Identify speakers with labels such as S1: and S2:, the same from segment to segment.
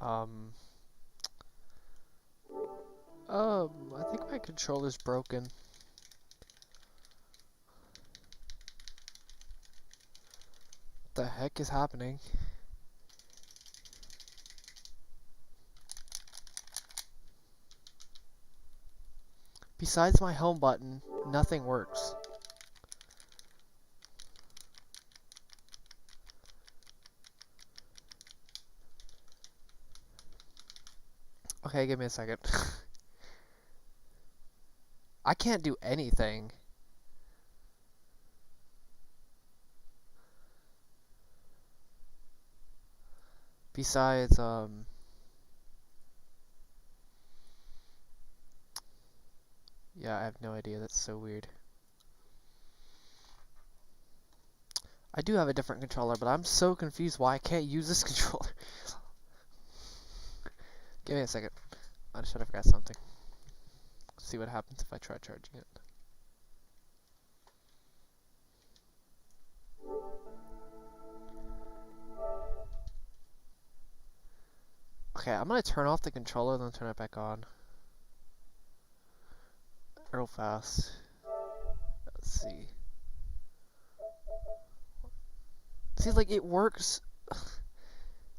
S1: Um, I think my controller's broken. What the heck is happening? Besides my home button, nothing works. Okay, give me a second. I can't do anything. Besides, yeah, I have no idea. That's so weird. I do have a different controller, but I'm so confused why I can't use this controller. Give me a second. I just have forgot something. See what happens if I try charging it. Okay, I'm gonna turn off the controller and then turn it back on. Real fast. Let's see. See, like, it works.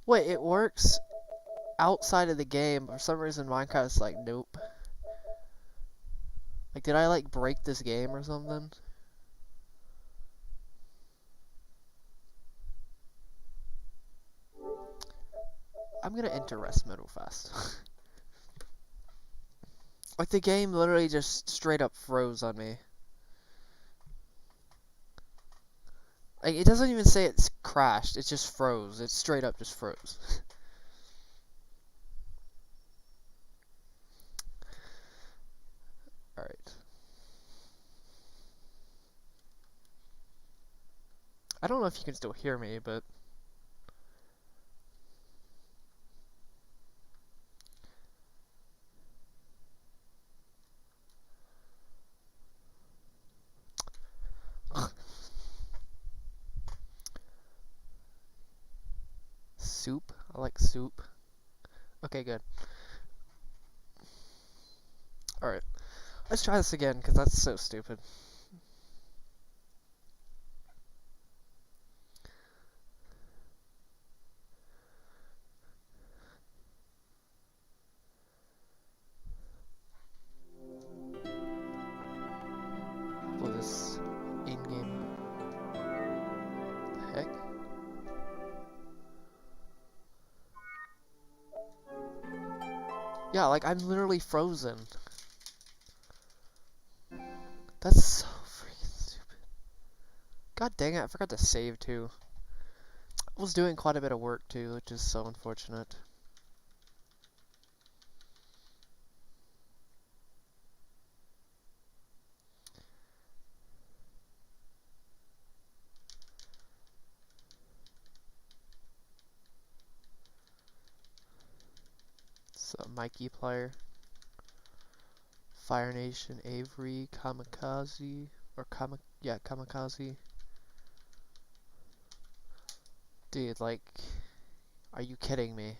S1: Wait, it works outside of the game. For some reason, Minecraft's like, nope. Like, did I, like, break this game or something? I'm gonna enter rest mode real fast. Like, the game literally just straight up froze on me. Like, it doesn't even say it's crashed, it just froze. It straight up just froze. Alright. I don't know if you can still hear me, but... Soup? I like soup. Okay, good. Alright. Let's try this again, because that's so stupid. What is in-game? Heck? Yeah, like, I'm literally frozen. That's so freaking stupid. God dang it, I forgot to save too. I was doing quite a bit of work too, which is so unfortunate. So, Mikey player. Fire Nation, Avery, Kamikaze, or Kamikaze. Dude, like, are you kidding me?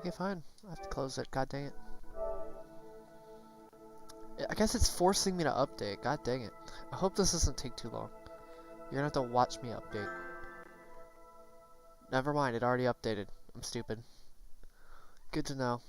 S1: Okay, fine. I have to close it. God dang it. I guess it's forcing me to update. God dang it. I hope this doesn't take too long. You're gonna have to watch me update. Never mind, it already updated. I'm stupid. Good to know.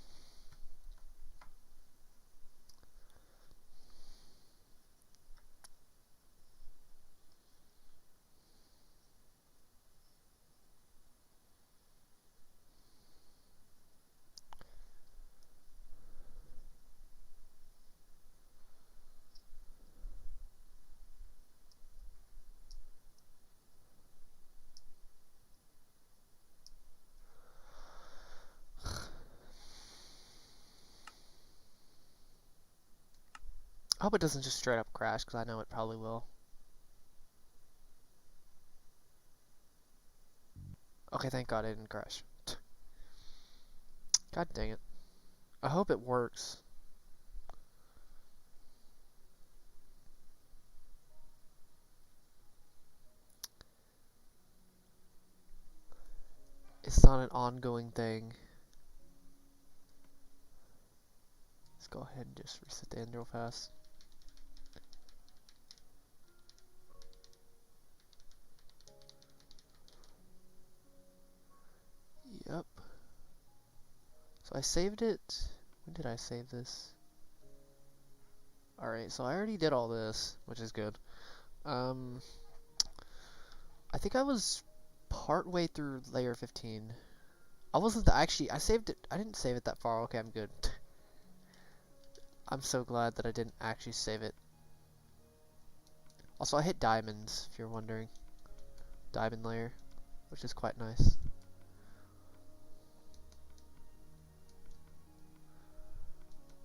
S1: hope it doesn't just straight up crash, because I know it probably will. Okay, thank God it didn't crash. God dang it. I hope it works. It's not an ongoing thing. Let's go ahead and just reset the end real fast. Yep. So I saved it. When did I save this? Alright, so I already did all this, which is good. I think I was part way through layer 15. I wasn't actually, I saved it. I didn't save it that far. Okay, I'm good. I'm so glad that I didn't actually save it. Also, I hit diamonds, if you're wondering. Diamond layer, which is quite nice.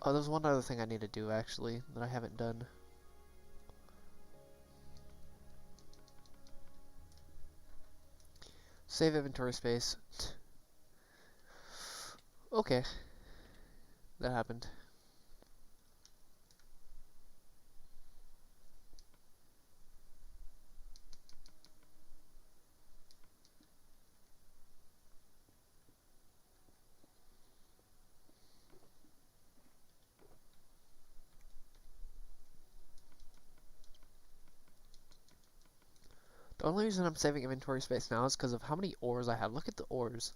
S1: Oh, there's one other thing I need to do, actually, that I haven't done. Save inventory space. Okay. That happened. The only reason I'm saving inventory space now is because of how many ores I have. Look at the ores.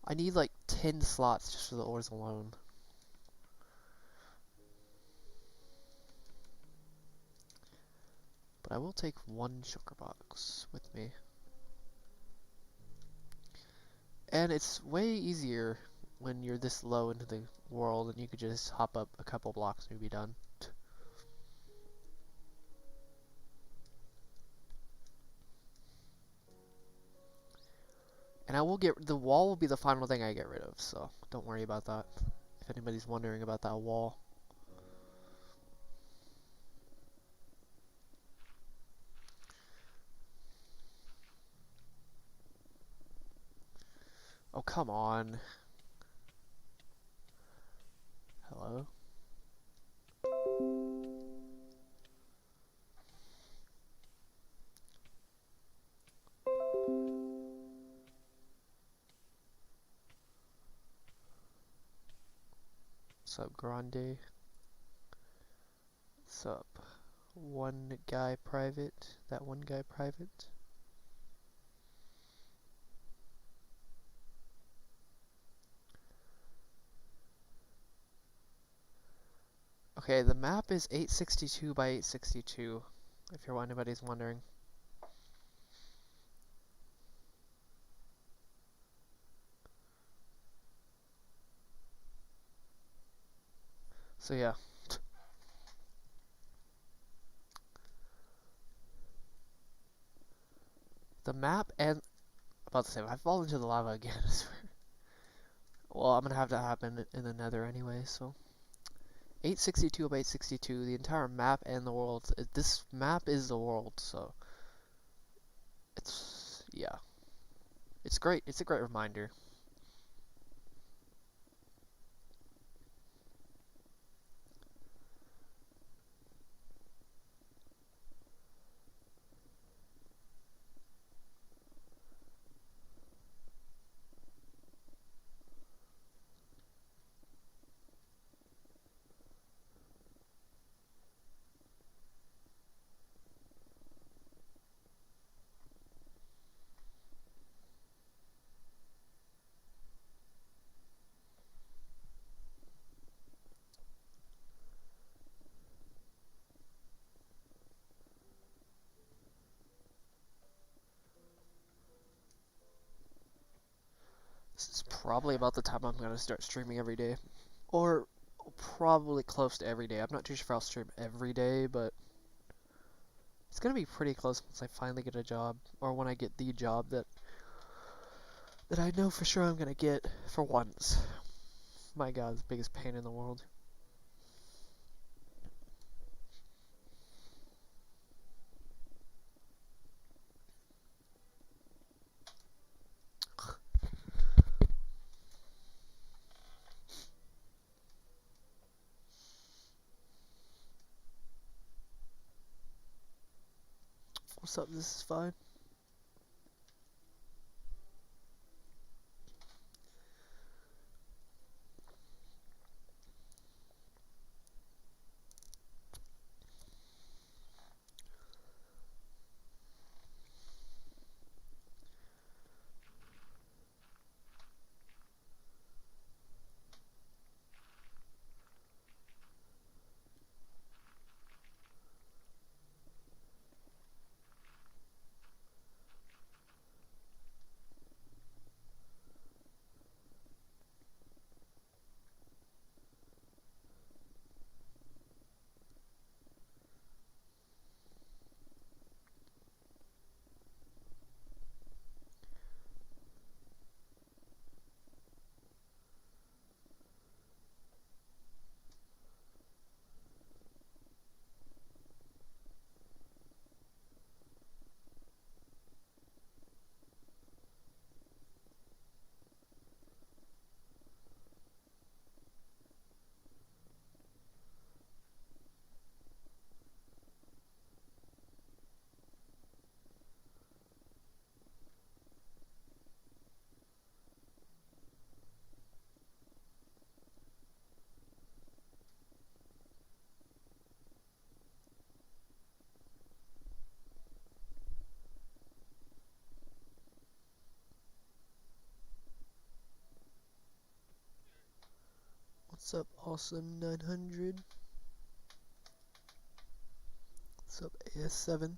S1: I need like 10 slots just for the ores alone. But I will take one sugar box with me. And it's way easier when you're this low into the world and you could just hop up a couple blocks and you'd be done. And I will the wall will be the final thing I get rid of, so don't worry about that. If anybody's wondering about that wall. Oh, come on. Hello? What's up, Grande? What's up? One guy private. That one guy private. Okay, the map is 862 by 862, if anybody's wondering. So yeah. The map and... About to say, I fall into the lava again, I swear. Well, I'm gonna have that happen in the Nether anyway, so... 862 by 862, the entire map and the world. This map is the world, so... It's... yeah. It's great. It's a great reminder. This is probably about the time I'm gonna start streaming every day. Or probably close to every day. I'm not too sure if I'll stream every day, but it's gonna be pretty close once I finally get a job, or when I get the job that I know for sure I'm gonna get for once. My God, it's the biggest pain in the world. What's up? This is fine. What's up, Awesome 900? What's up, AS7?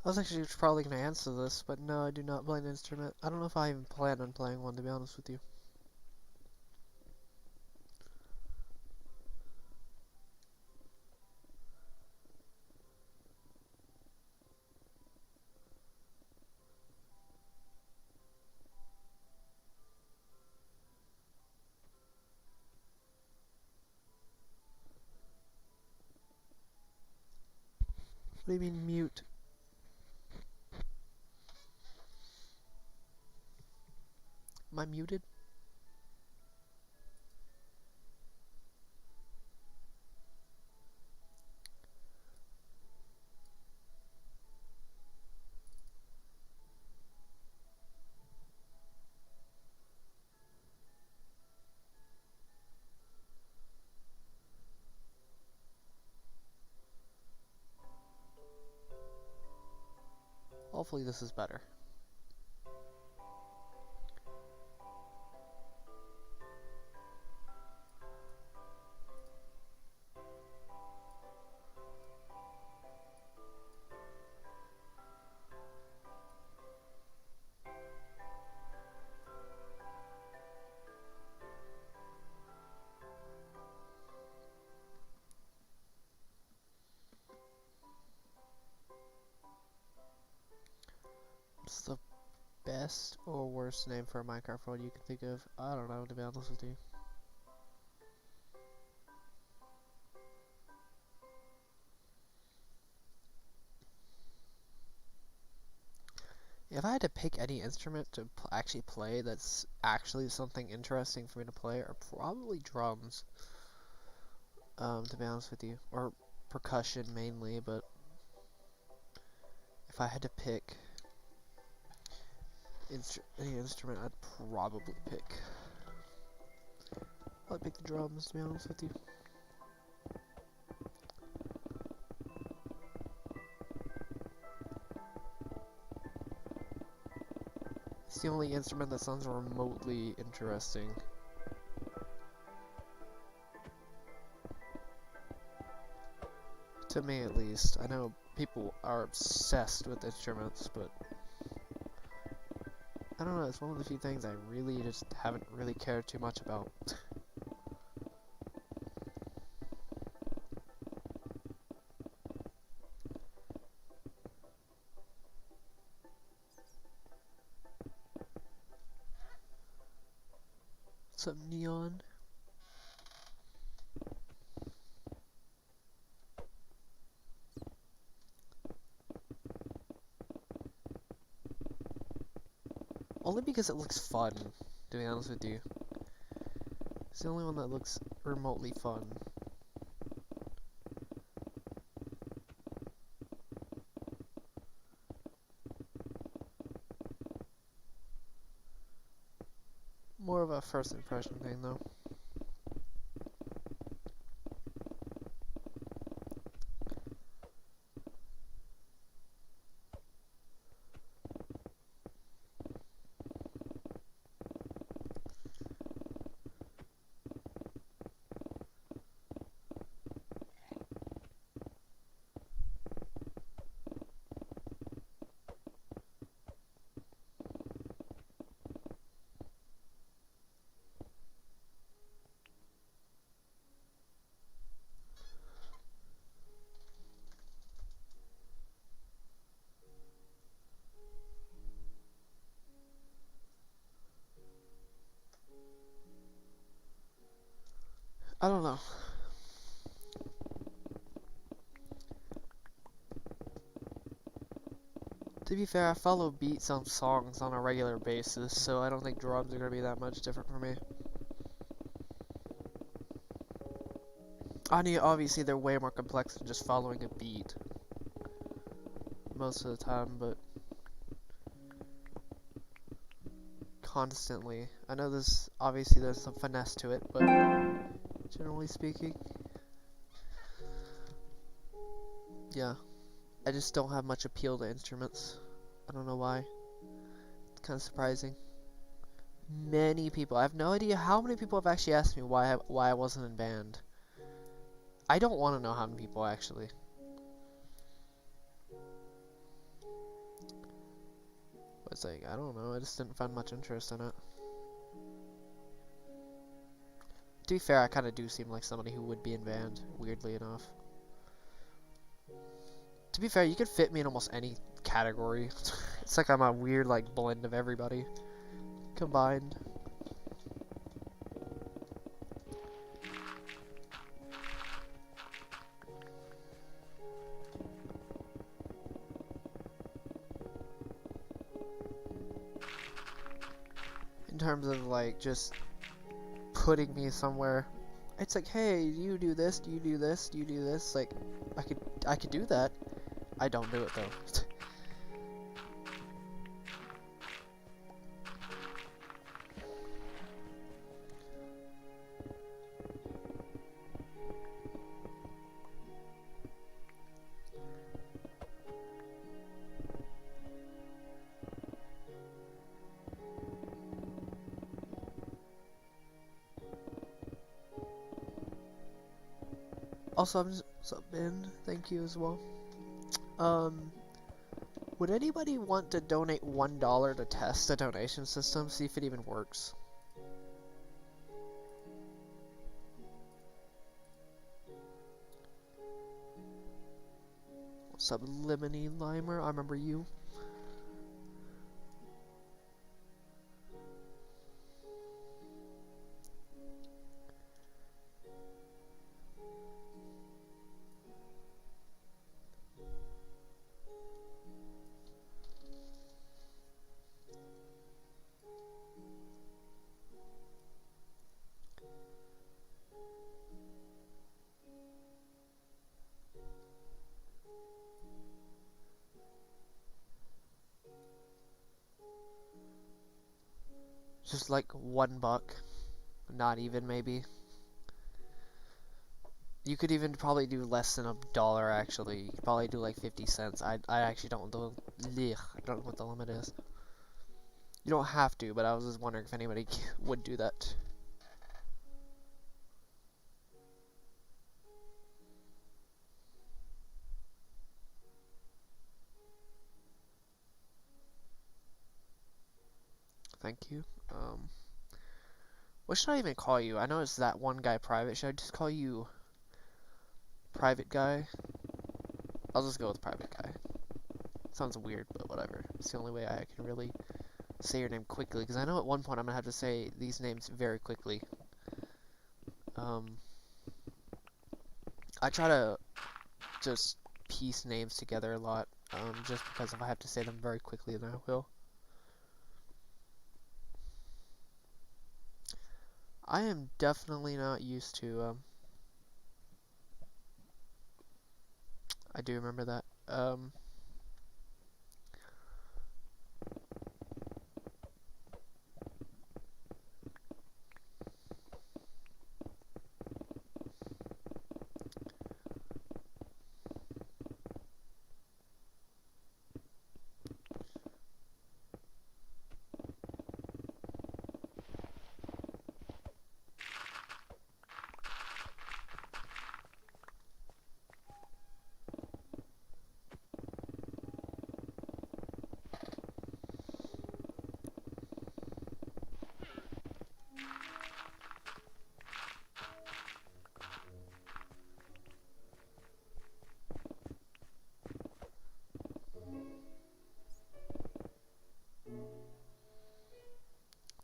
S1: I was actually probably going to answer this, but no, I do not play an instrument. I don't know if I even plan on playing one, to be honest with you. What do you mean mute? Am I muted? Hopefully this is better. What's the best or worst name for a Minecraft world you can think of? I don't know, to be honest with you. If I had to pick any instrument to actually play that's actually something interesting for me to play, are probably drums. To be honest with you. Or percussion mainly, but if I had to pick any instrument, I'd probably I'd pick the drums, to be honest with you. It's the only instrument that sounds remotely interesting. To me, at least. I know people are obsessed with instruments, but I don't know, it's one of the few things I really just haven't really cared too much about. What's up, Neon? Only because it looks fun, to be honest with you. It's the only one that looks remotely fun. More of a first impression thing, though. I don't know. To be fair, I follow beats on songs on a regular basis, so I don't think drums are going to be that much different for me. I mean, obviously they're way more complex than just following a beat. Most of the time, but constantly. I know obviously there's some finesse to it, but generally speaking, yeah. I just don't have much appeal to instruments. I don't know why. It's kind of surprising. Many people, I have no idea how many people have actually asked me why I wasn't in band. I don't want to know how many people actually. But it's like, I don't know, I just didn't find much interest in it. To be fair, I kind of do seem like somebody who would be in band, weirdly enough. To be fair, you could fit me in almost any category. It's like I'm a weird, like, blend of everybody combined. In terms of, like, just putting me somewhere. It's like, hey, you do this, do you do this, do you do this? Like, I could do that. I don't do it though. Also, what's up, Ben? Thank you as well. Would anybody want to donate $1 to test the donation system, see if it even works? What's up, Lemony Limer? I remember you. Just like $1, not even maybe. You could even probably do less than $1 actually. You could probably do like 50 cents. I actually don't know I don't know what the limit is. You don't have to, but I was just wondering if anybody would do that. Thank you. What should I even call you? I know it's that one guy private. Should I just call you private guy? I'll just go with private guy. Sounds weird, but whatever. It's the only way I can really say your name quickly, because I know at one point I'm gonna have to say these names very quickly. I try to just piece names together a lot, just because if I have to say them very quickly, then I will. I am definitely not used to, I do remember that.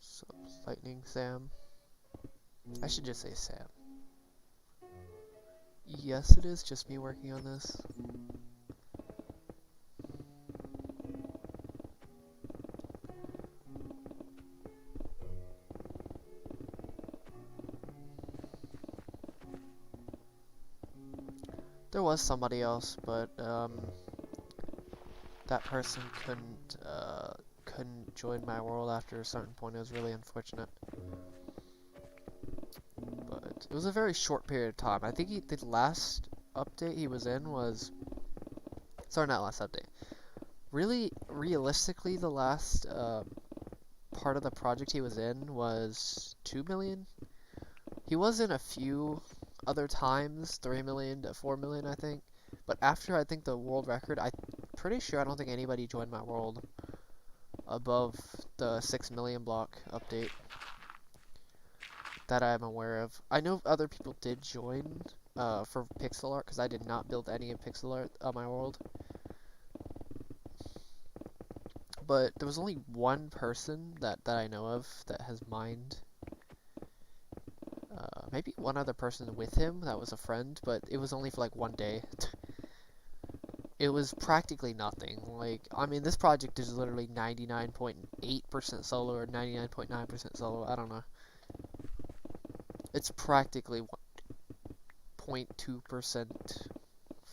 S1: So, Lightning Sam. I should just say Sam. Yes, it is just me working on this. There was somebody else, but that person couldn't join my world after a certain point. It was really unfortunate. But it was a very short period of time. I think the last update he was in was... Sorry, not last update. Really, realistically, the last part of the project he was in was 2 million. He was in a few other times, 3 million to 4 million, I think. But after, I think, the world record, I'm pretty sure I don't think anybody joined my world above the 6 million block update that I'm aware of. I know other people did join for pixel art, because I did not build any in pixel art on my world. But there was only one person that I know of that has mined. Maybe one other person with him that was a friend, but it was only for like 1 day. It was practically nothing. Like, I mean, this project is literally 99.8% solo or 99.9% solo. I don't know. It's practically 0.2%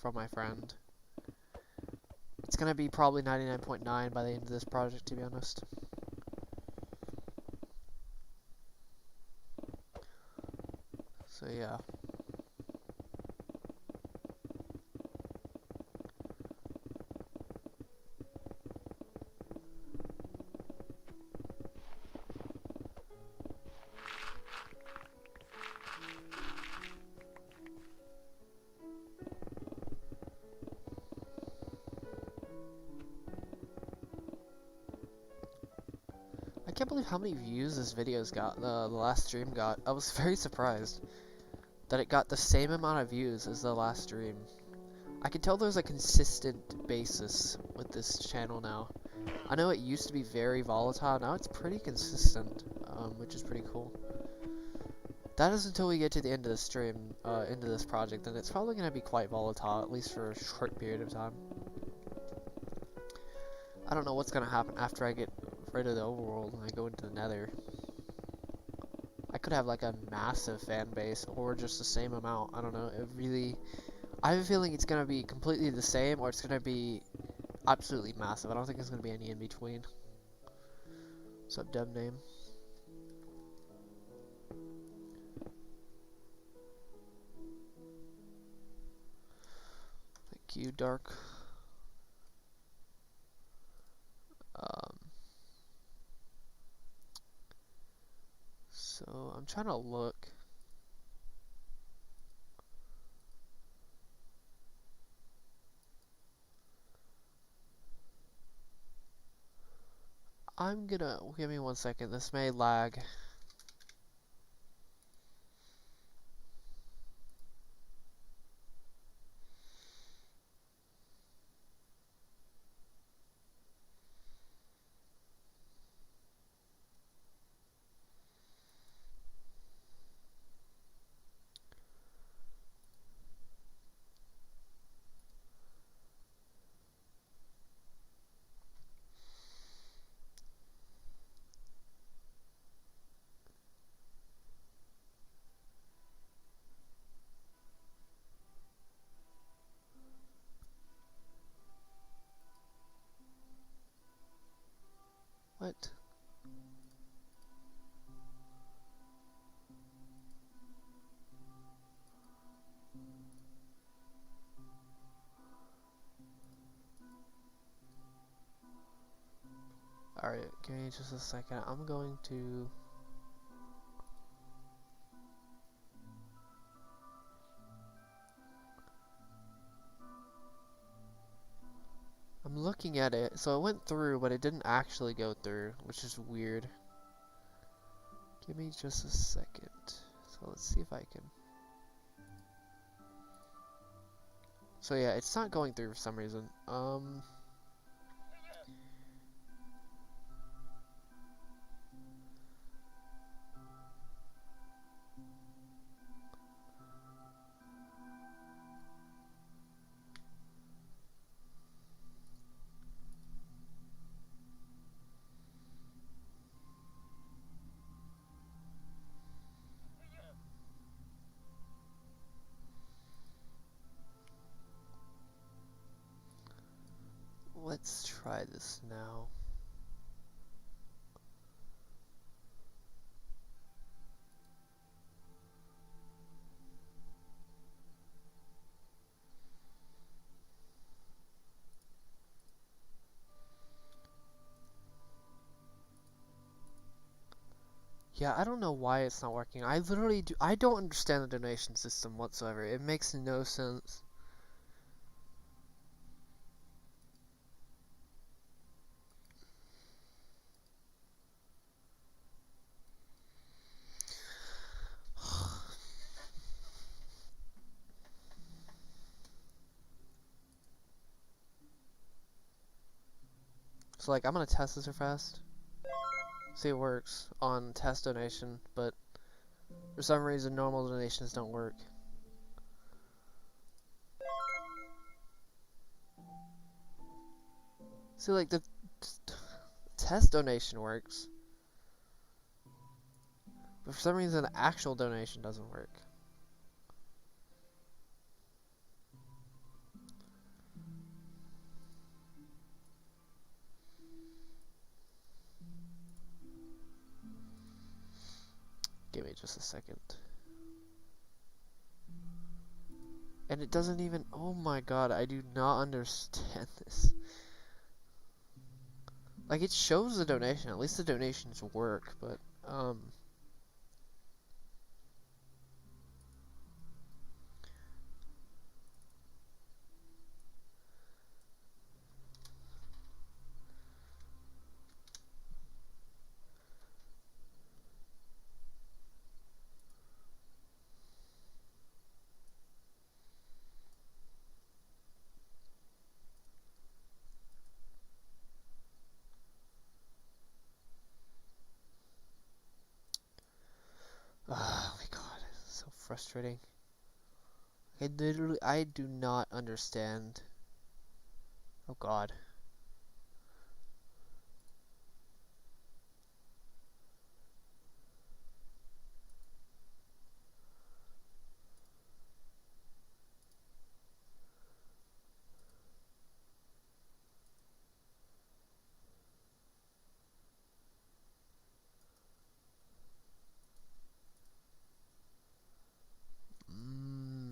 S1: from my friend. It's gonna be probably 99.9 by the end of this project, to be honest. So yeah. I can't believe how many views this video's got, the last stream got. I was very surprised that it got the same amount of views as the last stream. I can tell there's a consistent basis with this channel now. I know it used to be very volatile, now it's pretty consistent, which is pretty cool. That is until we get to the end of the stream, into this project, and it's probably going to be quite volatile, at least for a short period of time. I don't know what's going to happen after I get rid of the overworld and I go into the Nether. I could have like a massive fan base or just the same amount. I don't know. I have a feeling it's gonna be completely the same or it's gonna be absolutely massive. I don't think there's gonna be any in between. What's up, dumb name? Thank you, Dark. So I'm trying to look. Give me 1 second. This may lag. What? Alright, give me just a second. I'm going to... I'm looking at it. So it went through, but it didn't actually go through, which is weird. Give me just a second. So let's see if I can... So yeah, it's not going through for some reason. Let's try this now. Yeah, I don't know why it's not working. I don't understand the donation system whatsoever. It makes no sense. So like, I'm gonna test this real fast. See if it works on test donation, but for some reason normal donations don't work. See, like, the test donation works, but for some reason the actual donation doesn't work. Give me just a second. And it doesn't even... Oh my god, I do not understand this. Like, it shows the donation. At least the donations work, but, oh my god, it's so frustrating. I do not understand. Oh god.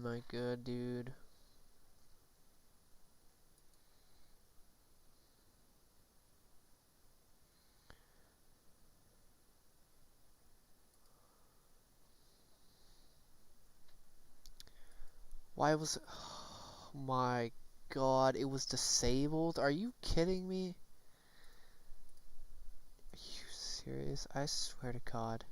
S1: My good dude. Why was it? Oh my god, it was disabled? Are you kidding me? Are you serious? I swear to God.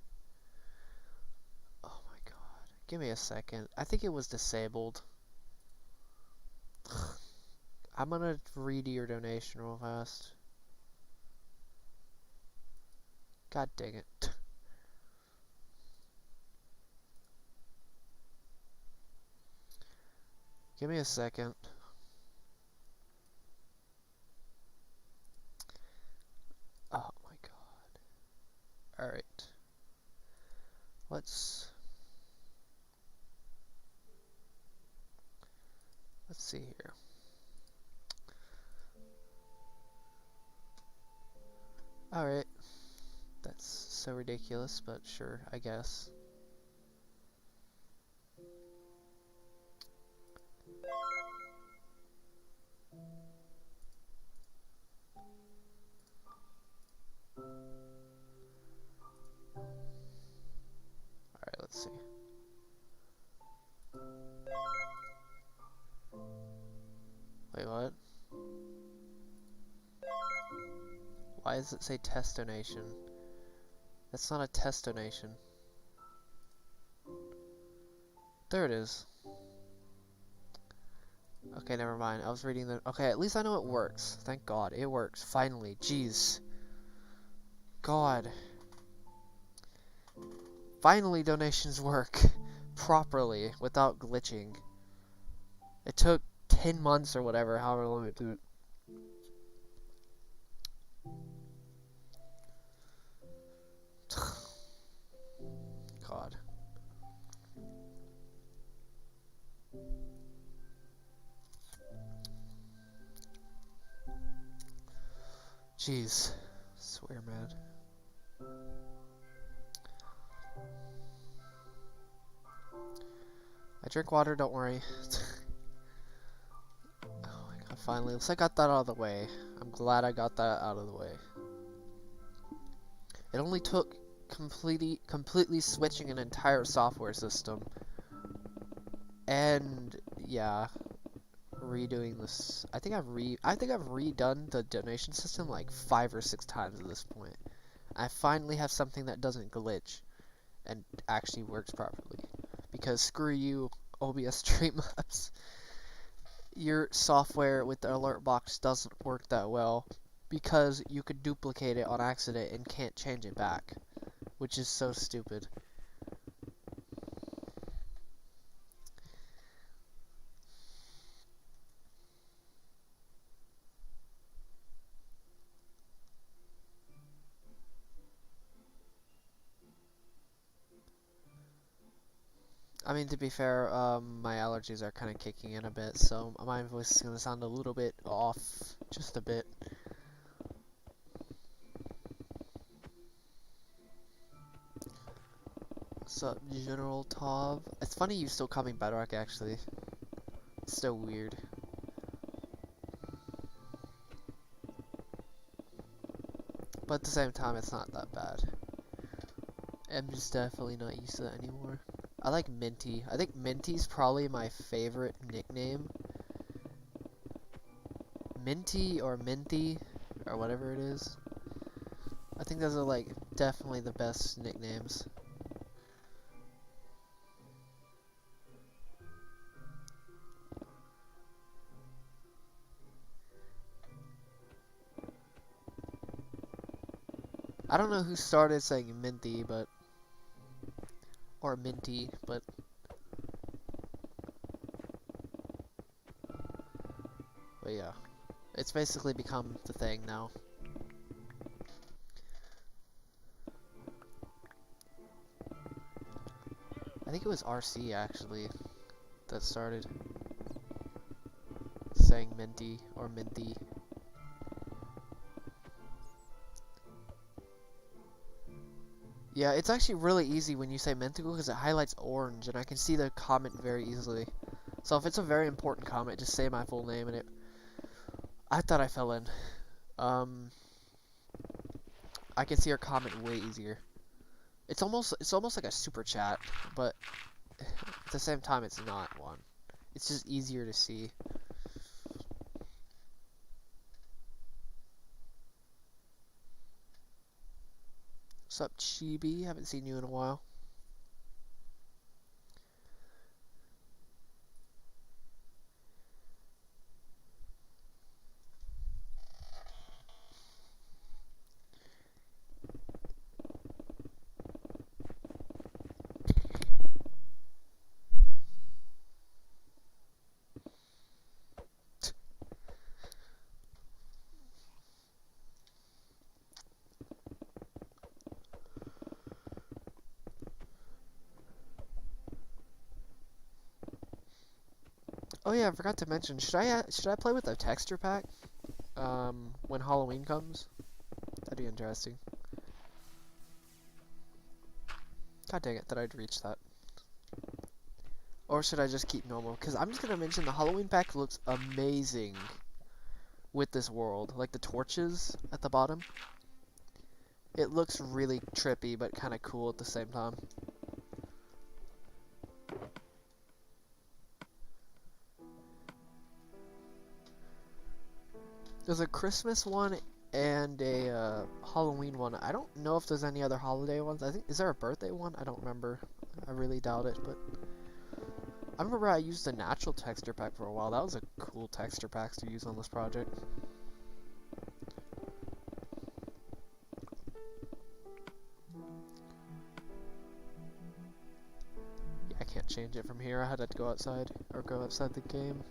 S1: Oh my god. Give me a second. I think it was disabled. I'm gonna read your donation real fast. God dang it. Give me a second. Oh my god. Alright. Let's see here. Alright. That's so ridiculous, but sure, I guess. Alright, let's see. Wait, what? Why does it say test donation? That's not a test donation. There it is. Okay, never mind. I was reading the... Okay, at least I know it works. Thank God. It works. Finally. Jeez. God. Finally donations work. Properly. Without glitching. It took 10 months or whatever. However long it took. God. Jeez. Swear, man. I drink water, don't worry. Oh my god, finally. Looks like I got that out of the way. I'm glad I got that out of the way. It only took completely switching an entire software system. And yeah, redoing this. I think I've redone the donation system like 5 or 6 times at this point. I finally have something that doesn't glitch and actually works properly. Because screw you, OBS Streamlabs. Your software with the alert box doesn't work that well because you could duplicate it on accident and can't change it back, which is so stupid. I mean, to be fair, my allergies are kind of kicking in a bit, so my voice is going to sound a little bit off, just a bit. What's up, General Tav? It's funny you still call me Bedrock, actually. It's so weird. But at the same time, it's not that bad. I'm just definitely not used to that anymore. I like Minty. I think Minty's probably my favorite nickname. Minty or Minty, or whatever it is. I think those are like definitely the best nicknames. I don't know who started saying Minty, but... or Minty, but... but yeah. It's basically become the thing now. I think it was RC, actually, that started saying Minty or Minty. Yeah, it's actually really easy when you say Mentical because it highlights orange and I can see the comment very easily. So if it's a very important comment, just say my full name and it... I thought I fell in. I can see your comment way easier. It's almost like a super chat, but at the same time it's not one. It's just easier to see. What's up, Chibi? Haven't seen you in a while. Oh yeah, I forgot to mention. Should I play with a texture pack? When Halloween comes? That'd be interesting. God dang it, that I'd reach that. Or should I just keep normal? Because I'm just gonna mention the Halloween pack looks amazing with this world. Like the torches at the bottom. It looks really trippy, but kind of cool at the same time. There's a Christmas one and a Halloween one. I don't know if there's any other holiday ones. I think, is there a birthday one? I don't remember. I really doubt it, but I remember I used a natural texture pack for a while. That was a cool texture pack to use on this project. Yeah, I can't change it from here. I had to go outside, or go outside the game.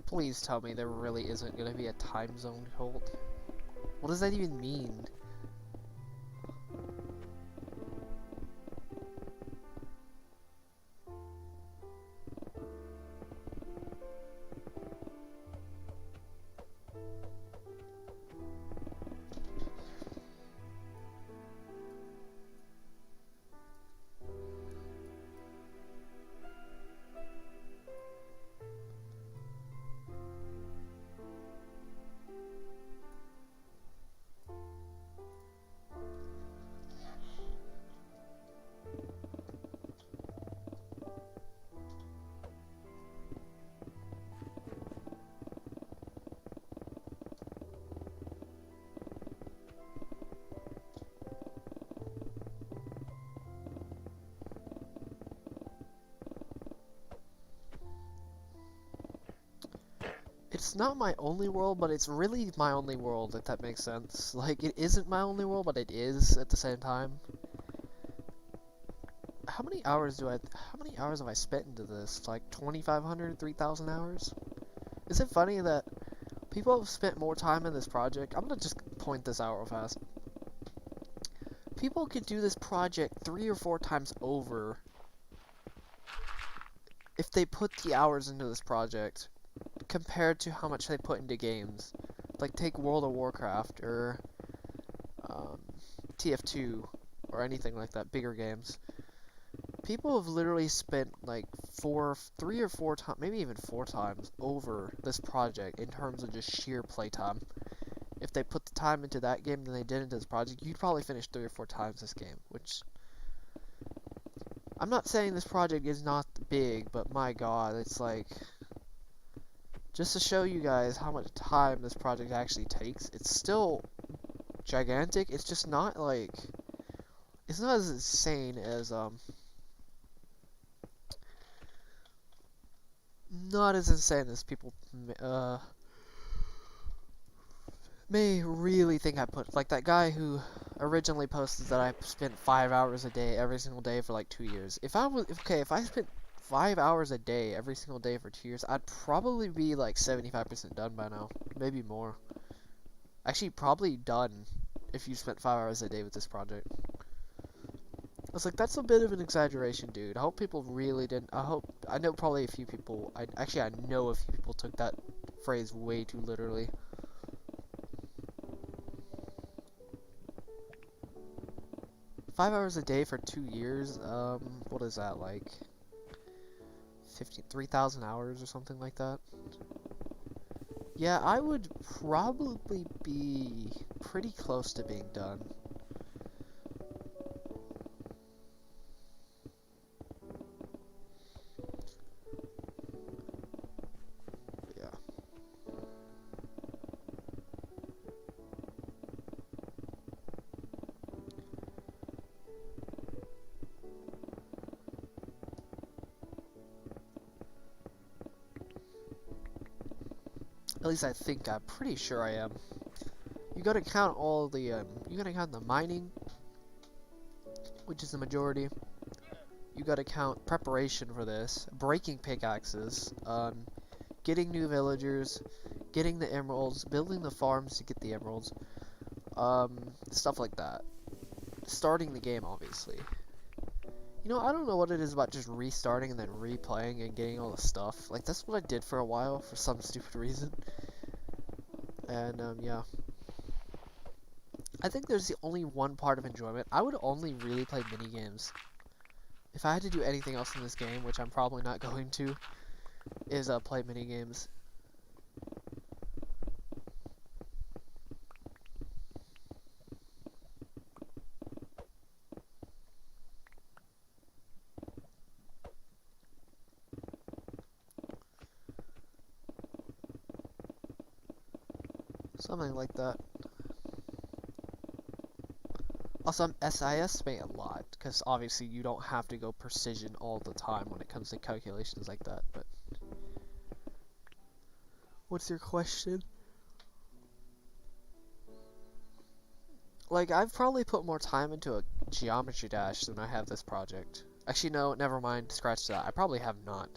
S1: Please tell me there really isn't going to be a time zone halt. What does that even mean? It's not my only world, but it's really my only world, if that makes sense. Like, it isn't my only world, but it is at the same time. How many hours have I spent into this? Like 2,500, 3,000 hours? Is it funny that people have spent more time in this project? I'm gonna just point this out real fast. People could do this project 3 or 4 times over if they put the hours into this project compared to how much they put into games. Like, take World of Warcraft or TF2 or anything like that, bigger games. People have literally spent like 3 or 4 times, maybe even 4 times over this project in terms of just sheer playtime. If they put the time into that game than they did into this project, you'd probably finish 3 or 4 times this game, which... I'm not saying this project is not big, but my god, it's like... Just to show you guys how much time this project actually takes, it's still gigantic. It's just not like... It's not as insane as, not as insane as people, may really think I put. Like that guy who originally posted that I spent 5 hours a day every single day for like 2 years. If I spent 5 hours a day every single day for 2 years, I'd probably be like 75% done by now, maybe more. Actually, probably done if you spent 5 hours a day with this project. I was like, that's a bit of an exaggeration, dude. I hope people really didn't. I know probably a few people. I know a few people took that phrase way too literally. 5 hours a day for 2 years, what is that, like 3,000 hours or something like that? Yeah, I would probably be pretty close to being done. Yeah. At least I think, I'm pretty sure I am. You gotta count all the, you gotta count the mining, which is the majority. You gotta count preparation for this, breaking pickaxes, getting new villagers, getting the emeralds, building the farms to get the emeralds, stuff like that. Starting the game, obviously. You know, I don't know what it is about just restarting and then replaying and getting all the stuff. Like, that's what I did for a while for some stupid reason. And, yeah. I think there's the only one part of enjoyment. I would only really play minigames. If I had to do anything else in this game, which I'm probably not going to, is play minigames. Something like that. Also, I estimate a lot, because obviously you don't have to go precision all the time when it comes to calculations like that, but... What's your question? Like, I've probably put more time into a geometry dash than I have this project. Actually, no, never mind, scratch that. I probably have not.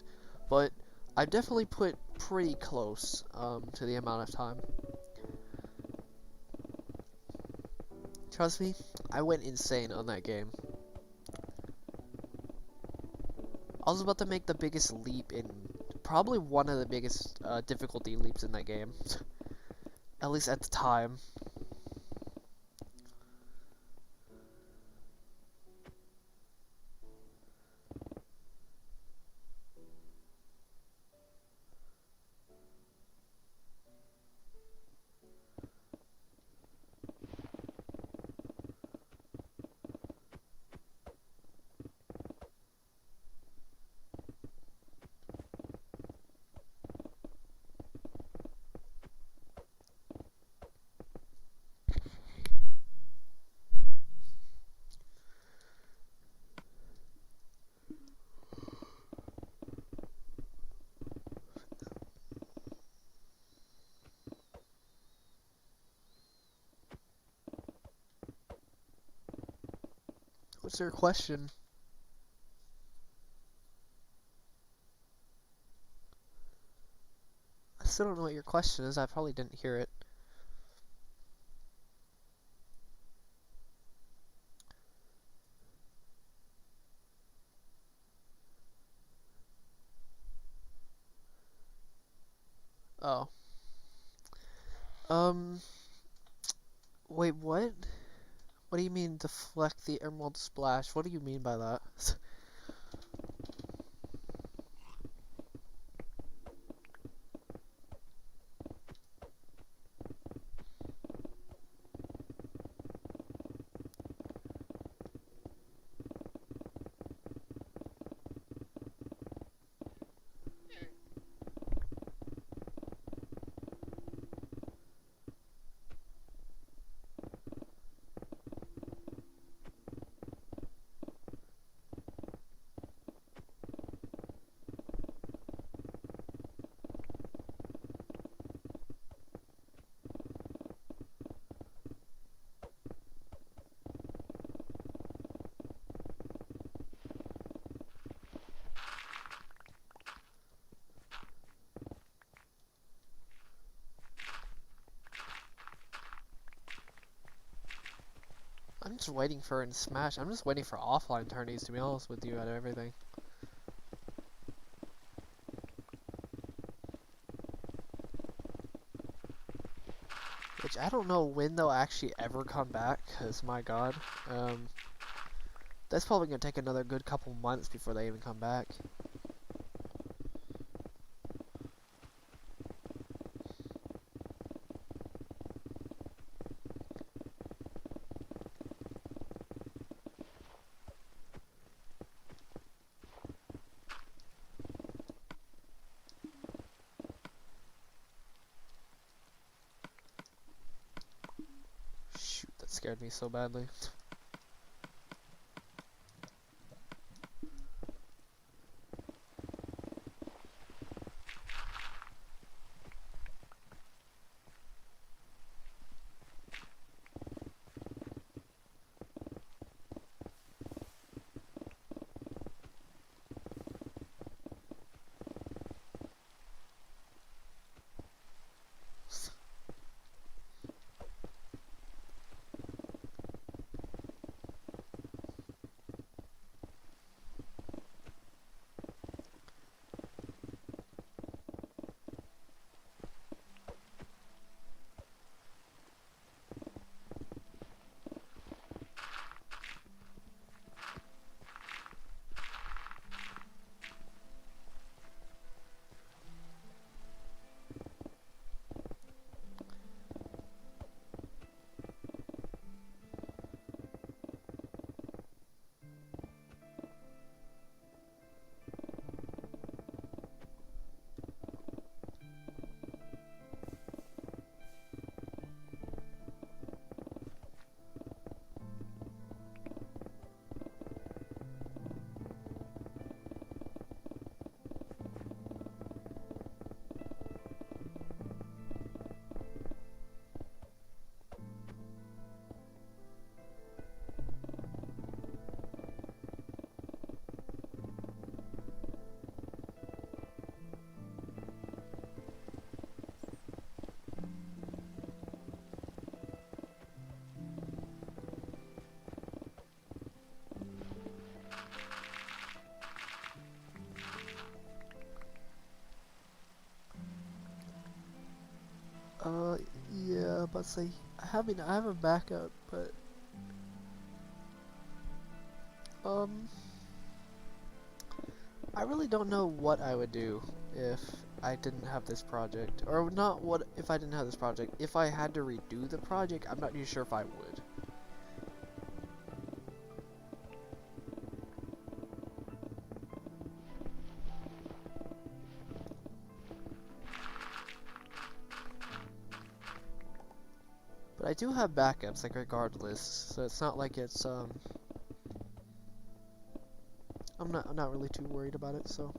S1: But I've definitely put pretty close, to the amount of time. Trust me, I went insane on that game. I was about to make the biggest leap in, probably one of the biggest difficulty leaps in that game. At least at the time. What's your question? I still don't know what your question is. I probably didn't hear it. Oh. Wait, what? What do you mean deflect the emerald splash? What do you mean by that? I'm just waiting for it in Smash. I'm just waiting for offline tourneys, to be honest with you, out of everything. Which I don't know when they'll actually ever come back, because my god. That's probably gonna take another good couple months before they even come back. Shoot, that scared me so badly. Yeah, but say I have a backup, but I really don't know what I would do if I didn't have this project, or not. What if I didn't have this project? If I had to redo the project, I'm not too sure if I would. But I do have backups, like regardless, so it's not like it's I'm not really too worried about it, so.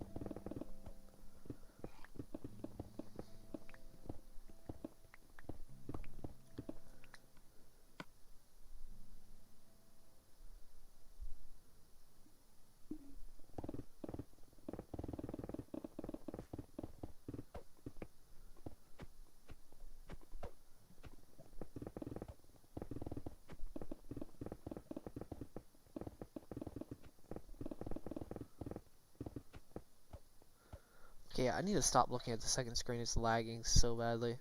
S1: Okay, I need to stop looking at the second screen. It's lagging so badly.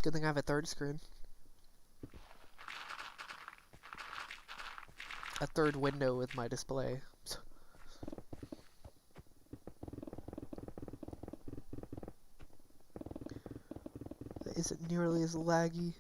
S1: Good thing I have a third screen. A third window with my display. That isn't nearly as laggy.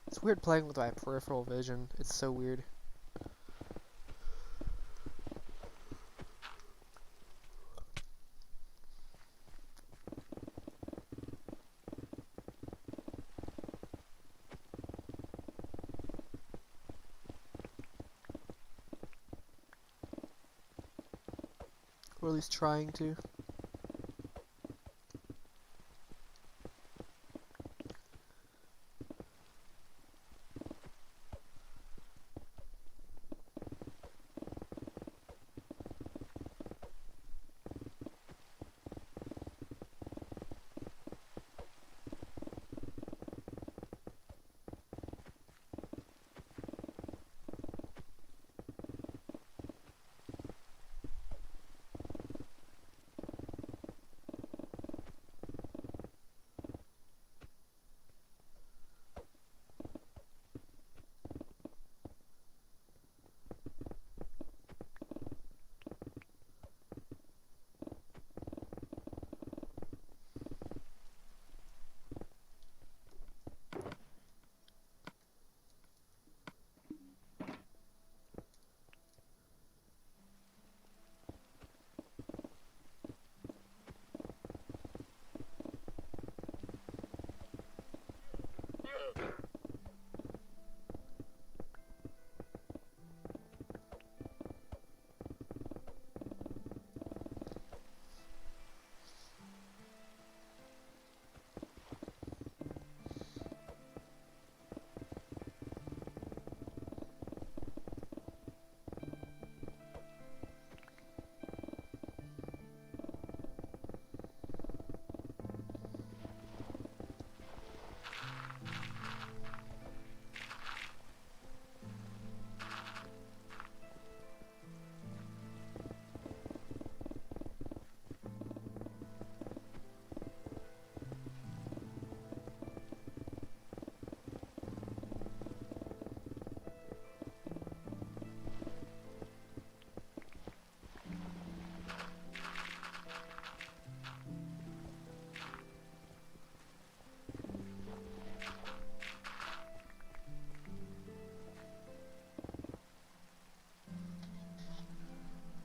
S1: It's weird playing with my peripheral vision. It's so weird. Or at least trying to.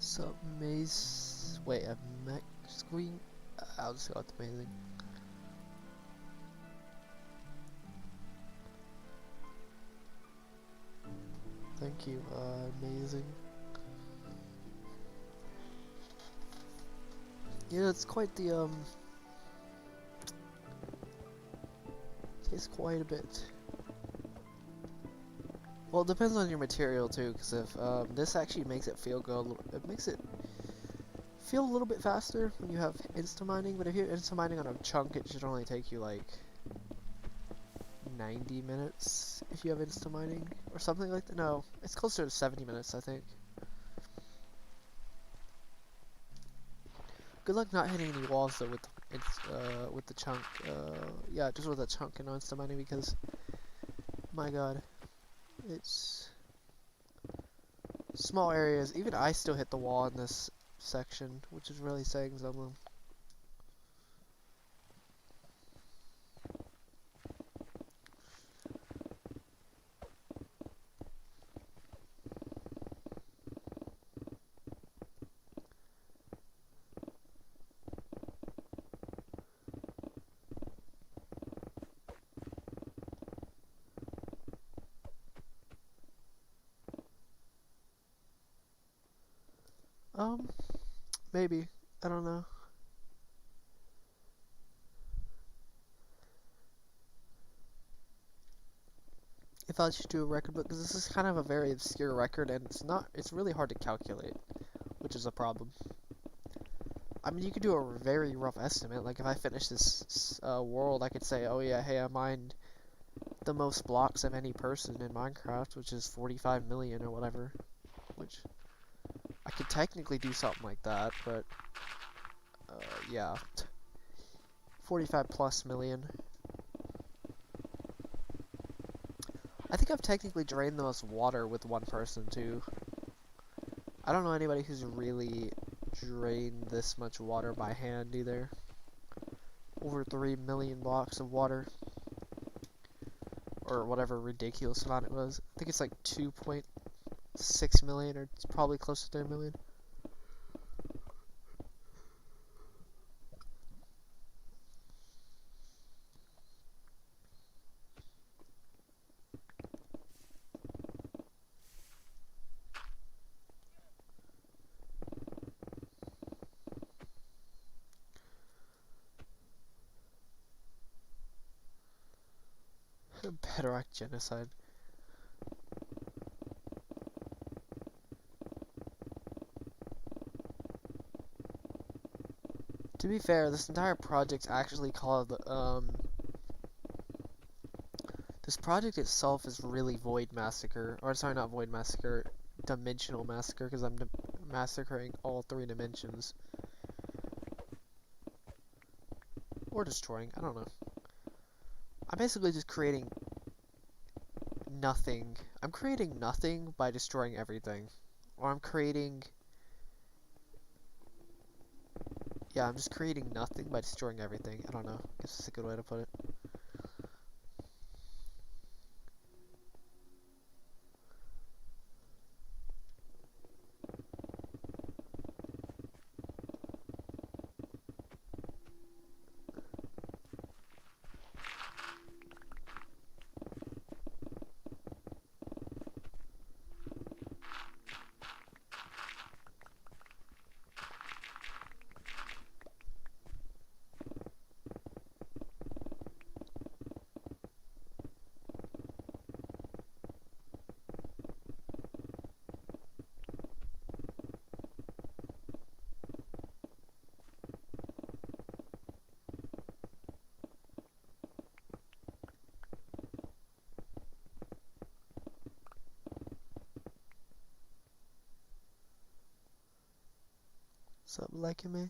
S1: So maze. Wait, a Mac screen? I'll just go with amazing. Thank you, amazing. Yeah, it's quite the, it's quite a bit. Well, it depends on your material too, because if, this actually makes it feel good, it makes it feel a little bit faster when you have insta-mining, but if you're insta-mining on a chunk, it should only take you like 90 minutes if you have insta-mining, or something like that. No, it's closer to 70 minutes, I think. Good luck not hitting any walls though with the chunk. Yeah, just with a chunk and insta-mining, because my god, it's small areas. Even I still hit the wall in this section, which is really saying something. Maybe. I don't know. If I should do a record book, because this is kind of a very obscure record, and it's really hard to calculate, which is a problem. I mean, you could do a very rough estimate, like if I finish this world, I could say, oh yeah, hey, I mined the most blocks of any person in Minecraft, which is 45 million or whatever, which I could technically do something like that, but yeah, 45 plus million. I think I've technically drained the most water with one person too. I don't know anybody who's really drained this much water by hand either. Over 3 million blocks of water. Or whatever ridiculous amount it was. I think it's like 2.6 million, or it's probably close to 3 million. Bedrock genocide. To be fair, this entire project's actually called, this project itself is really Void Massacre, or sorry, not Void Massacre, Dimensional Massacre, because I'm massacring all 3 dimensions. Or destroying, I don't know. I'm basically just creating nothing. I'm creating nothing by destroying everything. Or I'm creating... Yeah, I'm just creating nothing by destroying everything. I don't know. I guess that's a good way to put it. What's up, liking me?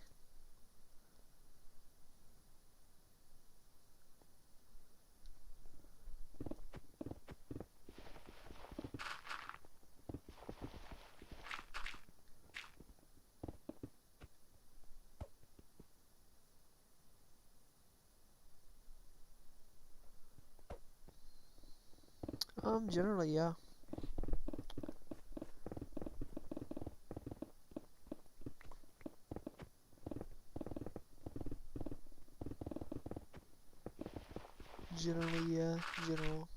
S1: Generally, yeah. Generally, yeah. General.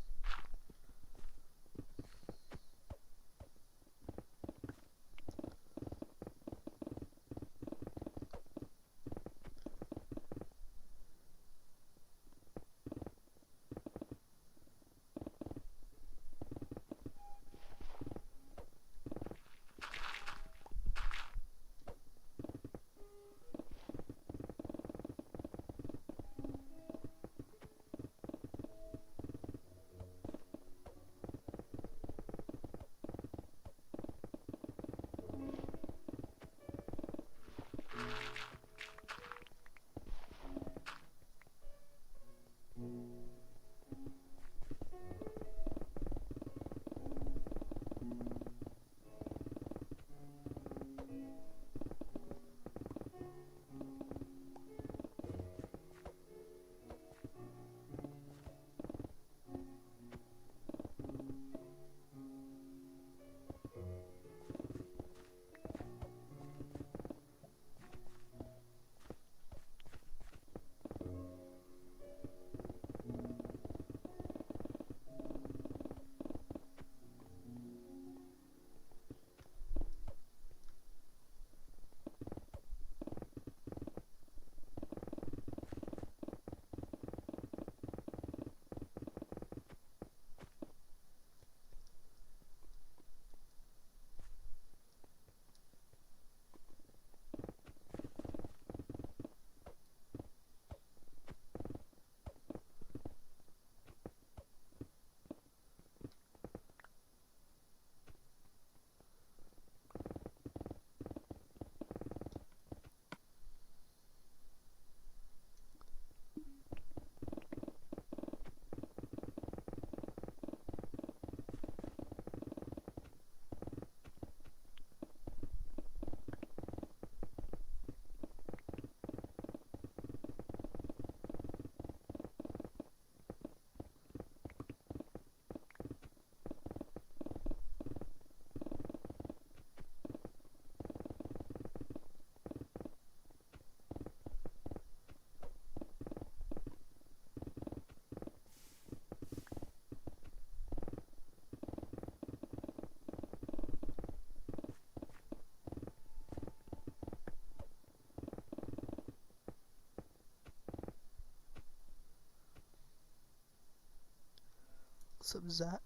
S1: Some Zach.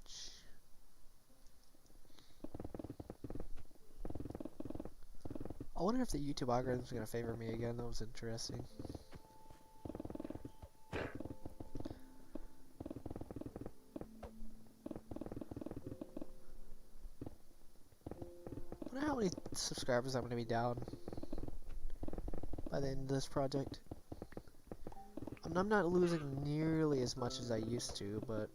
S1: I wonder if the YouTube algorithm's gonna favor me again. That was interesting. I wonder how many subscribers I'm gonna be down by the end of this project. I mean, I'm not losing nearly as much as I used to, but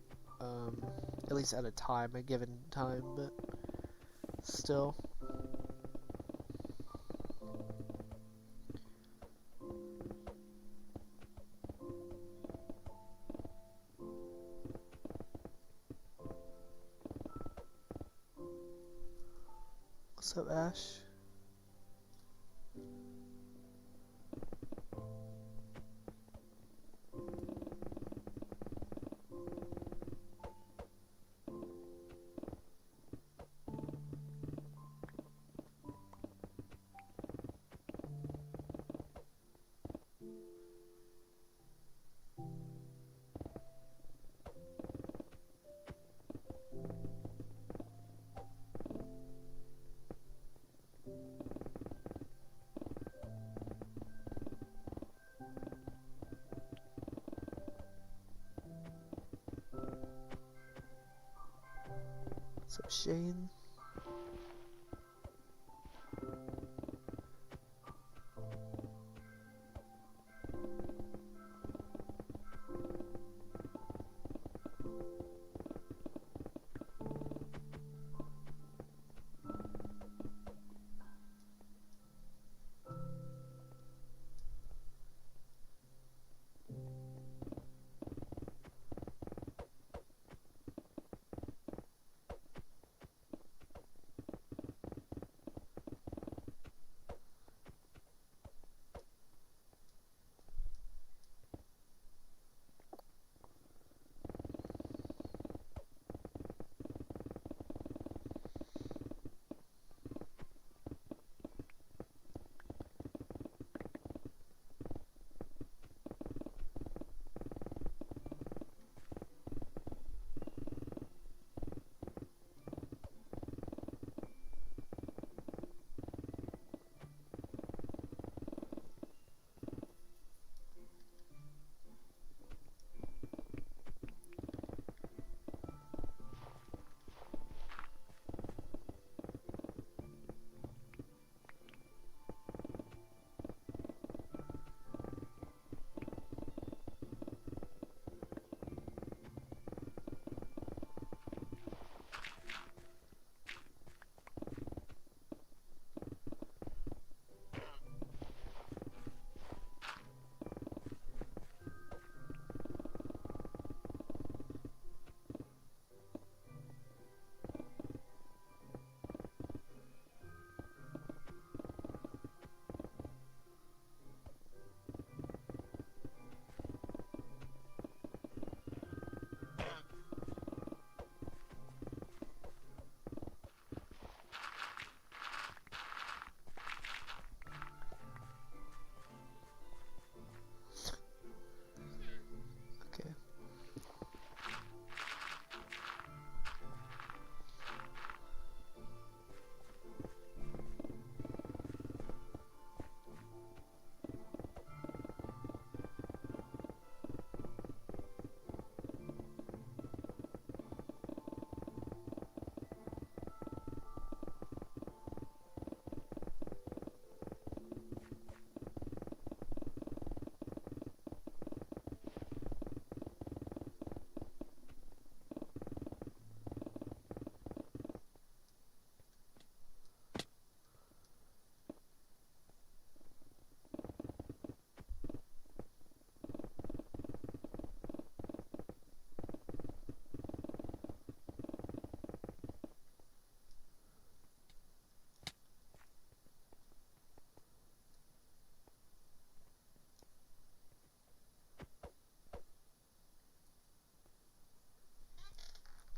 S1: at least at a given time, but still. What's up, Ash? What's up, Shane? Okay.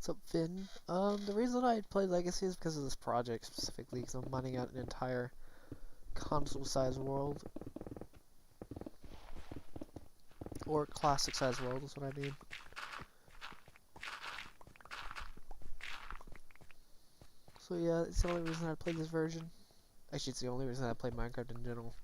S1: What's up, Finn? The reason I played Legacy is because of this project specifically, because I'm mining out an entire console-sized world. Or classic-sized world is what I mean. So yeah, it's the only reason I play this version. Actually, it's the only reason I play Minecraft in general.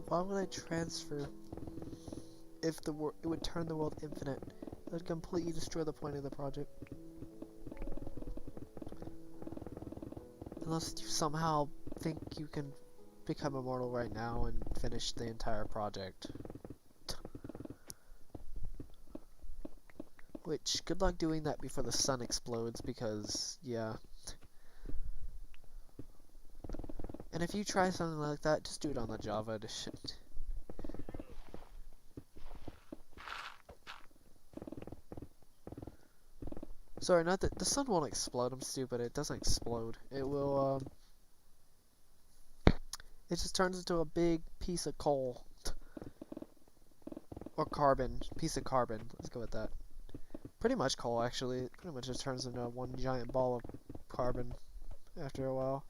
S1: Why would I transfer if it would turn the world infinite? It would completely destroy the point of the project. Unless you somehow think you can become immortal right now and finish the entire project. Which, good luck doing that before the sun explodes, because, yeah. And if you try something like that, just do it on the Java edition. Sorry, not that the sun won't explode. I'm stupid. It doesn't explode. It will. It just turns into a big piece of coal or carbon. Piece of carbon. Let's go with that. Pretty much coal, actually. It pretty much just turns into one giant ball of carbon after a while.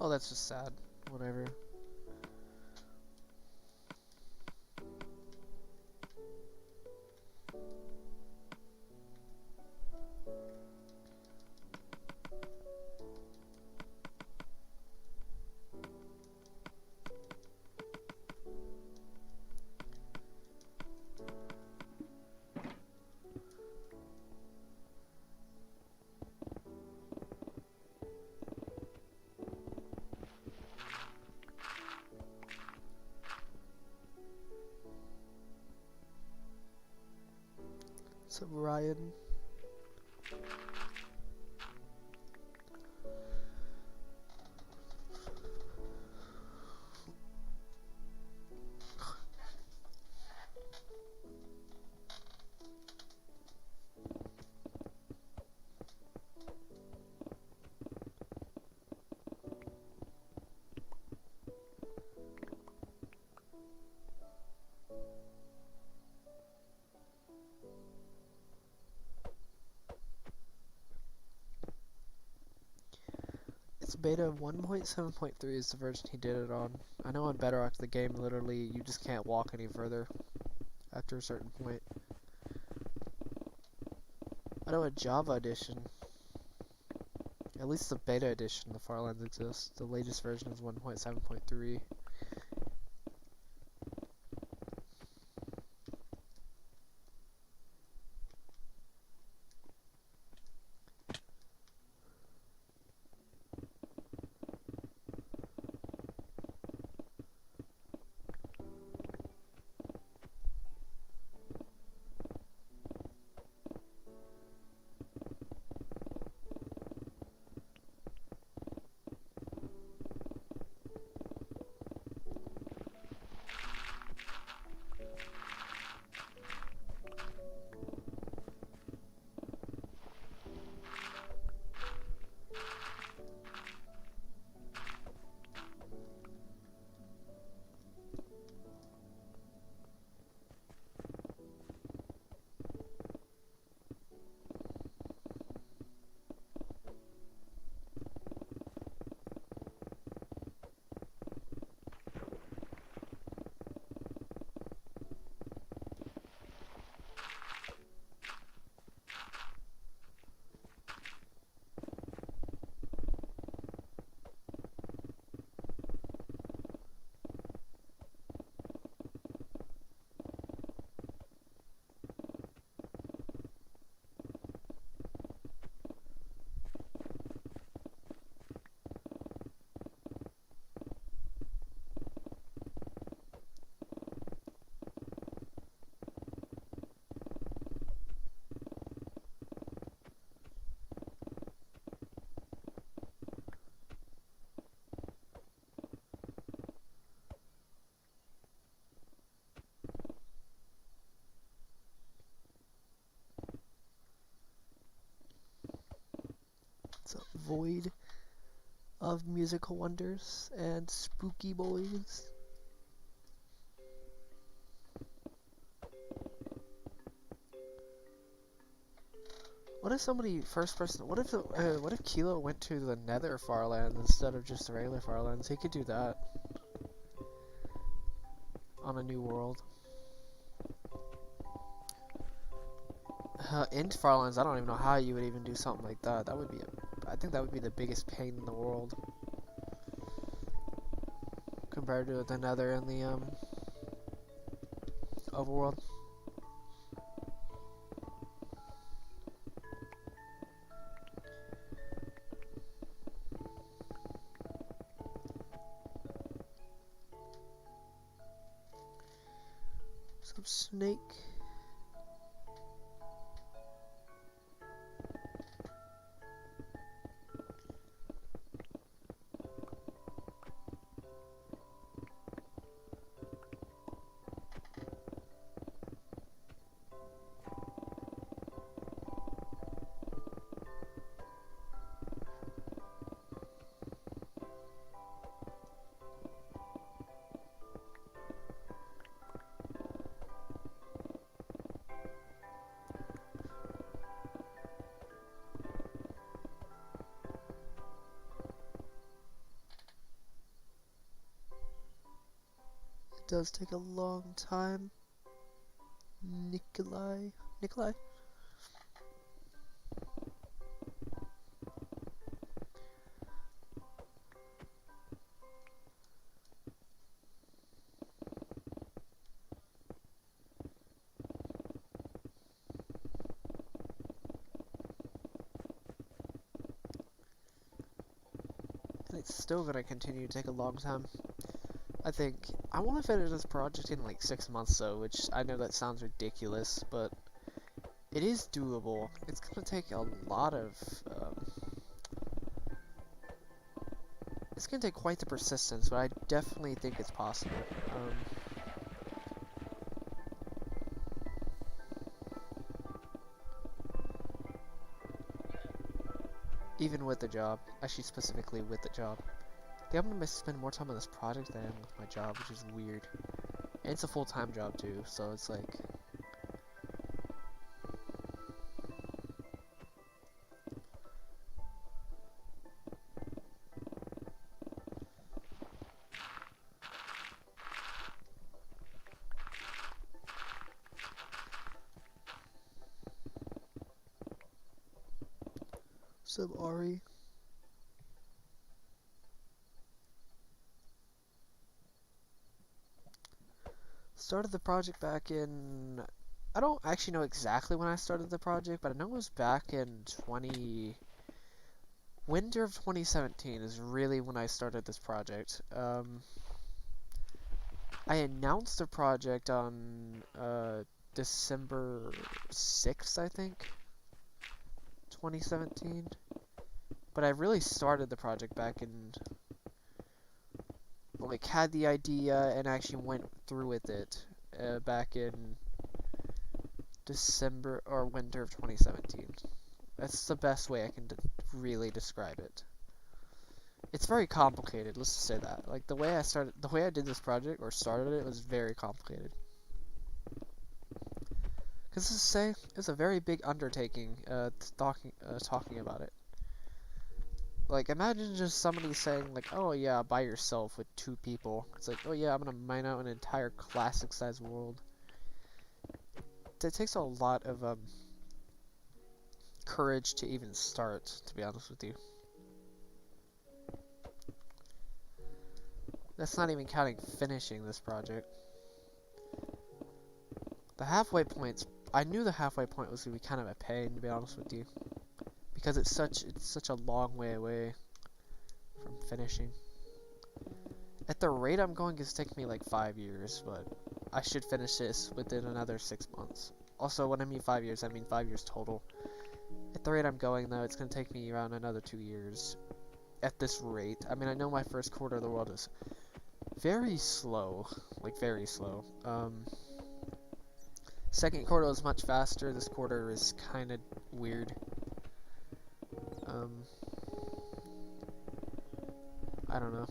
S1: Oh, that's just sad. Whatever. So Ryan. It's beta 1.7.3 is the version he did it on. I know on Bedrock the game literally you just can't walk any further after a certain point. I know a Java edition, at least the beta edition, the Farlands exists. The latest version is 1.7.3. void of musical wonders and spooky boys. What if somebody what if Kilo went to the Nether Farlands instead of just the regular Farlands? He could do that on a new world. In Farlands, I don't even know how you would even do something like that. That would be I think that would be the biggest pain in the world compared to the Nether and the overworld. Some snake. Does take a long time. Nikolai? And it's still gonna continue to take a long time. I think I want to finish this project in like 6 months though, which I know that sounds ridiculous, but it is doable. It's gonna take a lot of, it's gonna take quite the persistence, but I definitely think it's possible. Even with the job, actually specifically with the job. I think I'm gonna spend more time on this project than I am with my job, which is weird. And it's a full-time job too, so it's like... Sub Ari. Started the project back in... I don't actually know exactly when I started the project, but I know it was back in winter of 2017 is really when I started this project. I announced the project on December 6th, I think, 2017. But I really started the project back in... like, had the idea and actually went through with it back in December or winter of 2017. That's the best way I can really describe it. It's very complicated, let's just say that. Like, the way I did this project, or started it, was very complicated. Because to say, it's a very big undertaking, talking about it. Like, imagine just somebody saying, like, oh yeah, by yourself with 2 people. It's like, oh yeah, I'm gonna mine out an entire classic-sized world. It takes a lot of, courage to even start, to be honest with you. That's not even counting finishing this project. The halfway points, I knew the halfway point was gonna be kind of a pain, to be honest with you. Because it's such a long way away from finishing. At the rate I'm going, it's taking me like 5 years, but I should finish this within another 6 months. Also, when I mean 5 years, I mean 5 years total. At the rate I'm going, though, it's going to take me around another 2 years. At this rate. I mean, I know my first quarter of the world is very slow. Like, very slow. Second quarter was much faster. This quarter is kind of weird. I don't know.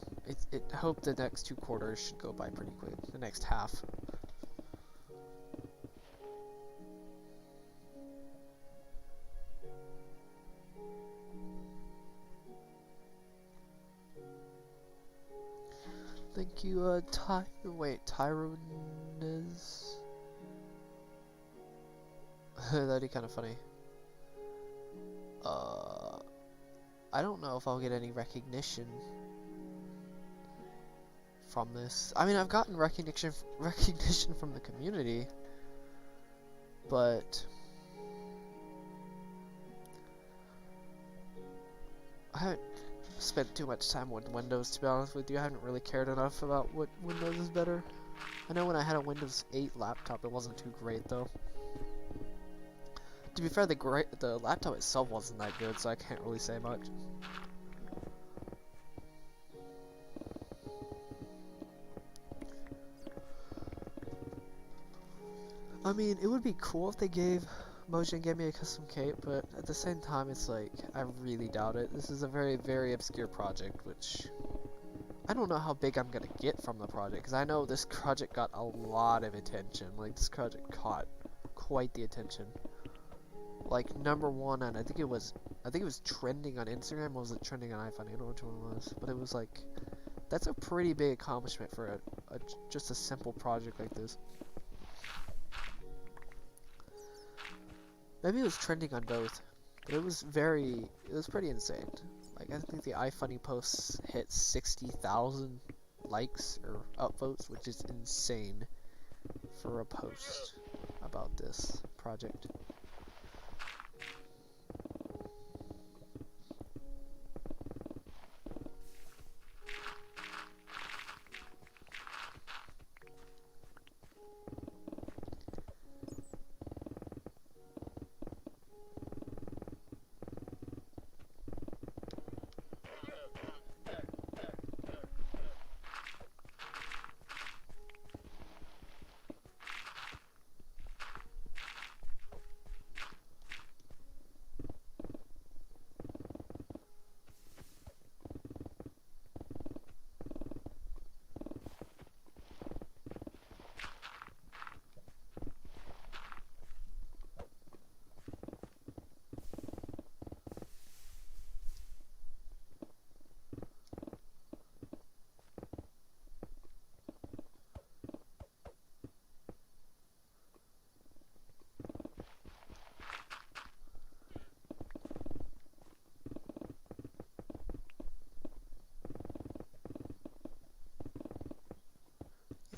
S1: I hope the next 2 quarters should go by pretty quick. The next half. Thank you, Tyronez. That'd be kind of funny. I don't know if I'll get any recognition from this. I mean, I've gotten recognition from the community, but I haven't spent too much time with Windows, to be honest with you. I haven't really cared enough about what Windows is better. I know when I had a Windows 8 laptop, it wasn't too great though. To be fair, the laptop itself wasn't that good, so I can't really say much. I mean, it would be cool if they gave me a custom cape, but at the same time, it's like, I really doubt it. This is a very, very obscure project, which I don't know how big I'm gonna get from the project, because I know this project got a lot of attention. Like, this project caught quite the attention. Like, #1, and I think it was trending on Instagram, or was it trending on iPhone? I don't know which one it was, but it was like, that's a pretty big accomplishment for just a simple project like this. Maybe it was trending on both, but it was pretty insane. Like, I think the iFunny posts hit 60,000 likes or upvotes, which is insane for a post about this project.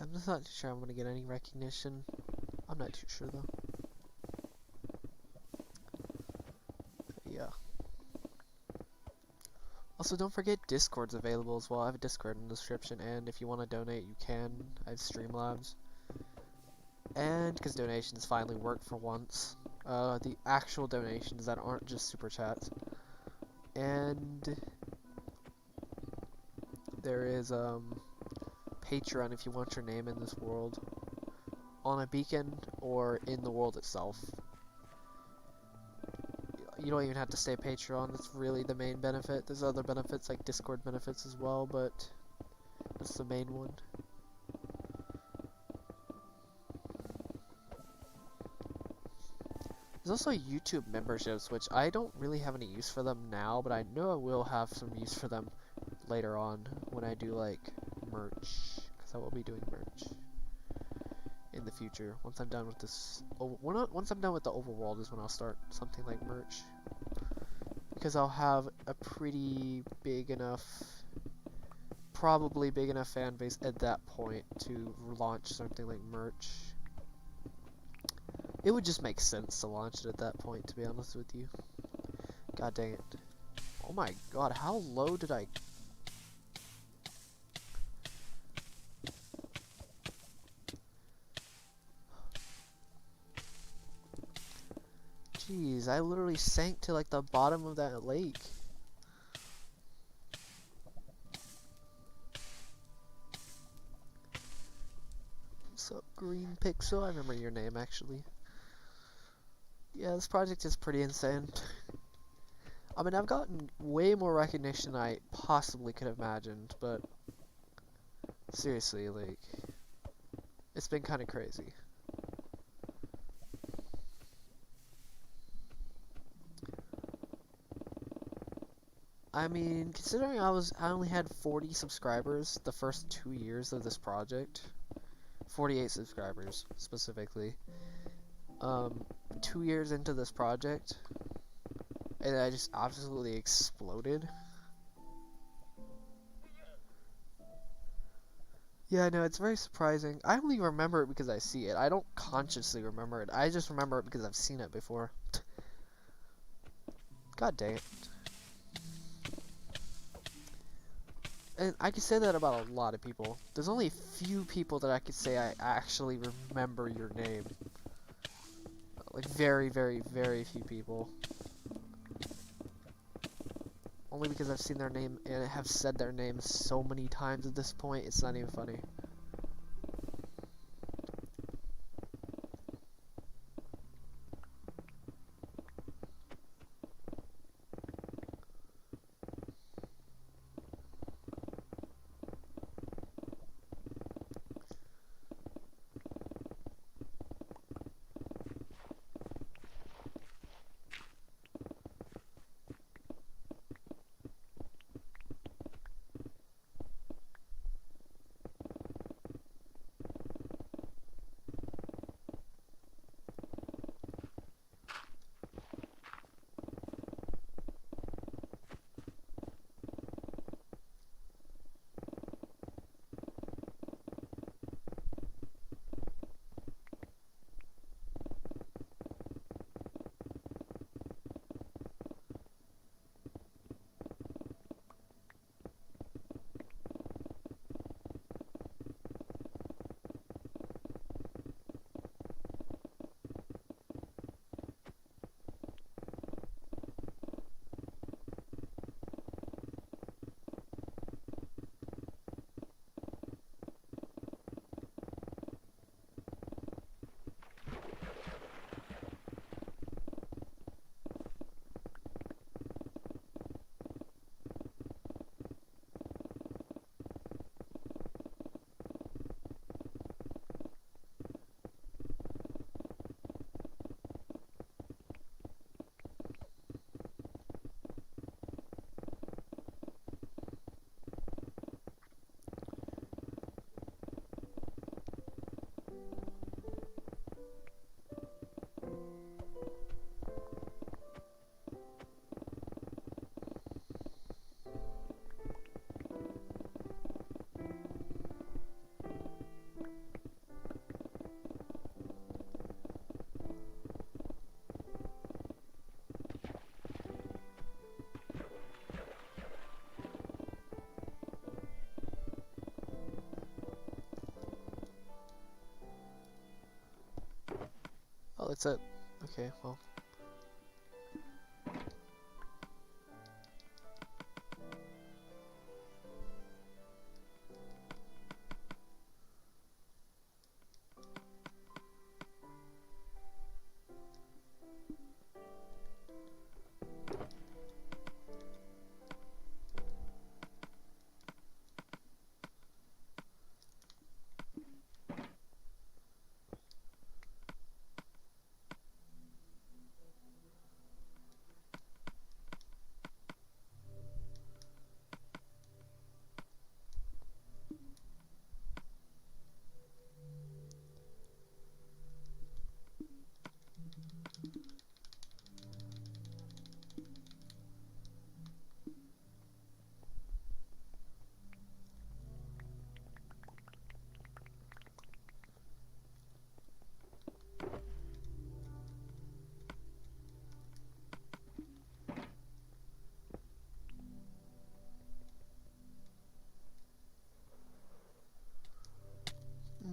S1: I'm just not too sure I'm gonna get any recognition. I'm not too sure though. Yeah. Also, don't forget Discord's available as well. I have a Discord in the description, and if you want to donate, you can. I have Streamlabs. And because donations finally work for once, the actual donations that aren't just super chats. And there is Patreon if you want your name in this world on a beacon or in the world itself. You don't even have to stay Patreon. That's really the main benefit. There's other benefits like Discord benefits as well, but that's the main one. There's also YouTube memberships, which I don't really have any use for them now, but I know I will have some use for them later on when I do like merch, because I will be doing merch in the future. Once I'm done with this, once I'm done with the overworld is when I'll start something like merch, because I'll have a pretty big enough, probably big enough fan base at that point to launch something like merch. It would just make sense to launch it at that point, to be honest with you. God dang it. Oh my god, how low did I... Jeez, I literally sank to like the bottom of that lake. What's up, Green Pixel? I remember your name, actually. Yeah, this project is pretty insane. I mean, I've gotten way more recognition than I possibly could have imagined, but seriously, like, it's been kind of crazy. I mean, considering I only had 40 subscribers the first 2 years of this project, 48 subscribers specifically. 2 years into this project, and I just absolutely exploded. Yeah, no, it's very surprising. I only remember it because I see it. I don't consciously remember it. I just remember it because I've seen it before. God dang it. And I can say that about a lot of people. There's only a few people that I could say I actually remember your name. Like, very, very, very few people. Only because I've seen their name and have said their name so many times at this point, it's not even funny. Oh, that's it. Okay, well.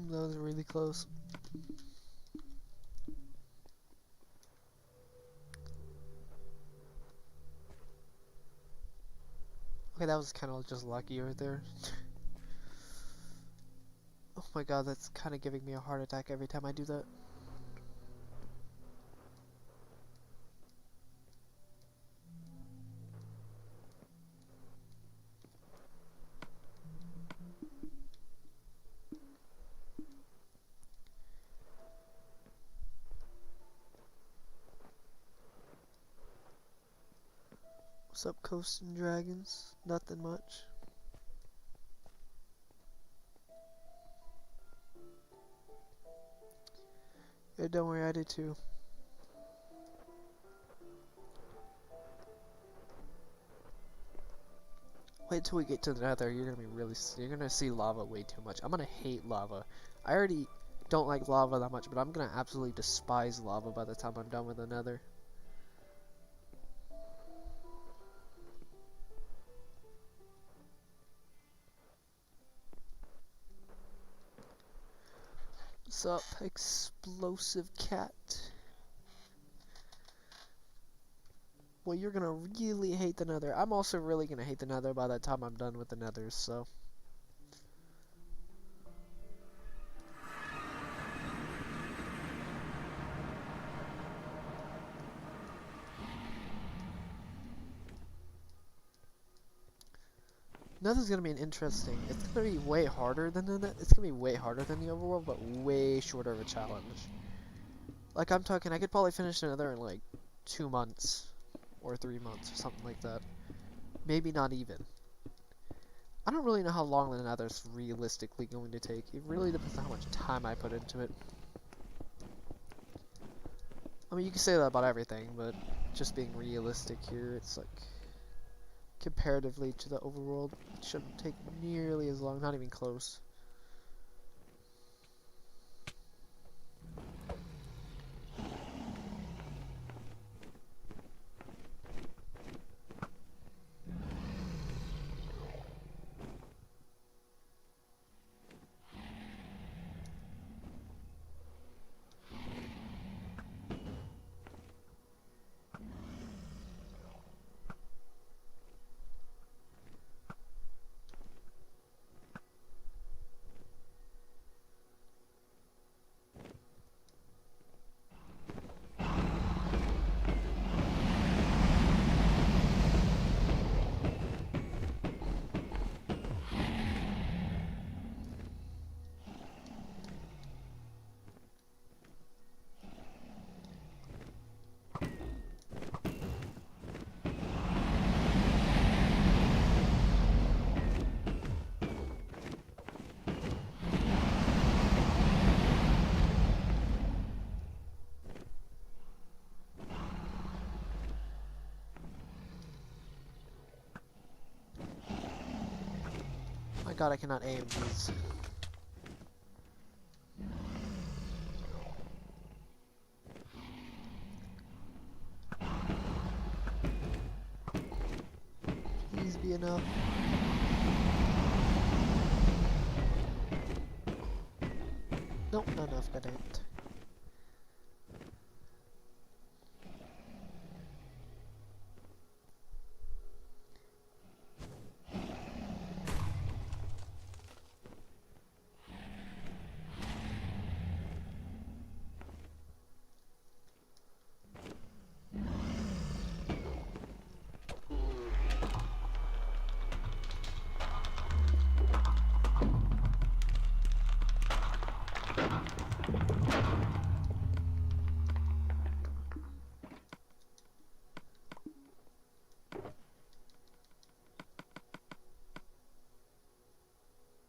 S1: That was really close. Okay, that was kind of just lucky right there. Oh my god, that's kind of giving me a heart attack every time I do that. What's up, Coasting Dragons? Nothing much. Yeah, don't worry, I did too. Wait till we get to the Nether. You're gonna see lava way too much. I'm gonna hate lava. I already don't like lava that much, but I'm gonna absolutely despise lava by the time I'm done with the Nether. What's up, explosive cat? Well, you're gonna really hate the Nether. I'm also really gonna hate the Nether by the time I'm done with the Nethers, so. Nether's gonna be an interesting. It's gonna be way harder than the. It's gonna be way harder than the overworld, but way shorter of a challenge. Like I'm talking, I could probably finish the Nether in like 2 months, or 3 months, or something like that. Maybe not even. I don't really know how long the Nether's realistically going to take. It really depends on how much time I put into it. I mean, you can say that about everything, but just being realistic here, it's like, comparatively to the overworld, it shouldn't take nearly as long, not even close. My god, I cannot aim these. Please be enough. Nope, not enough, god damn it.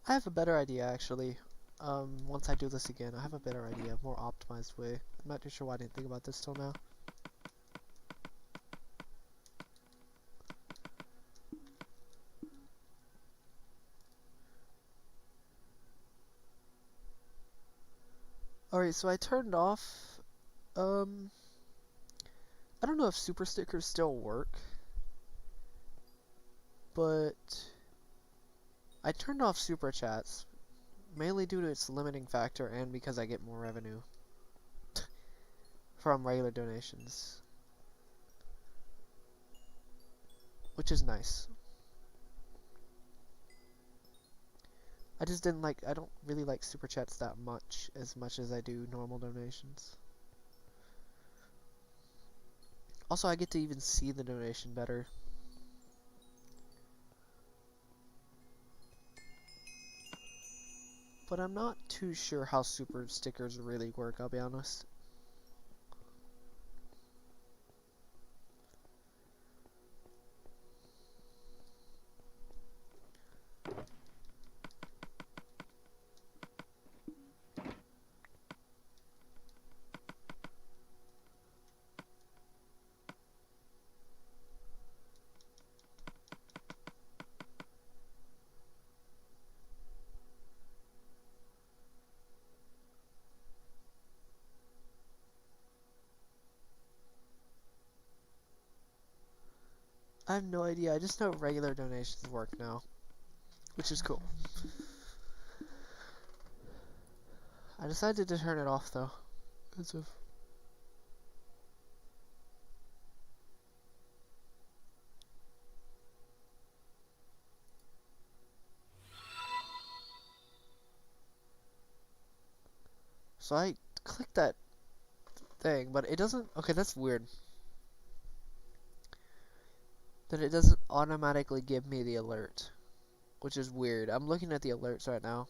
S1: I have a better idea, actually. Once I do this again, I have a better idea, a more optimized way. I'm not too sure why I didn't think about this till now. Alright, so I turned off, I don't know if super stickers still work, but I turned off super chats, mainly due to its limiting factor and because I get more revenue from regular donations, which is nice. I just didn't like, I don't really like super chats that much as I do normal donations. Also, I get to even see the donation better. But I'm not too sure how super stickers really work, I'll be honest. I have no idea. I just know regular donations work now, which is cool. I decided to turn it off though, because of. So I clicked that thing, but it doesn't. Okay, that's weird. That it doesn't automatically give me the alert, which is weird. I'm looking at the alerts right now.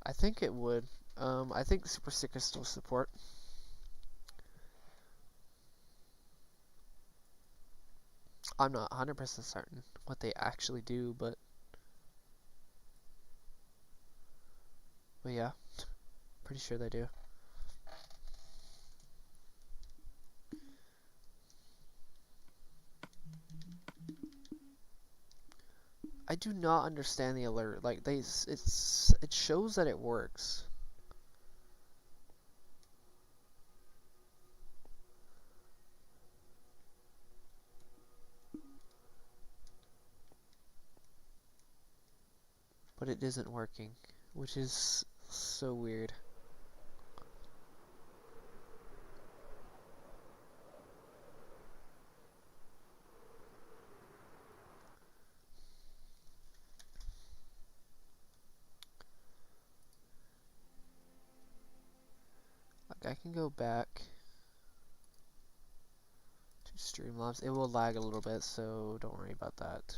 S1: I think it would. I think Super Stickers still support. I'm not 100% certain what they actually do, but yeah, pretty sure they do. I do not understand the alert. Like it shows that it works. But it isn't working, which is so weird. Like I can go back to Streamlabs. It will lag a little bit, so don't worry about that.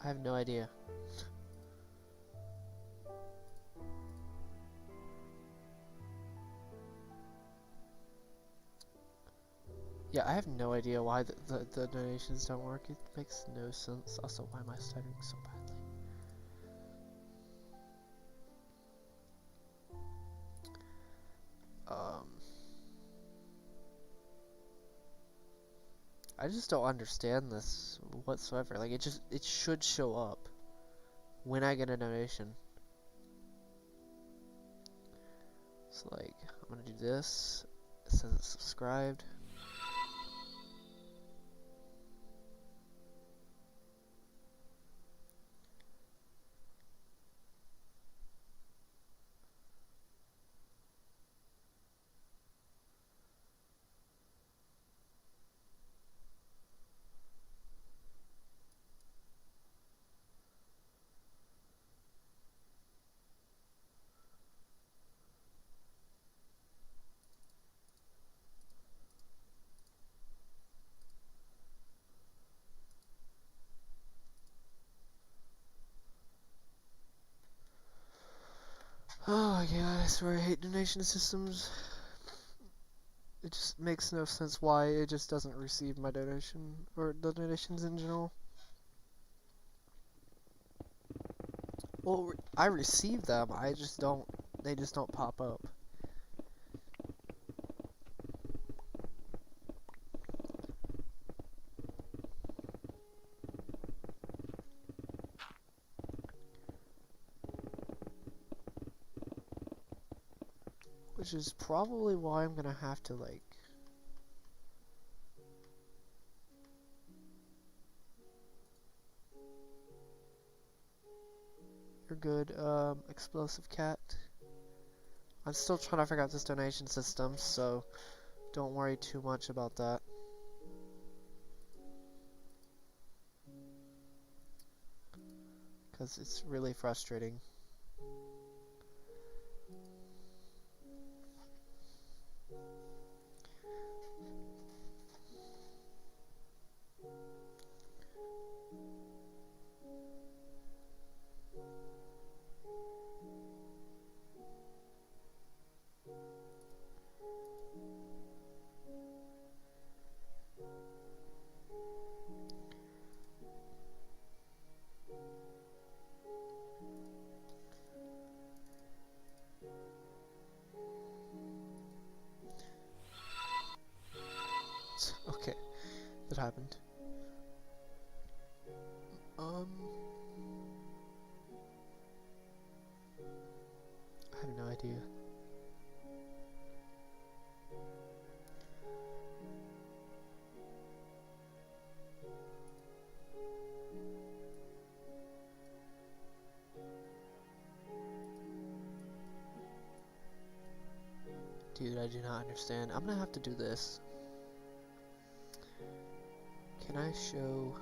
S1: I have no idea. Yeah, I have no idea why the donations don't work. It makes no sense. Also, why am I stuttering so badly? I just don't understand this whatsoever. Like, it should show up when I get a donation. So, like, I'm gonna do this. It says it's subscribed. Oh my god, I swear I hate donation systems. It just makes no sense why it just doesn't receive my donation, or the donations in general. Well, I receive them, I just don't, they just don't pop up. Which is probably why I'm gonna have to, like... You're good, Explosive Cat. I'm still trying to figure out this donation system, so don't worry too much about that. Because it's really frustrating. Okay, that happened. I have no idea. Dude, I do not understand. I'm gonna have to do this. Can I show...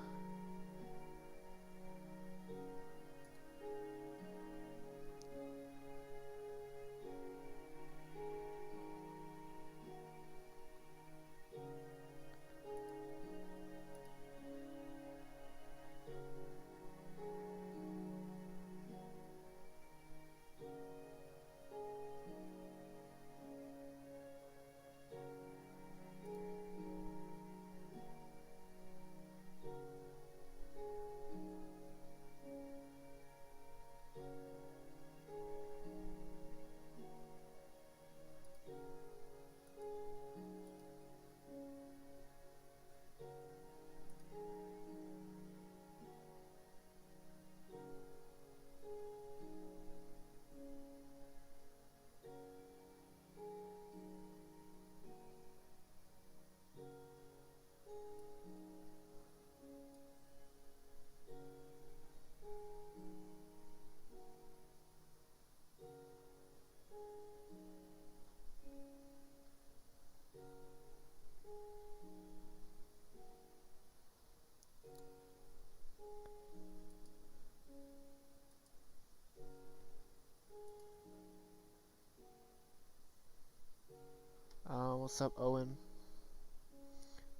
S1: what's up, Owen?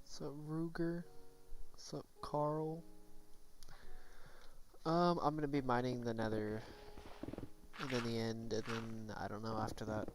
S1: What's up, Ruger? What's up, Carl? I'm gonna be mining the Nether, and then the End, and then I don't know after that.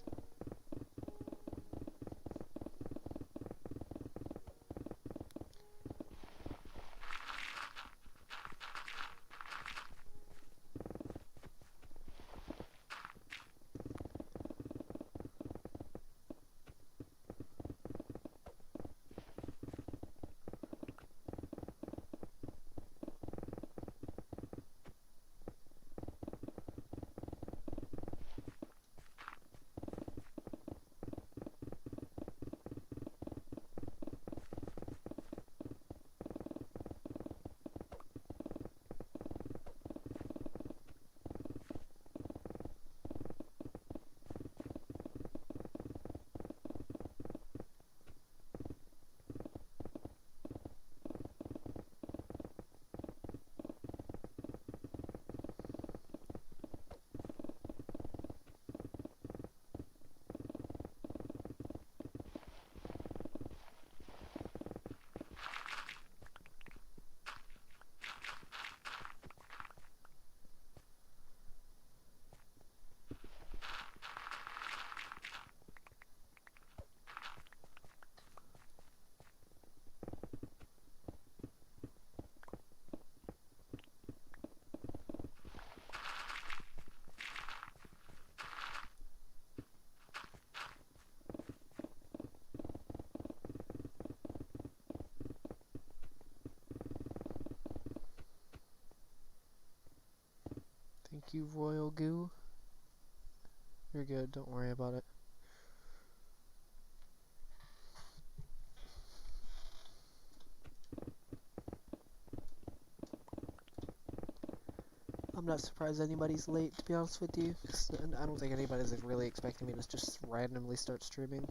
S1: Thank you, Royal Goo. You're good, don't worry about it. I'm not surprised anybody's late, to be honest with you. 'Cause I don't think anybody's like, really expecting me to just randomly start streaming.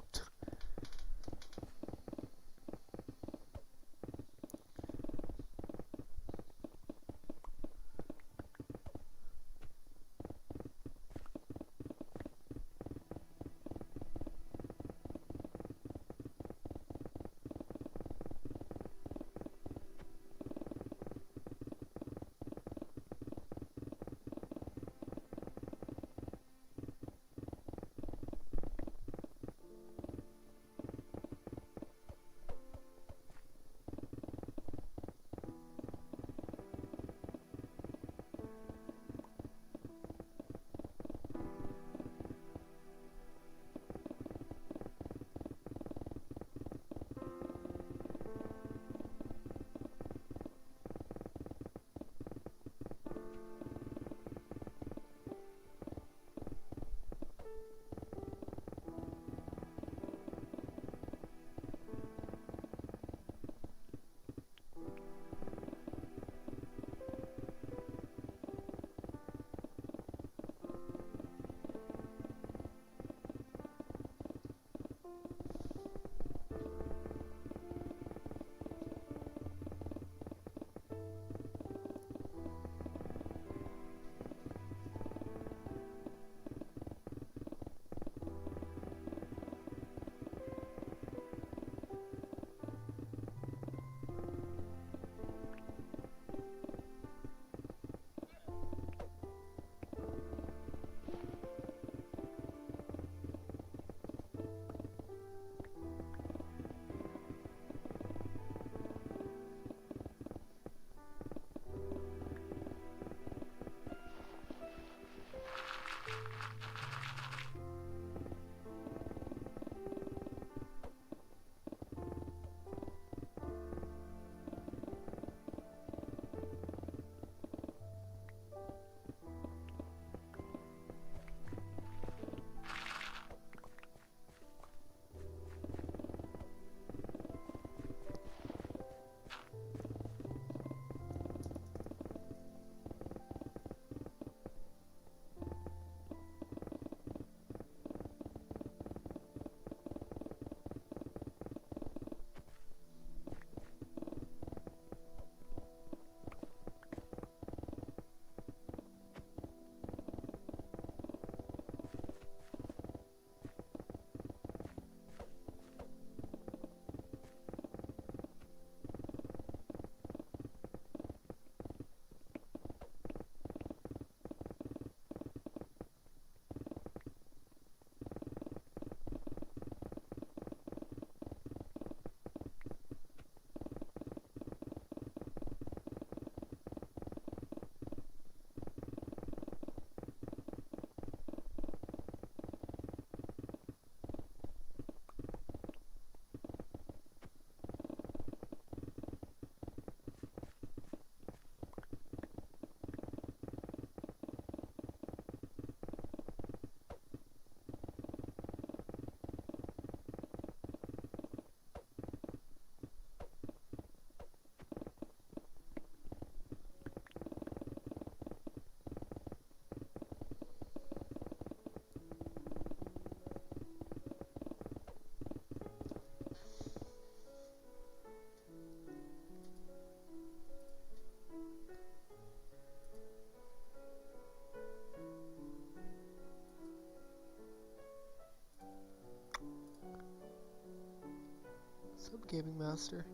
S1: Sub Gaming Master.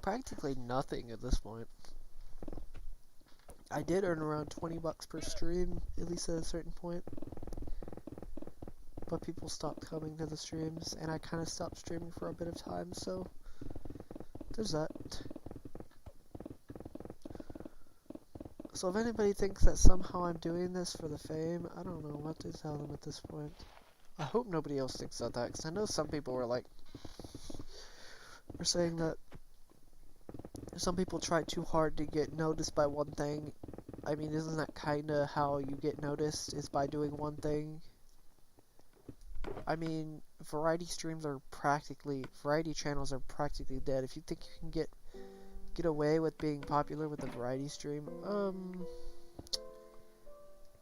S1: practically nothing at this point. I did earn around 20 bucks per stream, at least at a certain point. But people stopped coming to the streams, and I kind of stopped streaming for a bit of time, so there's that. So if anybody thinks that somehow I'm doing this for the fame, I don't know what to tell them at this point. I hope nobody else thinks that, because I know some people were saying that some people try too hard to get noticed by one thing. I mean, isn't that kinda how you get noticed, is by doing one thing? I mean, variety channels are practically dead. If you think you can get away with being popular with a variety stream,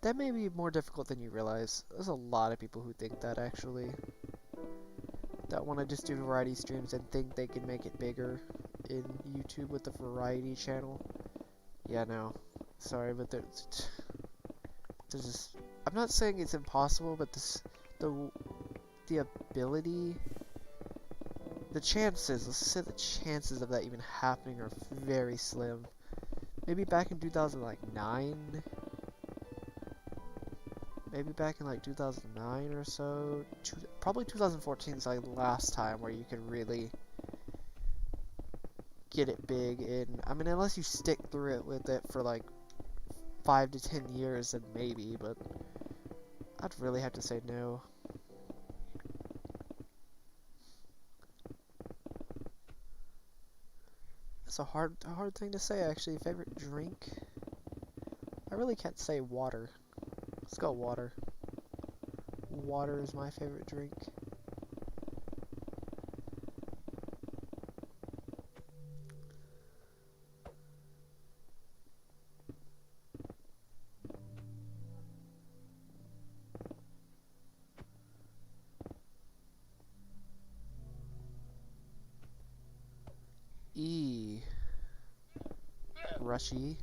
S1: that may be more difficult than you realize. There's a lot of people who think that, actually. That want to just do variety streams and think they can make it bigger in YouTube with a variety channel. Yeah, no. Sorry, but there's just... I'm not saying it's impossible, but the ability... The chances, let's say the chances of that even happening are very slim. Maybe back in 2009? Maybe back in like 2009 or so. Probably 2014 is like the last time where you could really get it big in. I mean, unless you stick through it with it for like 5 to 10 years, then maybe, but I'd really have to say no. It's a hard thing to say, actually. Favorite drink? I really can't say water. Let's go water. Water is my favorite drink. E. Rushy.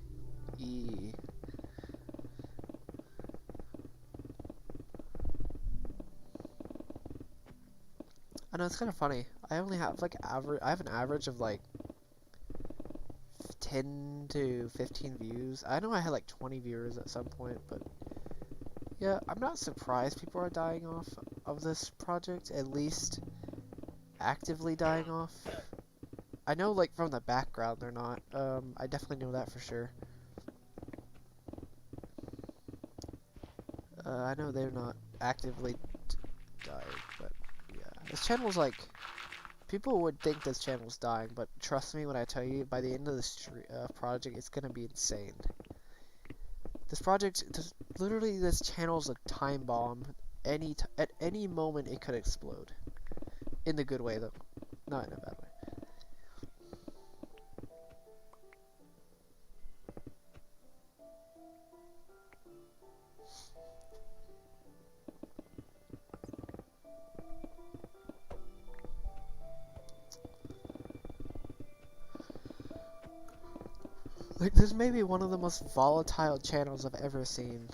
S1: E. I know, it's kind of funny. I only have like I have an average of like 10 to 15 views. I know I had like 20 viewers at some point, but yeah, I'm not surprised people are dying off of this project, at least actively dying off. I know, like, from the background they're not. I definitely know that for sure. I know they're not actively dying, but yeah. This channel's like, people would think this channel's dying, but trust me when I tell you, by the end of this project, it's gonna be insane. This project, literally, this channel's a time bomb. At any moment, it could explode. In the good way, though. Not in a bad way. Like, this may be one of the most volatile channels I've ever seen.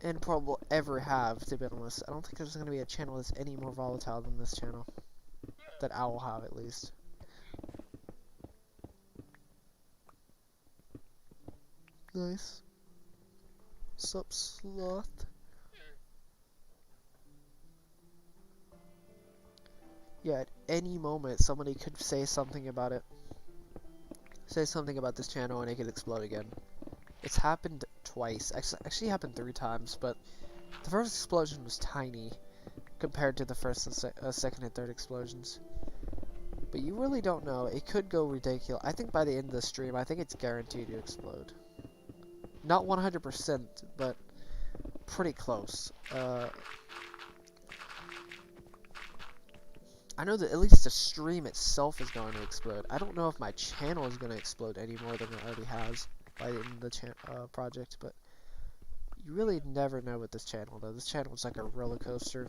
S1: And probably will ever have, to be honest. I don't think there's going to be a channel that's any more volatile than this channel. That I will have, at least. Nice. Sup, sloth? Yeah, at any moment, somebody could say something about it. Say something about this channel and it could explode again. It's happened twice. Actually happened 3 times, but the first explosion was tiny compared to the first and second and third explosions. But you really don't know. It could go ridiculous. I think by the end of the stream, I think it's guaranteed to explode. Not 100%, but pretty close. I know that at least the stream itself is going to explode. I don't know if my channel is going to explode any more than it already has by the end of the project, but you really never know with this channel, though. This channel is like a roller coaster.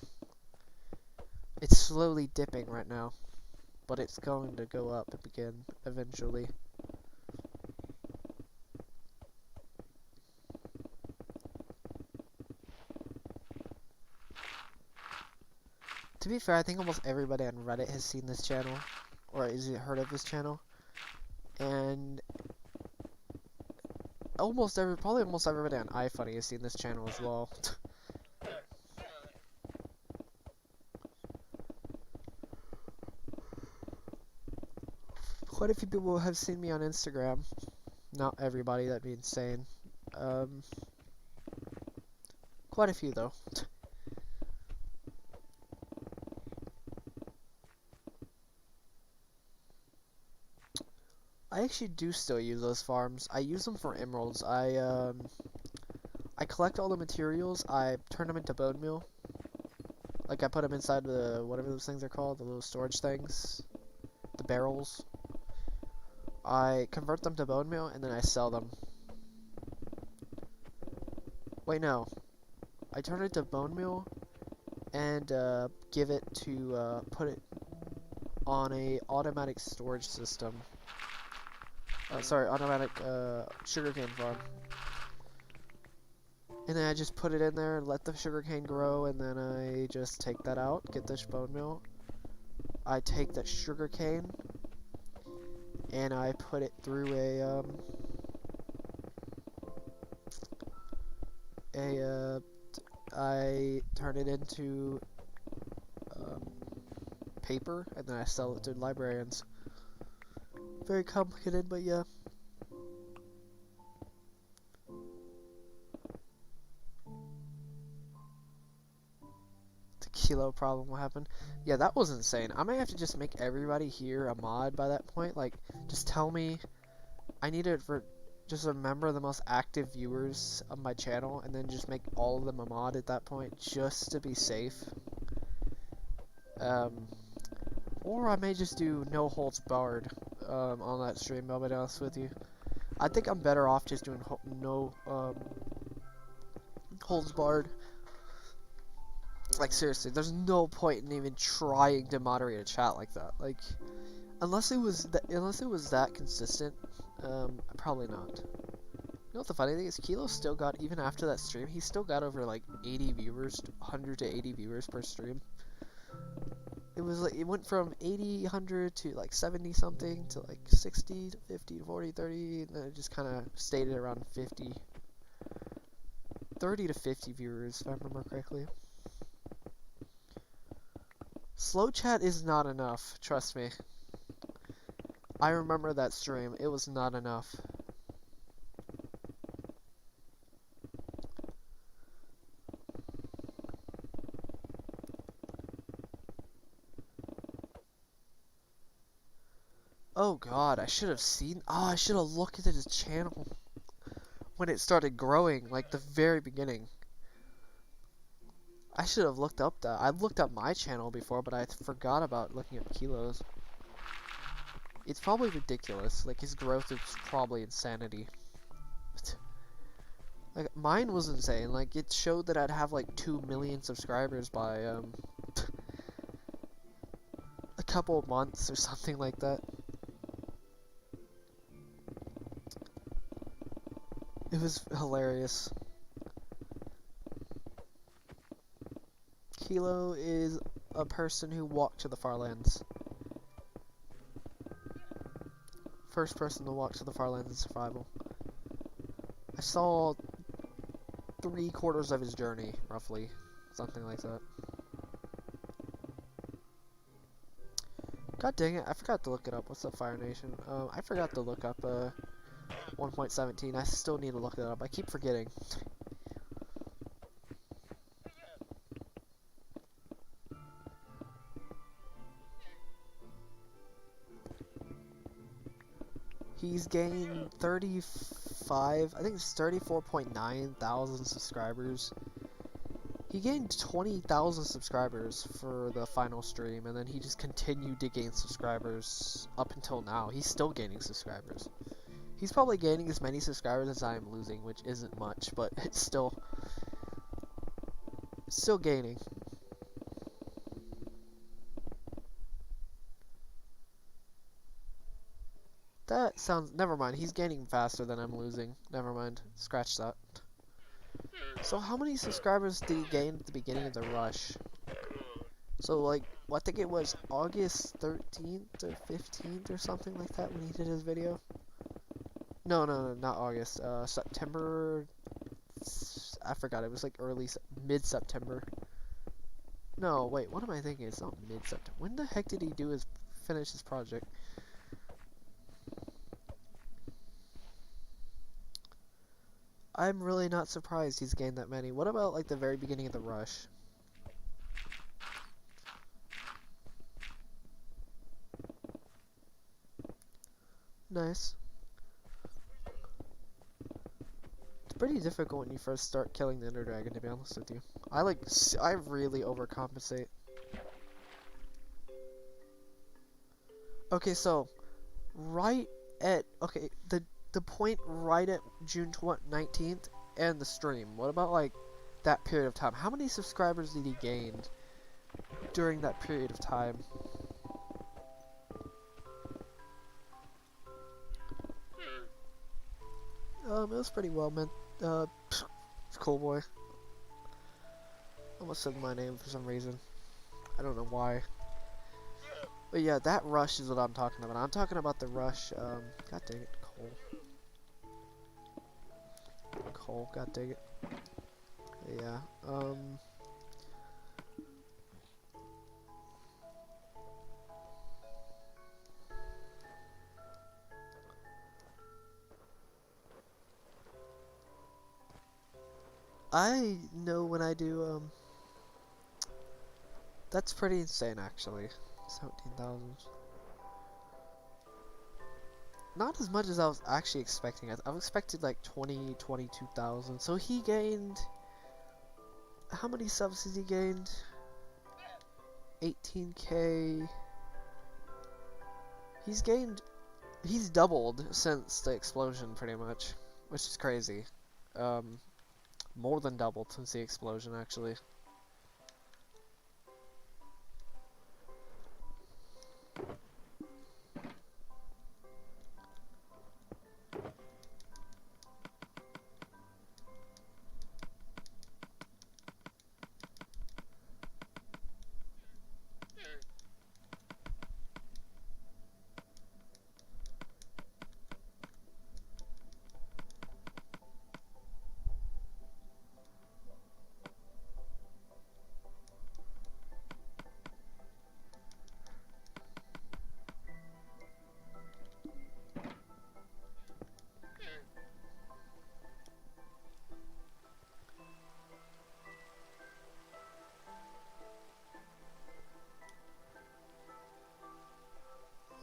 S1: It's slowly dipping right now, but it's going to go up again eventually. To be fair, I think almost everybody on Reddit has seen this channel, or has heard of this channel, and probably almost everybody on iFunny has seen this channel as well. Quite a few people have seen me on Instagram. Not everybody, that'd be insane. Quite a few though. I actually do still use those farms. I use them for emeralds. I collect all the materials. I turn them into bone meal. Like I put them inside the whatever those things are called, the little storage things, the barrels. I convert them to bone meal and then I sell them. Wait, no. I turn it to bone meal and give it to put it on a automatic storage system. Sorry, automatic sugarcane farm. And then I just put it in there and let the sugarcane grow, and then I just take that out, get this bone meal. I take that sugarcane and I put it through I turn it into paper, and then I sell it to librarians. Very complicated, but yeah. The kilo problem will happen. Yeah, that was insane. I might have to just make everybody here a mod by that point. Like, just tell me. I need it for just remember the most active viewers of my channel, and then just make all of them a mod at that point, just to be safe. Or I may just do no holds barred on that stream, I'll be honest with you. I think I'm better off just doing no holds barred. Like, seriously, there's no point in even trying to moderate a chat like that. Like, unless it was that consistent, probably not. You know what the funny thing is? Kilo still got, even after that stream, he still got over like 80 viewers, 100 to 80 viewers per stream. It was like, it went from 80, 100 to like 70 something to like 60 to 50 to 40, 30, and then it just kind of stayed at around 50. 30 to 50 viewers, if I remember correctly. Slow chat is not enough, trust me. I remember that stream, it was not enough. Oh god, I should have seen. Oh, I should have looked at his channel when it started growing, like the very beginning. I should have looked up that. I've looked up my channel before, but I forgot about looking up Kilo's. It's probably ridiculous. Like, his growth is probably insanity. Like, mine was insane. Like, it showed that I'd have like 2 million subscribers by a couple of months or something like that. It was hilarious. Kilo is a person who walked to the far lands. First person to walk to the far lands in survival. I saw 3/4 of his journey, roughly. Something like that. God dang it, I forgot to look it up. What's up, Fire Nation? I forgot to look up 1.17. I still need to look it up. I keep forgetting. He's gained 35, I think it's 34.9 thousand subscribers. He gained 20,000 subscribers for the final stream, and then he just continued to gain subscribers up until now. He's still gaining subscribers. He's probably gaining as many subscribers as I am losing, which isn't much, but it's still gaining. That sounds... Never mind, he's gaining faster than I'm losing. Never mind, scratch that. So how many subscribers did he gain at the beginning of the rush? So like, I think it was August 13th or 15th or something like that when he did his video. No, not August. September. I forgot. It was like mid-September. No, wait. What am I thinking? It's not mid-September. When the heck did he finish his project? I'm really not surprised he's gained that many. What about like the very beginning of the rush? Nice. It's pretty difficult when you first start killing the Ender Dragon, to be honest with you. I really overcompensate. Okay, so the point right at June 19th and the stream. What about like that period of time? How many subscribers did he gain during that period of time? It was pretty well meant. Cool boy. Almost said my name for some reason. I don't know why. But yeah, that rush is what I'm talking about. I'm talking about the rush. God dang it, Cole, god dang it. Yeah, I know when I do, that's pretty insane actually. 17,000. Not as much as I was actually expecting. I expected like 20, 22,000. So he gained, how many subs has he gained? 18k. He's doubled since the explosion pretty much, which is crazy. More than doubled since the explosion actually.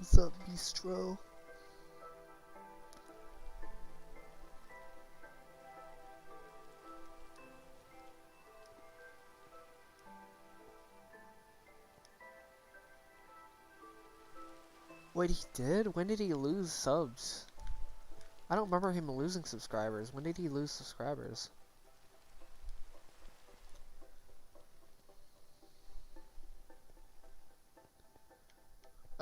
S1: What's up, Bistro? Wait, he did? When did he lose subs? I don't remember him losing subscribers. When did he lose subscribers?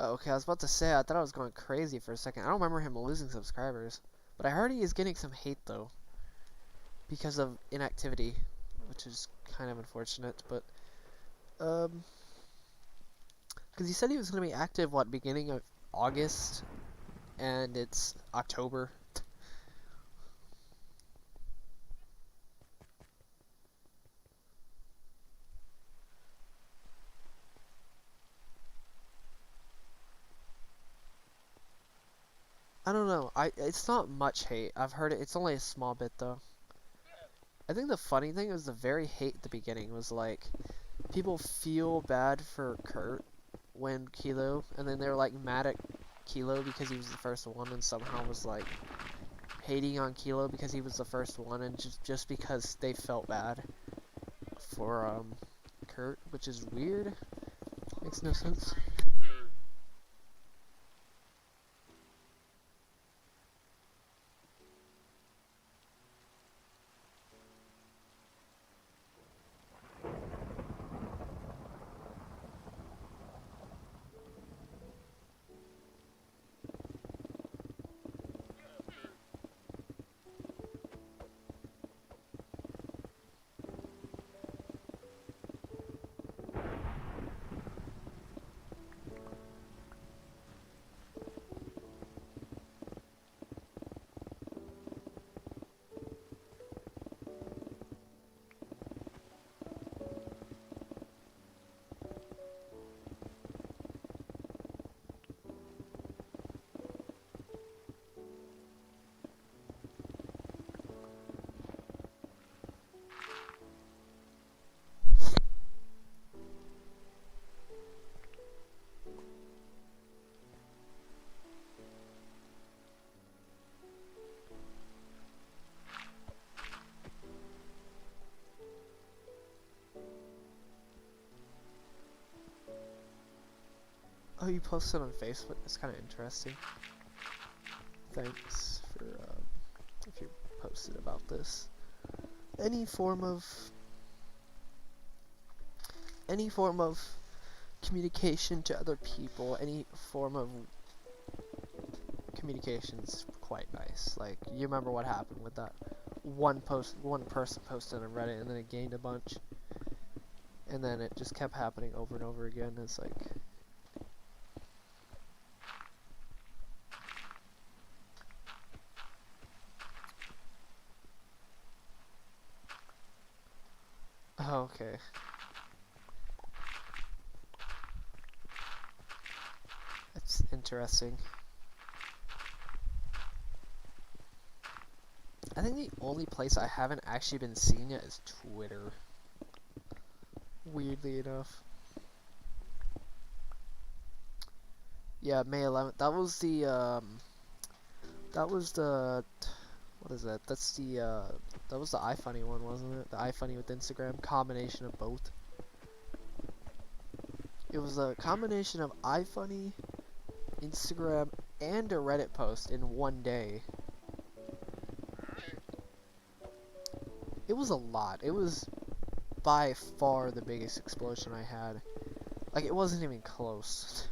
S1: Oh, okay, I was about to say, I thought I was going crazy for a second. I don't remember him losing subscribers. But I heard he is getting some hate, though. Because of inactivity. Which is kind of unfortunate, but... Because he said he was going to be active, what, beginning of August? And it's October. I don't know. It's not much hate. I've heard it. It's only a small bit though. I think the funny thing was the very hate at the beginning was like people feel bad for Kurt when Kilo, and then they're like mad at Kilo because he was the first one, and somehow was like hating on Kilo because he was the first one, and just because they felt bad for Kurt, which is weird. Makes no sense. Oh, you posted on Facebook? That's kind of interesting. Thanks for, if you posted about this. Any form of communication to other people, any form of communication's quite nice. Like, you remember what happened with that one person posted on Reddit, and then it gained a bunch, and then it just kept happening over and over again. It's like, oh, okay. That's interesting. I think the only place I haven't actually been seen yet is Twitter. Weirdly enough. Yeah, May 11th. That was the, what is that? That's the, that was the iFunny one, wasn't it? The iFunny with Instagram. Combination of both. It was a combination of iFunny, Instagram, and a Reddit post in one day. It was a lot. It was by far the biggest explosion I had. Like, it wasn't even close.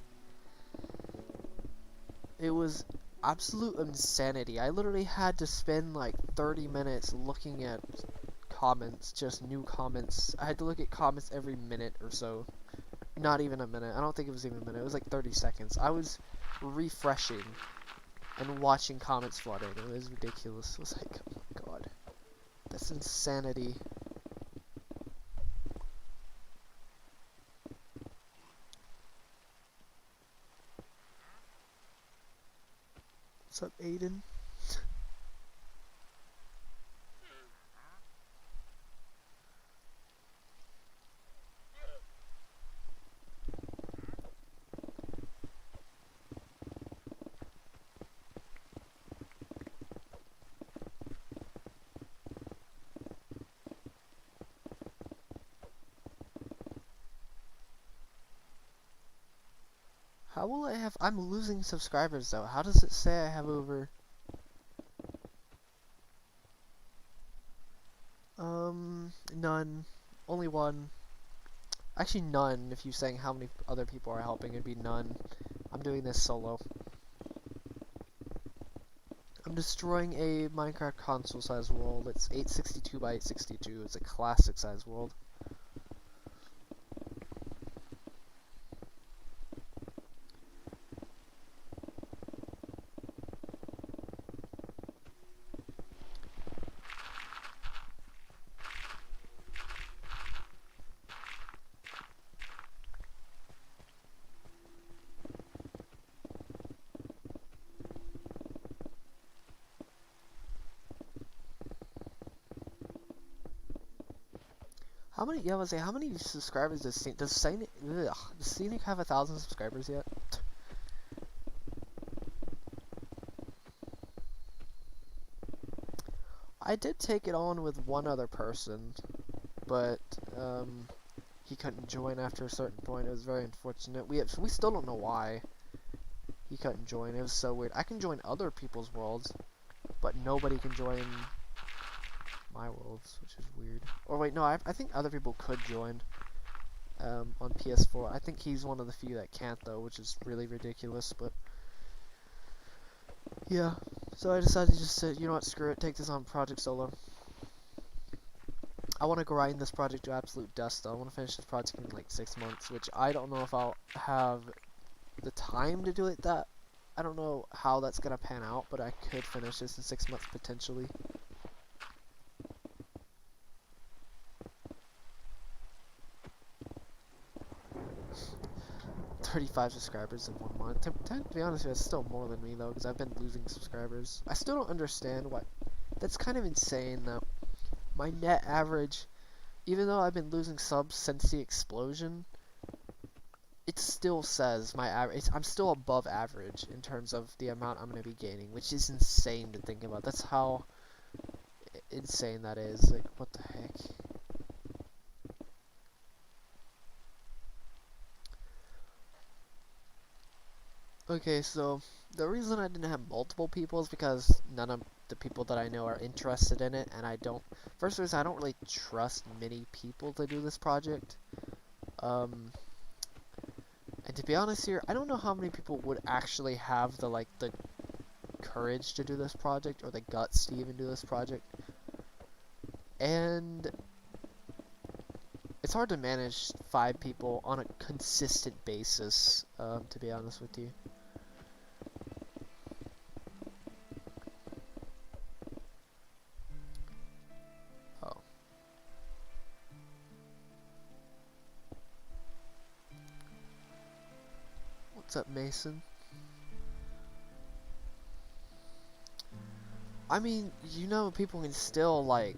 S1: It was absolute insanity. I literally had to spend like 30 minutes looking at comments, just new comments. I had to look at comments every minute or so. Not even a minute. I don't think it was even a minute. It was like 30 seconds. I was refreshing and watching comments flood in. It was ridiculous. It was like, oh my god. That's insanity. What's up, Aiden? How will I have... I'm losing subscribers though. How does it say I have over... None. Only one. Actually none, if you're saying how many other people are helping, it'd be none. I'm doing this solo. I'm destroying a Minecraft console size world. It's 862 by 862. It's a classic size world. How many? Yeah, I was saying, how many subscribers does Scenic have 1,000 subscribers yet? I did take it on with one other person, but he couldn't join after a certain point. It was very unfortunate. We still don't know why he couldn't join. It was so weird. I can join other people's worlds, but nobody can join my worlds, which is weird. Or wait, no, I think other people could join on PS4. I think he's one of the few that can't though, which is really ridiculous, but yeah. So I decided to just say, you know what, screw it, take this on Project Solo. I want to grind this project to absolute dust though. I want to finish this project in like 6 months, which I don't know if I'll have the time to do it that. I don't know how that's gonna pan out, but I could finish this in 6 months potentially. 35 subscribers in 1 month. To be honest with you, that's still more than me though, because I've been losing subscribers. I still don't understand why. That's kind of insane though. My net average, even though I've been losing subs since the explosion, it still says my average. I'm still above average in terms of the amount I'm going to be gaining, which is insane to think about. That's how insane that is. Like, what the heck? Okay, so the reason I didn't have multiple people is because none of the people that I know are interested in it, and I don't. First reason, I don't really trust many people to do this project. Um, and to be honest here, I don't know how many people would actually have the courage to do this project or the guts to even do this project. And it's hard to manage 5 people on a consistent basis, to be honest with you. Oh. What's up, Mason? I mean, you know, people can still, like,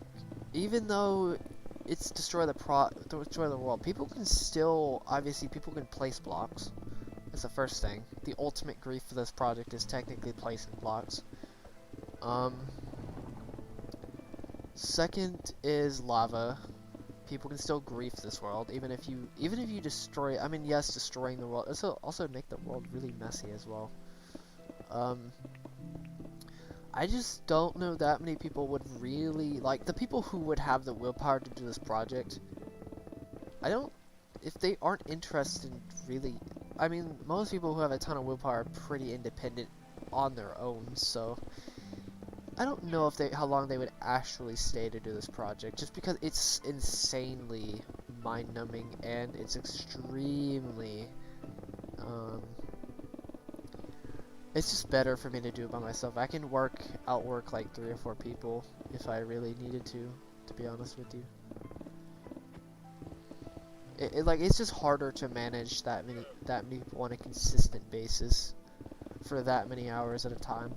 S1: even though it's destroy the world, people can still, obviously, people can place blocks. That's the first thing. The ultimate grief for this project is technically placing blocks. Second is lava. People can still grief this world, even if you destroy. I mean, yes, destroying the world. This will also make the world really messy as well. I just don't know that many people would really like the people who would have the willpower to do this project. I don't. If they aren't interested in really, I mean, most people who have a ton of willpower are pretty independent on their own, so I don't know if how long they would actually stay to do this project, just because it's insanely mind-numbing and it's extremely, it's just better for me to do it by myself. I can outwork like 3 or 4 people if I really needed to be honest with you. It's just harder to manage that many people on a consistent basis for that many hours at a time.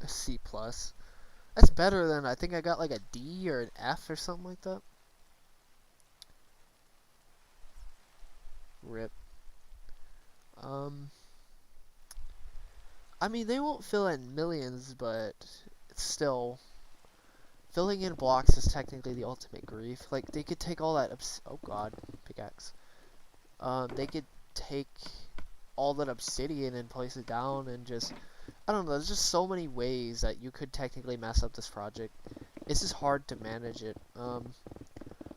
S1: A C plus. That's better than, I think I got like a D or an F or something like that. Rip. I mean, they won't fill in millions, but it's still, filling in blocks is technically the ultimate grief. Like, they could take all that, oh god, pickaxe. They could take all that obsidian and place it down and just, I don't know, there's just so many ways that you could technically mess up this project. It's just hard to manage it.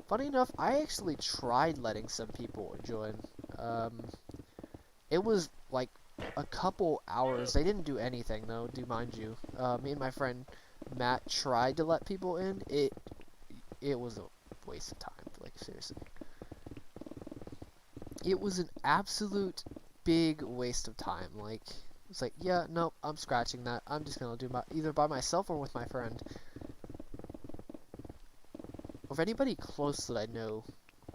S1: Funny enough, I actually tried letting some people join. It was like a couple hours. They didn't do anything though, do mind you. Me and my friend Matt tried to let people in. It was a waste of time, like seriously. It was an absolute big waste of time. Like, it's like, yeah, nope, I'm scratching that. I'm just gonna do either by myself or with my friend. If anybody close that I know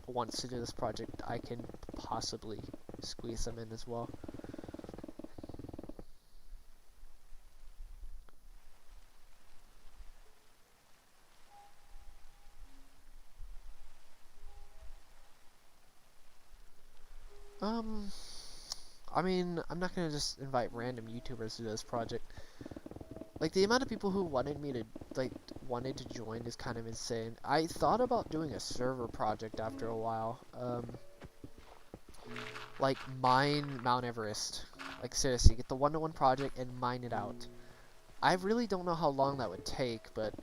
S1: wants to do this project, I can possibly squeeze them in as well. I mean, I'm not gonna just invite random YouTubers to do this project. Like, the amount of people who wanted to join is kind of insane. I thought about doing a server project after a while. Like, mine Mount Everest. Like, seriously, get the one-to-one project and mine it out. I really don't know how long that would take, but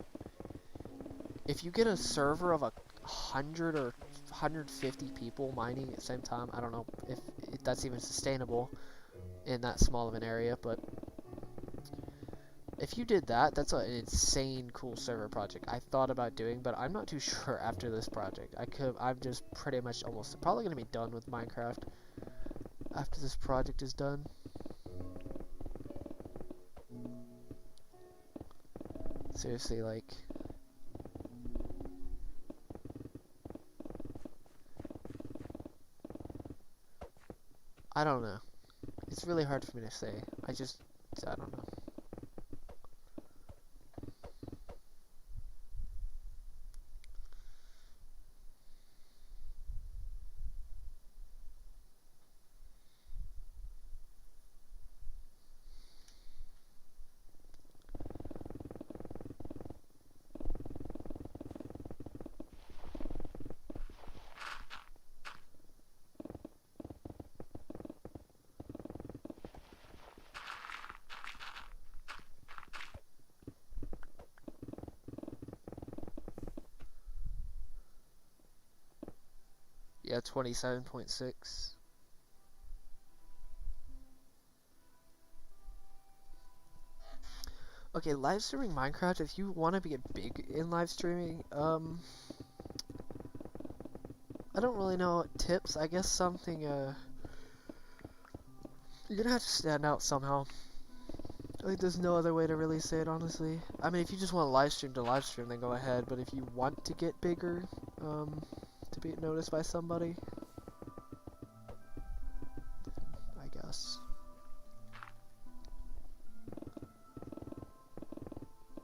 S1: if you get a server of 100 or 150 people mining at the same time, I don't know if that's even sustainable in that small of an area, but if you did that, that's an insane cool server project. I thought about doing, but I'm not too sure after this project. I'm just pretty much probably gonna be done with Minecraft after this project is done. Seriously, like, I don't know. It's really hard for me to say. I don't know. Yeah, 27.6. Okay, live streaming Minecraft, if you want to get big in live streaming, I don't really know tips. I guess something, you're gonna have to stand out somehow. Like, there's no other way to really say it, honestly. I mean, if you just want to live stream, then go ahead. But if you want to get bigger, to be noticed by somebody, I guess.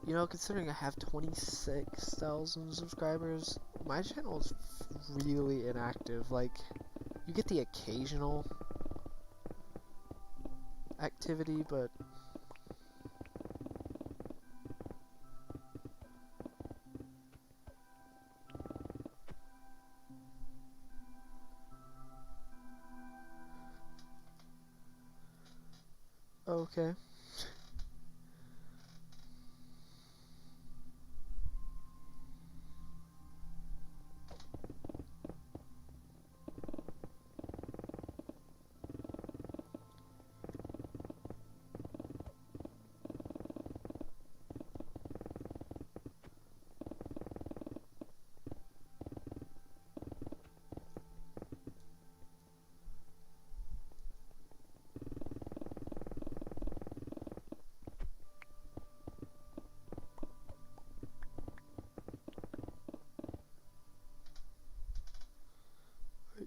S1: You know, considering I have 26,000 subscribers, my channel is really inactive. Like, you get the occasional activity, but okay.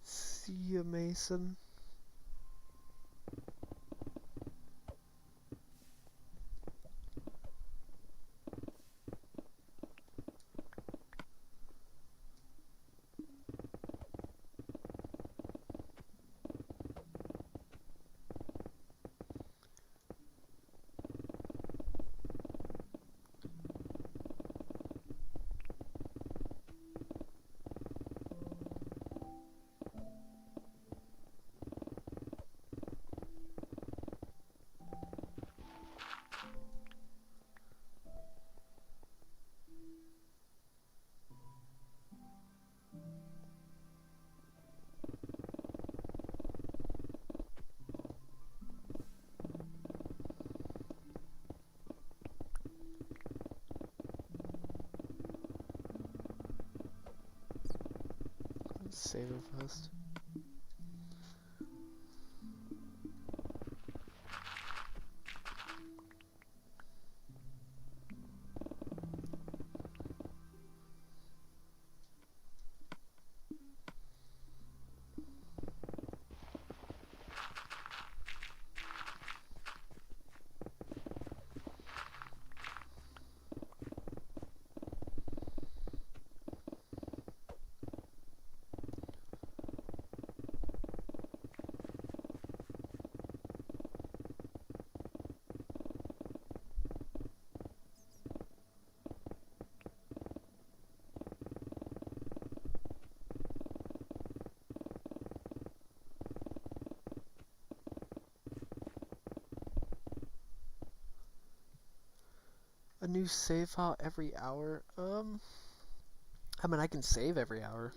S1: See you, Mason. Save it first. A new save file every hour? I mean, I can save every hour.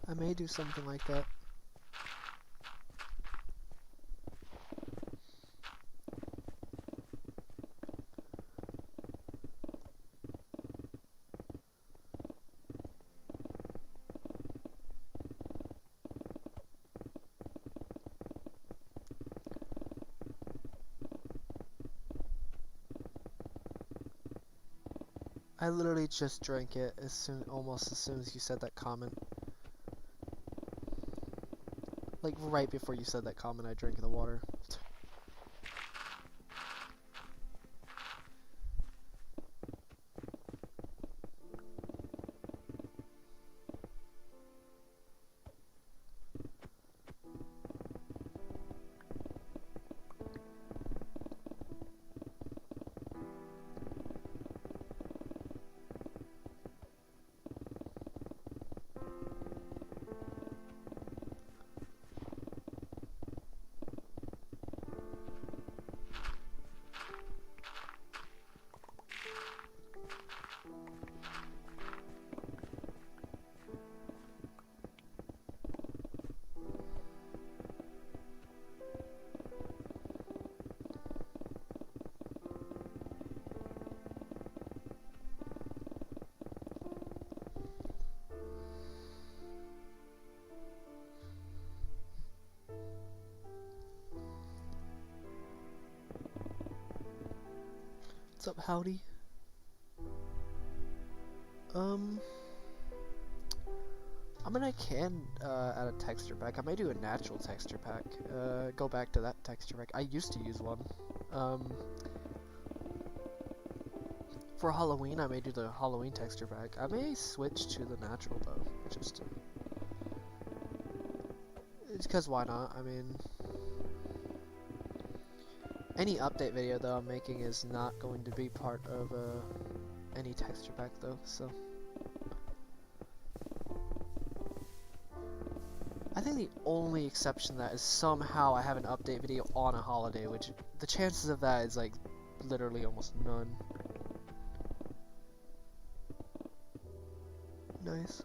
S1: I may do something like that. I literally just drank it almost as soon as you said that comment. Like right before you said that comment, I drank the water. What's up, Howdy? I mean, I can add a texture pack. I may do a natural texture pack. Go back to that texture pack. I used to use one. For Halloween, I may do the Halloween texture pack. I may switch to the natural though, just to... It's because why not? I mean, any update video though I'm making is not going to be part of any texture pack though, so. I think the only exception to that is somehow I have an update video on a holiday, which the chances of that is like literally almost none. Nice.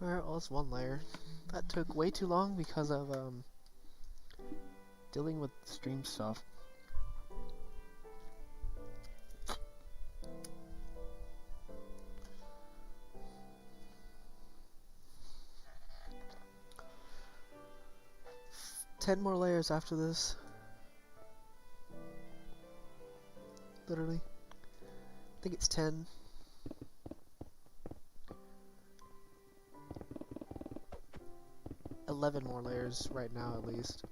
S1: Alright, well, it's one layer. That took way too long because of, dealing with stream stuff. Ten more layers after this. Literally. I think it's 10. $11 more layers right now, at least.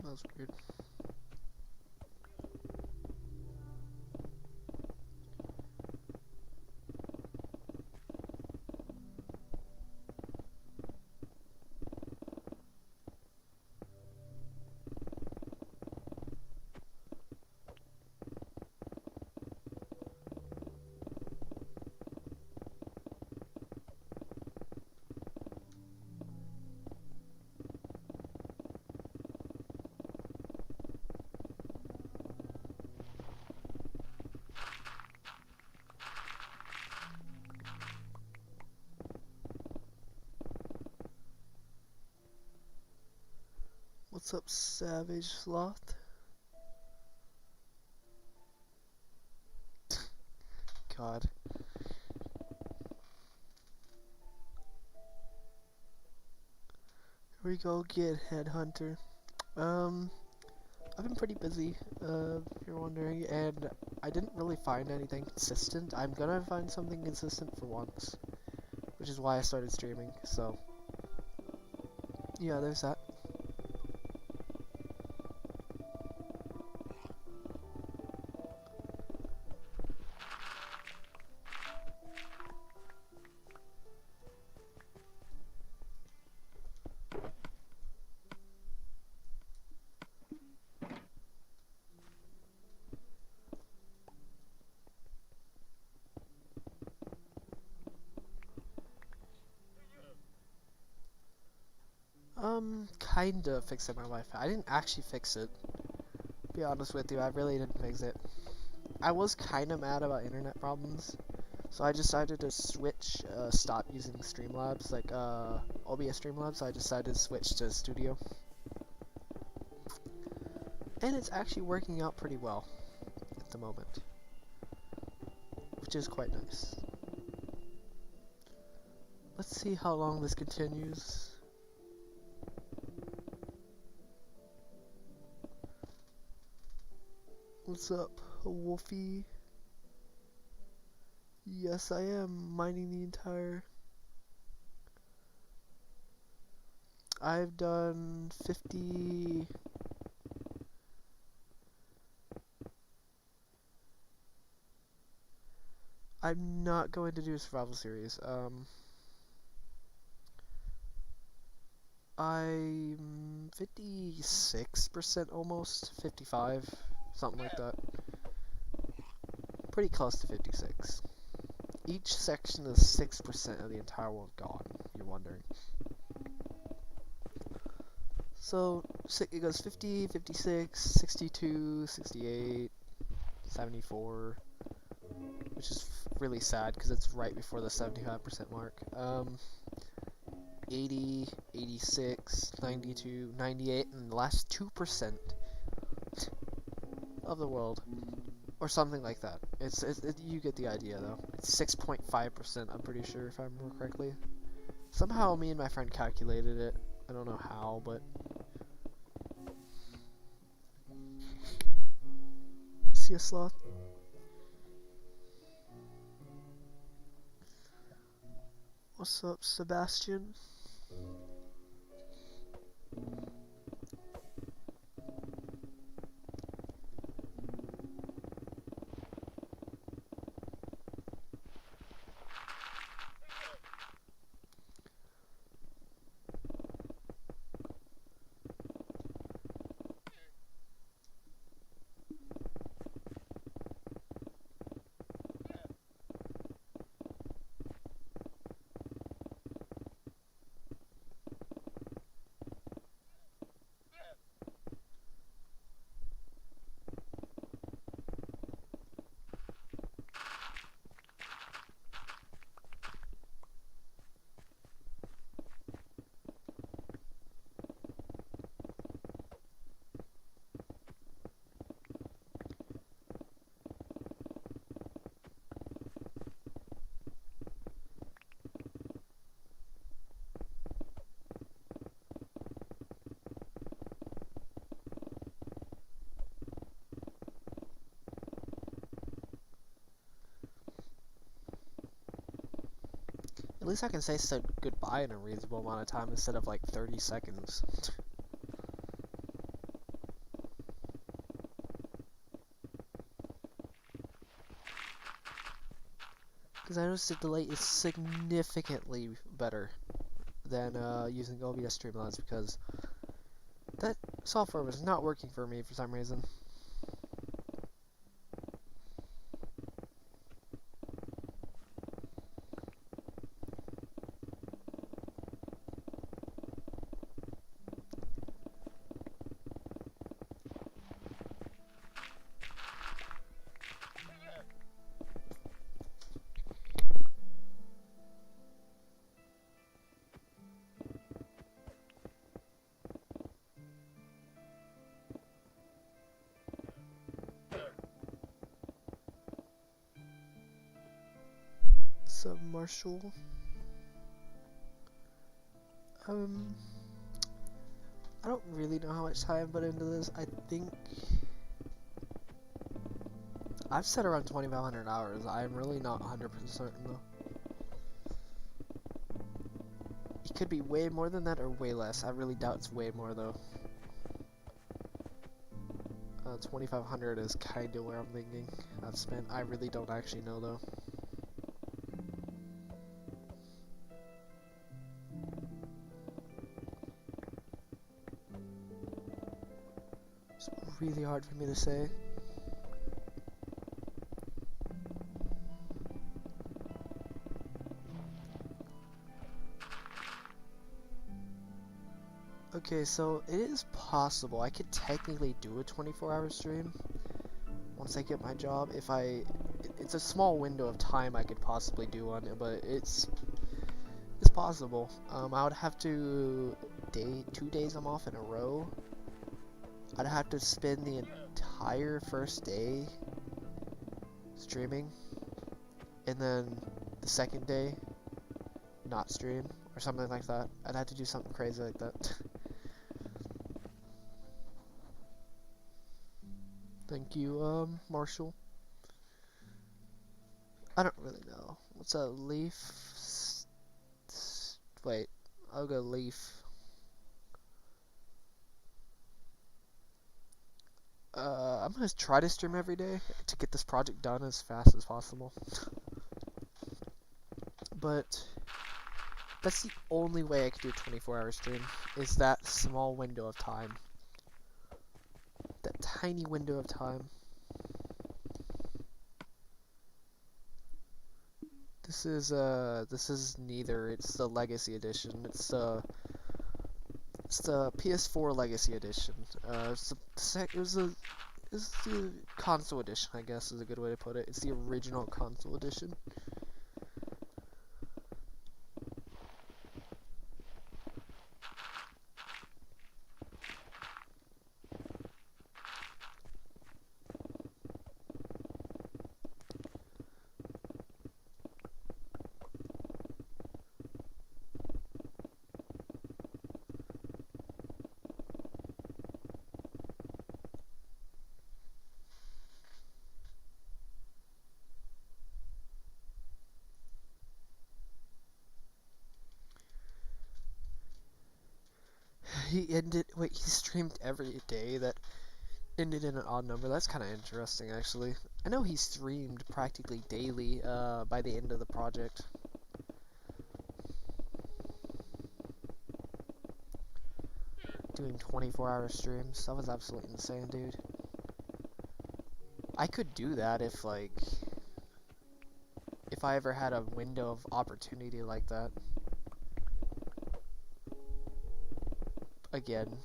S1: That was weird. What's up, Savage Sloth? God. Here we go, get Headhunter. I've been pretty busy, if you're wondering, and I didn't really find anything consistent. I'm gonna find something consistent for once, which is why I started streaming, so yeah, there's that. Kinda fixing my Wi-Fi. I didn't actually fix it. To be honest with you, I really didn't fix it. I was kinda mad about internet problems, so I decided to switch, stop using Streamlabs, like, OBS Streamlabs, so I decided to switch to Studio. And it's actually working out pretty well at the moment, which is quite nice. Let's see how long this continues. What's up, Wolfie? Yes, I am mining the entire... I've done 50... I'm not going to do a survival series. I'm 56% almost, 55, something like that. Pretty close to 56. Each section is 6% of the entire world gone, if you're wondering. So, it goes 50, 56, 62, 68, 74, which is really sad because it's right before the 75% mark. 80, 86, 92, 98, and the last 2% of the world, or something like that. You get the idea though. It's 6.5%, I'm pretty sure, if I remember correctly. Somehow me and my friend calculated it. I don't know how, but... See a sloth? What's up, Sebastian? At least I can say said goodbye in a reasonable amount of time instead of like 30 seconds. Because I noticed the delay is significantly better than using OBS Streamlabs because that software was not working for me for some reason. What's up, Marshall? I don't really know how much time I put into this. I think I've set around 2,500 hours. I'm really not 100% certain though. It could be way more than that or way less. I really doubt it's way more though. 2,500 is kind of where I'm thinking I've spent. I really don't actually know though. It's really hard for me to say. Okay, so it is possible I could technically do a 24-hour stream once I get my job. It's a small window of time I could possibly do one, but it's possible. I would have to 2 days I'm off in a row. I'd have to spend the entire first day streaming, and then the second day not stream or something like that. I'd have to do something crazy like that. Thank you, Marshall. I don't really know. What's a leaf? Wait, I'll go leaf. I'm gonna try to stream every day to get this project done as fast as possible. But that's the only way I could do a 24-hour stream, is that small window of time. That tiny window of time. This is neither. It's the Legacy Edition. It's the PS4 Legacy Edition. It's the console edition, I guess is a good way to put it. It's the original console edition. He streamed every day that ended in an odd number. That's kind of interesting, actually. I know he streamed practically daily, by the end of the project. Doing 24-hour streams. That was absolutely insane, dude. I could do that if I ever had a window of opportunity like that. Again.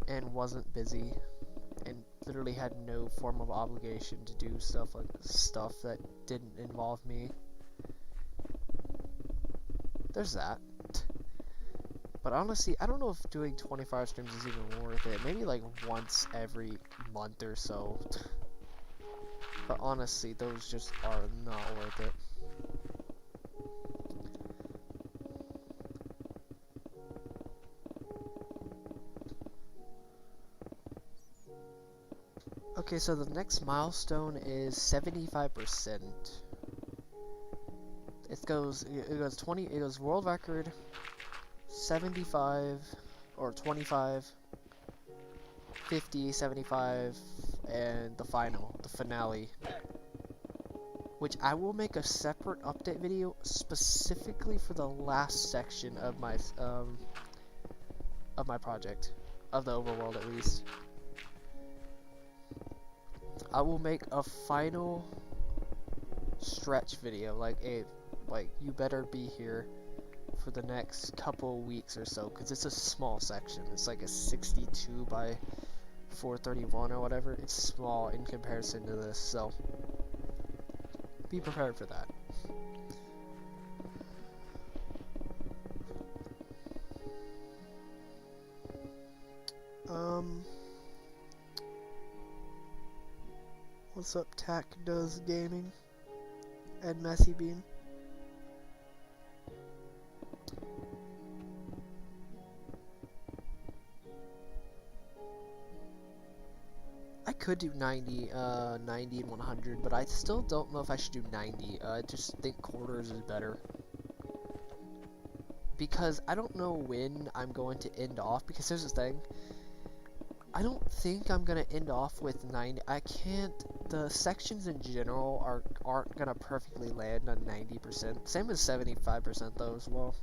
S1: And wasn't busy. And literally had no form of obligation to do stuff that didn't involve me. There's that. But honestly, I don't know if doing 24-hour streams is even worth it. Maybe like once every month or so. But honestly, those just are not worth it. Okay, so the next milestone is 75%. It goes world record, 75 or 25, 50, 75, and the finale, which I will make a separate update video specifically for the last section of my project, of the overworld at least. I will make a final stretch video, like you better be here for the next couple weeks or so, because it's a small section. It's like a 62 by 431 or whatever. It's small in comparison to this, so be prepared for that. What's up, Tac Does Gaming? and Messy Bean. I could do 90 and 100, but I still don't know if I should do 90. I just think quarters is better. Because I don't know when I'm going to end off, because here's the thing. I don't think I'm going to end off with 90. I can't, the sections in general aren't going to perfectly land on 90%. Same as 75% though as well.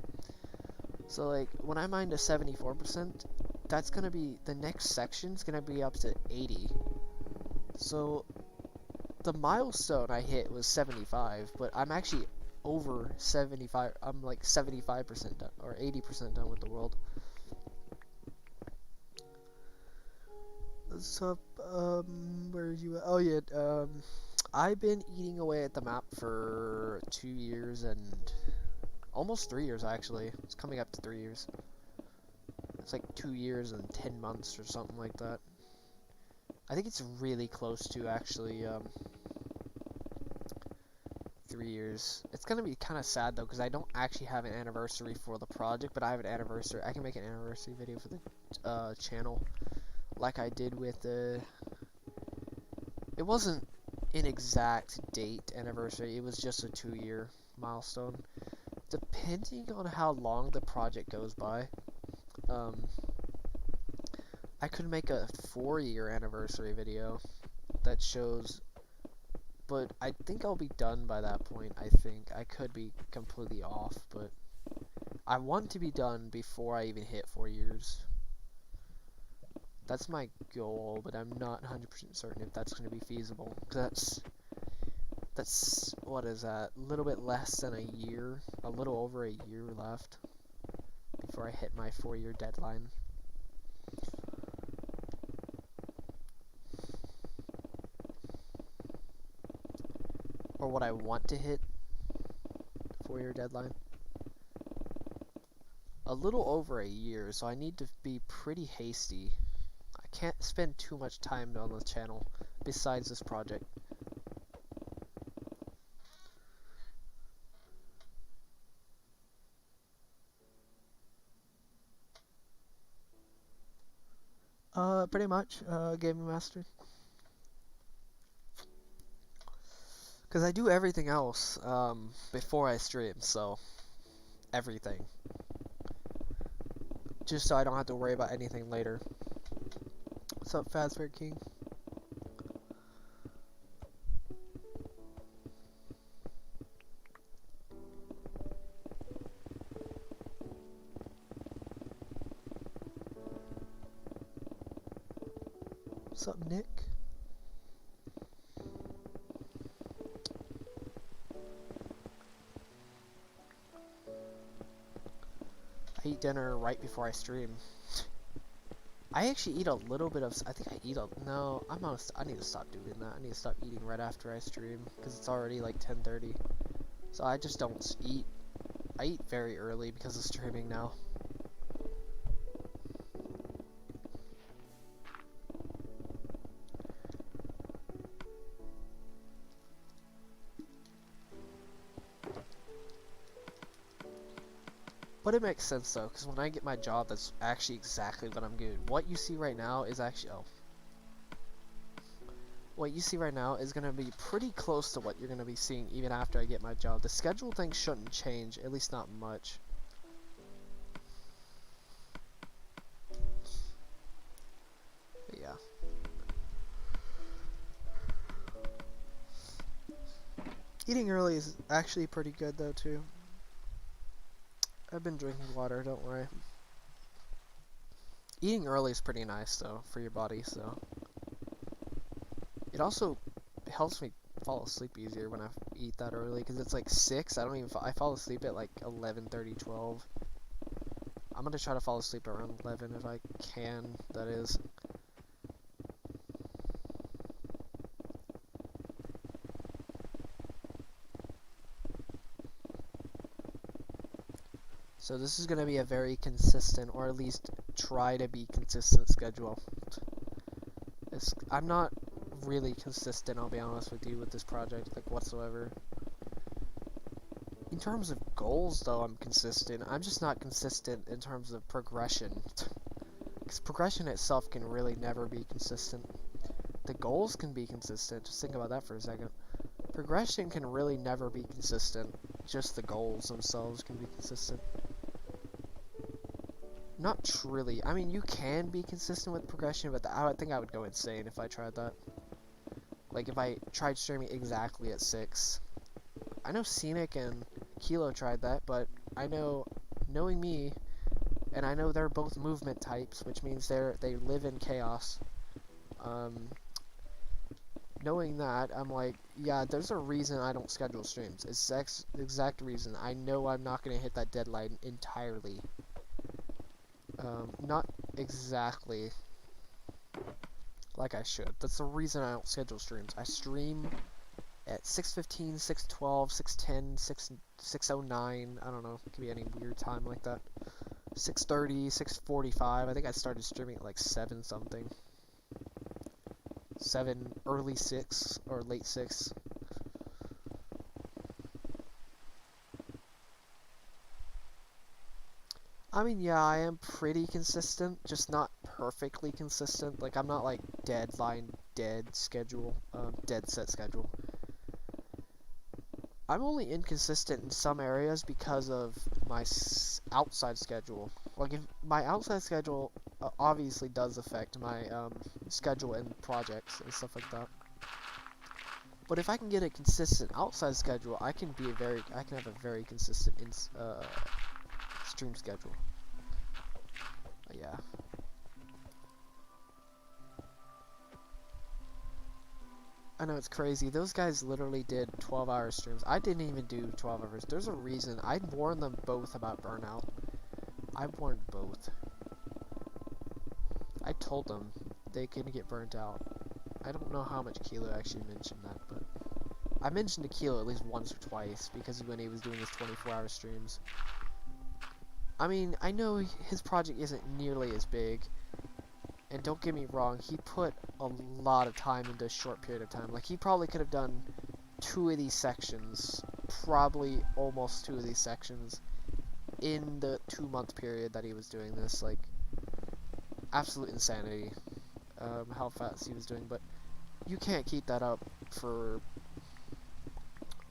S1: So like, when I mine to 74%, that's going to be, the next section's going to be up to 80. So, the milestone I hit was 75, but I'm actually over 75, I'm like 75% done, or 80% done with the world. So, where are you at? Oh yeah, I've been eating away at the map for 2 years and almost 3 years actually. It's coming up to 3 years. It's like 2 years and 10 months or something like that. I think it's really close to actually 3 years. It's gonna be kind of sad though, because I don't actually have an anniversary for the project, but I have an anniversary. I can make an anniversary video for the channel, like I did with the. It wasn't an exact date anniversary. It was just a 2-year milestone. Depending on how long the project goes by, I could make a 4-year anniversary video that shows, but I think I'll be done by that point. I think I could be completely off, but I want to be done before I even hit 4 years. That's my goal, but I'm not 100% certain if that's going to be feasible. Cause that's what is that? A little bit less than a year, a little over a year left before I hit my 4-year deadline. Or what I want to hit 4-year deadline. A little over a year, so I need to be pretty hasty. I can't spend too much time on the channel besides this project. Pretty much, Gaming Master. Because I do everything else, before I stream, so, everything. Just so I don't have to worry about anything later. What's up, Fazbear King? What's up, Nick? I eat dinner right before I stream. I actually eat a little bit of. I think I eat a. No, I need to stop doing that. I need to stop eating right after I stream because it's already like 10:30. So I just don't eat. I eat very early because of streaming now. But it makes sense though, because when I get my job, that's actually exactly what I'm doing. What you see right now is actually, what you see right now is going to be pretty close to what you're going to be seeing even after I get my job. The schedule thing shouldn't change, at least not much. But yeah. Eating early is actually pretty good though too. I've been drinking water, don't worry. Eating early is pretty nice though for your body, so. It also helps me fall asleep easier when I eat that early, because it's like 6. I fall asleep at like 11:30, 12. I'm gonna try to fall asleep around 11 if I can, that is. So this is going to be a very consistent, or at least try to be consistent schedule. I'm not really consistent, I'll be honest with you, with this project, like whatsoever. In terms of goals, though, I'm consistent. I'm just not consistent in terms of progression. Because progression itself can really never be consistent. The goals can be consistent. Just think about that for a second. Progression can really never be consistent. Just the goals themselves can be consistent. Not truly. I mean, you can be consistent with progression, but I think I would go insane if I tried that. Like, if I tried streaming exactly at 6. I know Scenic and Kilo tried that, but I know, knowing me, and I know they're both movement types, which means they live in chaos. Knowing that, I'm like, yeah, there's a reason I don't schedule streams. It's the exact reason. I know I'm not going to hit that deadline entirely. Not exactly like I should. That's the reason I don't schedule streams. I stream at 6:15, 6:12, 6:10, 6:09. I don't know. It could be any weird time like that. 6:30, 6:45. I think I started streaming at like 7 something. 7, early 6 or late 6. I mean, yeah, I am pretty consistent, just not perfectly consistent. Like, I'm not like dead set schedule. I'm only inconsistent in some areas because of my outside schedule. Like, if my outside schedule obviously does affect my schedule and projects and stuff like that. But if I can get a consistent outside schedule, I can have a very consistent stream schedule. Yeah. I know, it's crazy. Those guys literally did 12-hour streams. I didn't even do 12 hours. There's a reason. I warned them both about burnout. I warned both. I told them they can get burnt out. I don't know how much Kilo actually mentioned that, but I mentioned to Kilo at least once or twice because when he was doing his 24-hour streams. I mean, I know his project isn't nearly as big, and don't get me wrong, he put a lot of time into a short period of time. Like, he probably could have done 2 of these sections, probably almost 2 of these sections, in the 2-month period that he was doing this. Like, absolute insanity, how fast he was doing, but you can't keep that up for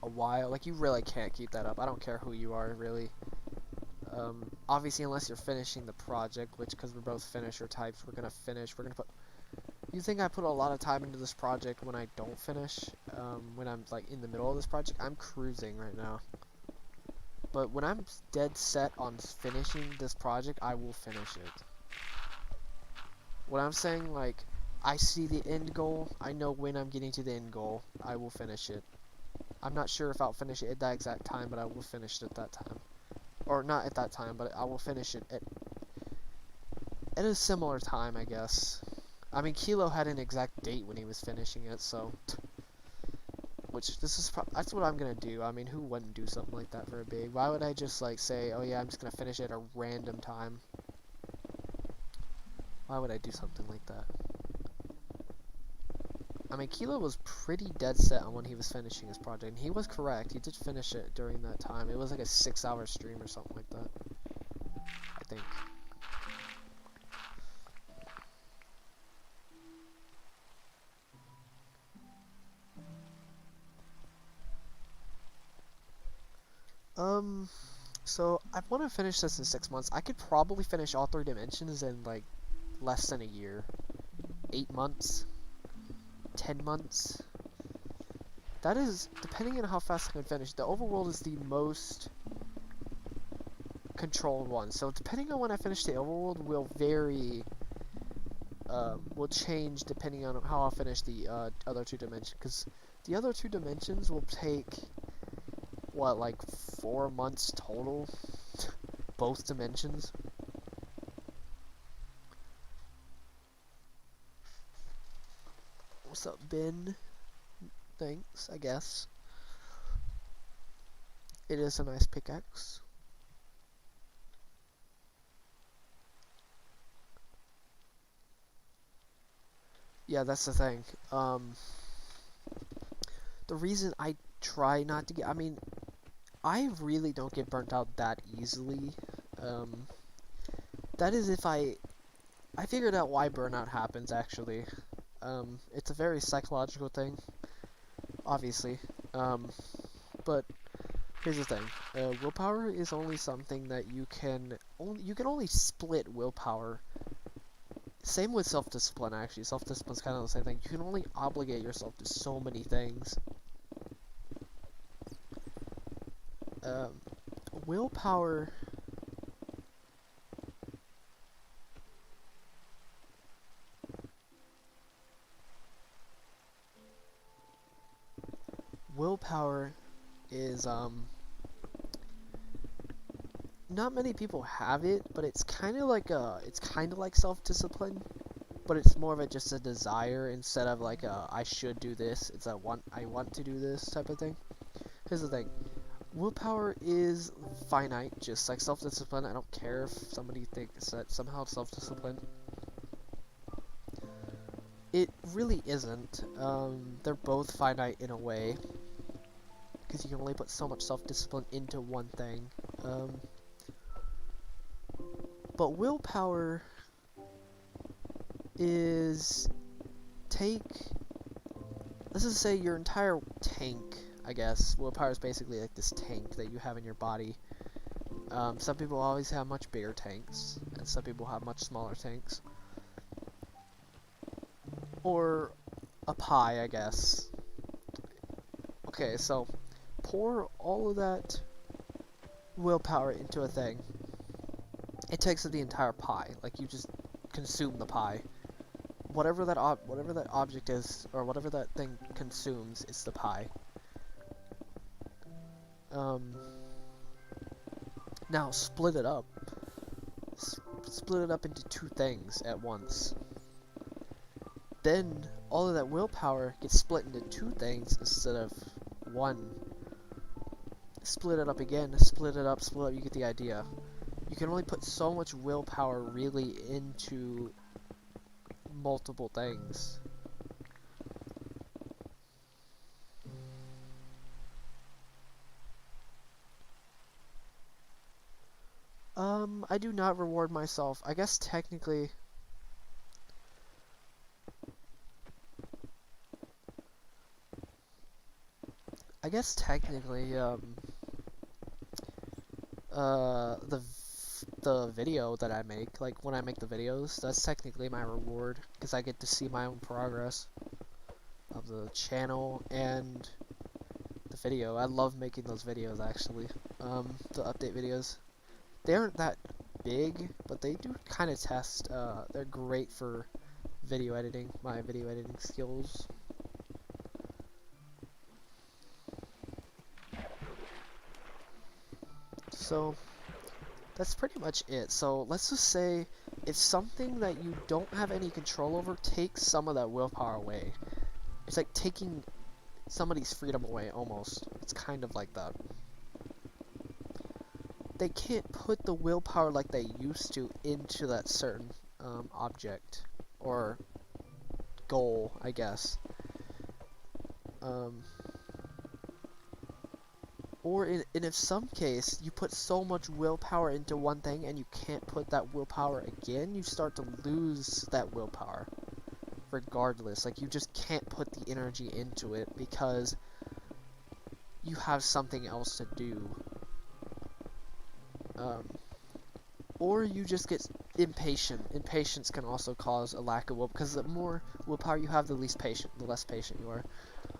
S1: a while. Like, you really can't keep that up. I don't care who you are, really. Obviously, unless you're finishing the project, which, because we're both finisher types, we're gonna put... You think I put a lot of time into this project when I don't finish? When I'm, like, in the middle of this project? I'm cruising right now. But when I'm dead set on finishing this project, I will finish it. When I'm saying, like, I see the end goal, I know when I'm getting to the end goal, I will finish it. I'm not sure if I'll finish it at that exact time, but I will finish it at that time. Or not at that time, but I will finish it at a similar time, I guess. I mean, Kilo had an exact date when he was finishing it, so... Which, that's what I'm gonna do. I mean, who wouldn't do something like that for a big? Why would I just, like, say, oh yeah, I'm just gonna finish it at a random time? Why would I do something like that? I mean, Kilo was pretty dead set on when he was finishing his project, and he was correct. He did finish it during that time. It was like a 6-hour stream or something like that, I think. So I want to finish this in 6 months. I could probably finish all 3 dimensions in, like, less than a year. 8 months. 10 months. That is, depending on how fast I can finish. The overworld is the most controlled one. So depending on when I finish the overworld will vary, will change depending on how I finish the other 2 dimensions. Because the other 2 dimensions will take, what, like 4 months total? Both dimensions. What's up, Ben? Thanks, I guess. It is a nice pickaxe. Yeah, that's the thing. The reason I try not to get... I mean, I really don't get burnt out that easily. That is if I figured out why burnout happens, actually. It's a very psychological thing, obviously. But here's the thing. Willpower is only something that you can only split willpower. Same with self-discipline, actually. Self-discipline's kind of the same thing. You can only obligate yourself to so many things. Willpower... Willpower is, not many people have it, but it's kind of like self-discipline, but it's more of just a desire instead of like a I should do this. It's a I want to do this type of thing. Here's the thing. Willpower is finite, just like self-discipline. I don't care if somebody thinks that somehow self-discipline. It really isn't. They're both finite in a way, because you can only put so much self-discipline into one thing. But willpower is let's just say your entire tank, I guess. Willpower is basically like this tank that you have in your body. Some people always have much bigger tanks, and some people have much smaller tanks. Or a pie, I guess. Okay, so pour all of that willpower into a thing. It takes up the entire pie. Like, you just consume the pie. Whatever that object is, or whatever that thing consumes, it's the pie. Now split it up. Split it up into two things at once. Then all of that willpower gets split into two things instead of one. Split it up again, split it up, you get the idea. You can only put so much willpower really into multiple things. I do not reward myself. I guess technically... the video that I make, like when I make the videos, that's technically my reward, because I get to see my own progress of the channel and the video. I love making those videos, actually. The update videos. They aren't that big, but they do kind of test. They're great for video editing, my video editing skills. So that's pretty much it. So let's just say if something that you don't have any control over takes some of that willpower away. It's like taking somebody's freedom away, almost. It's kind of like that. They can't put the willpower like they used to into that certain object or goal, I guess. Or in some case, you put so much willpower into one thing and you can't put that willpower again, you start to lose that willpower. Regardless, like you just can't put the energy into it because you have something else to do. Or you just get impatient. Impatience can also cause a lack of will, because the more willpower you have, the less patient you are.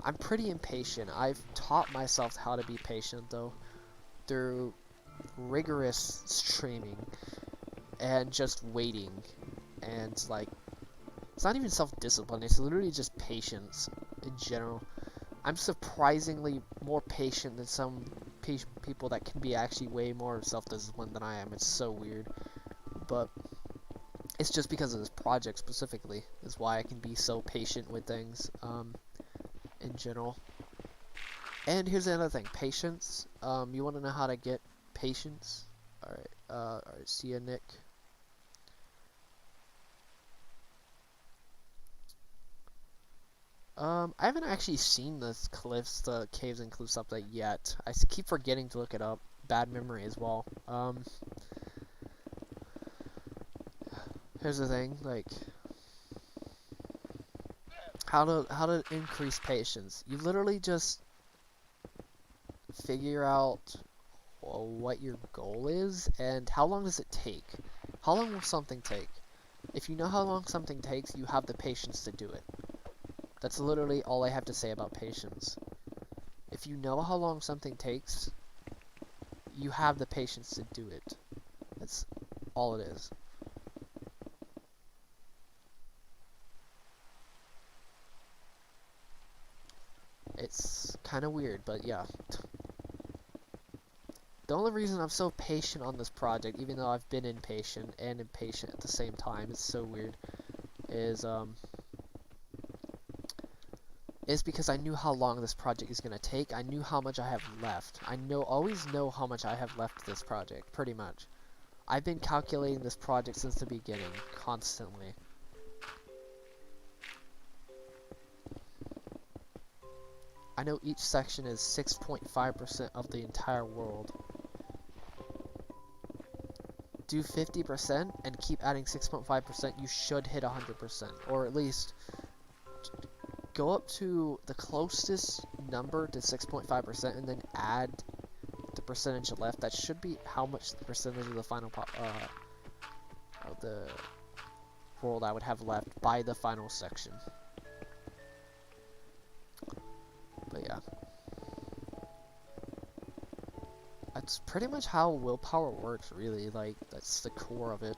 S1: I'm pretty impatient. I've taught myself how to be patient, though, through rigorous streaming and just waiting. And, like, it's not even self-discipline, it's literally just patience in general. I'm surprisingly more patient than some people that can be actually way more self-disciplined than I am. It's so weird. But it's just because of this project specifically is why I can be so patient with things in general. And here's another thing, patience. You want to know how to get patience? Alright, see ya, Nick. I haven't actually seen the caves and cliffs update yet. Keep forgetting to look it up. Bad memory as well. Here's the thing, like, how to increase patience. You literally just figure out what your goal is and how long does it take. How long will something take? If you know how long something takes, you have the patience to do it. That's literally all I have to say about patience. If you know how long something takes, you have the patience to do it. That's all it is. It's kind of weird, but yeah. The only reason I'm so patient on this project, even though I've been impatient and impatient at the same time, it's so weird, is because I knew how long this project is going to take. I knew how much I have left. Always know how much I have left this project, pretty much. I've been calculating this project since the beginning, constantly. I know each section is 6.5% of the entire world. Do 50% and keep adding 6.5%, you should hit 100%, or at least go up to the closest number to 6.5% and then add the percentage left. That should be how much the percentage of the final of the world I would have left by the final section. But yeah, that's pretty much how willpower works, really. Like, that's the core of it.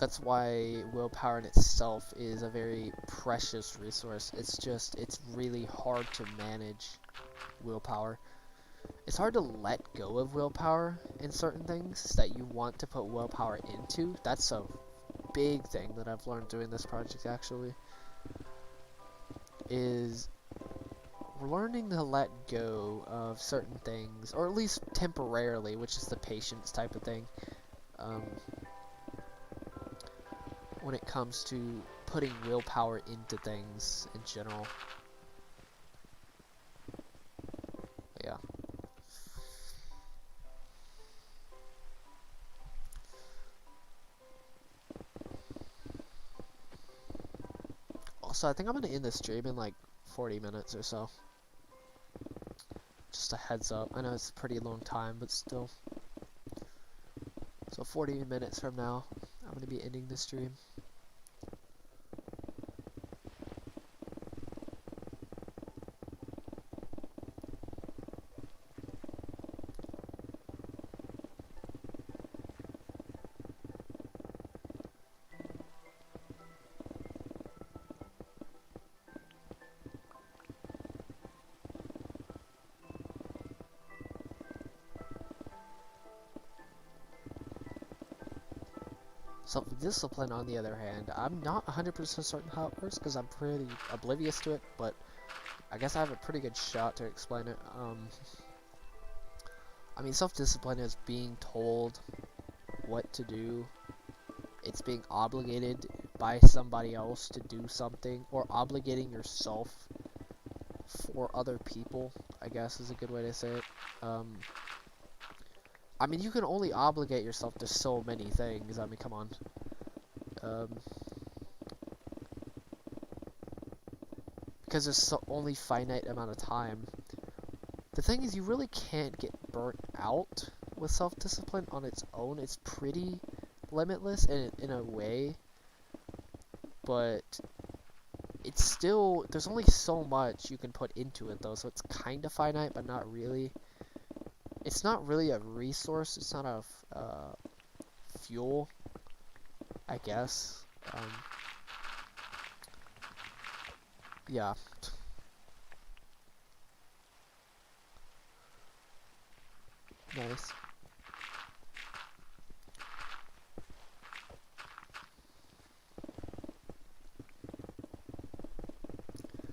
S1: That's why willpower in itself is a very precious resource. It's really hard to manage willpower. It's hard to let go of willpower in certain things that you want to put willpower into. That's a big thing that I've learned doing this project, actually, is learning to let go of certain things, or at least temporarily, which is the patience type of thing, when it comes to putting willpower into things in general. Yeah. Also, I think I'm gonna end the stream in like 40 minutes or so. Just a heads up. I know it's a pretty long time, but still. So 40 minutes from now, I'm gonna be ending the stream. Self-discipline, on the other hand, I'm not 100% certain how it works because I'm pretty oblivious to it, but I guess I have a pretty good shot to explain it. I mean, self-discipline is being told what to do. It's being obligated by somebody else to do something, or obligating yourself for other people, I guess is a good way to say it. I mean, you can only obligate yourself to so many things. I mean, come on. Because there's only finite amount of time. The thing is, you really can't get burnt out with self-discipline on its own. It's pretty limitless in a way, but it's still, there's only so much you can put into it though, so it's kind of finite, but not really. It's not really a resource, it's not a fuel, I guess. Yeah. Nice.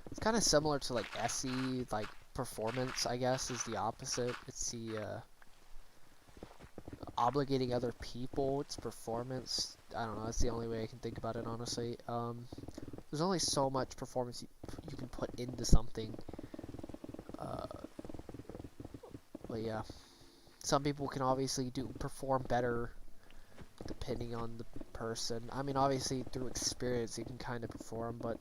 S1: It's kind of similar to like SE, like performance, I guess, is the opposite. It's the obligating other people, it's performance. I don't know, that's the only way I can think about it, honestly. There's only so much performance you can put into something. Uh, but yeah, some people can obviously perform better depending on the person. I mean, obviously through experience you can kind of perform, but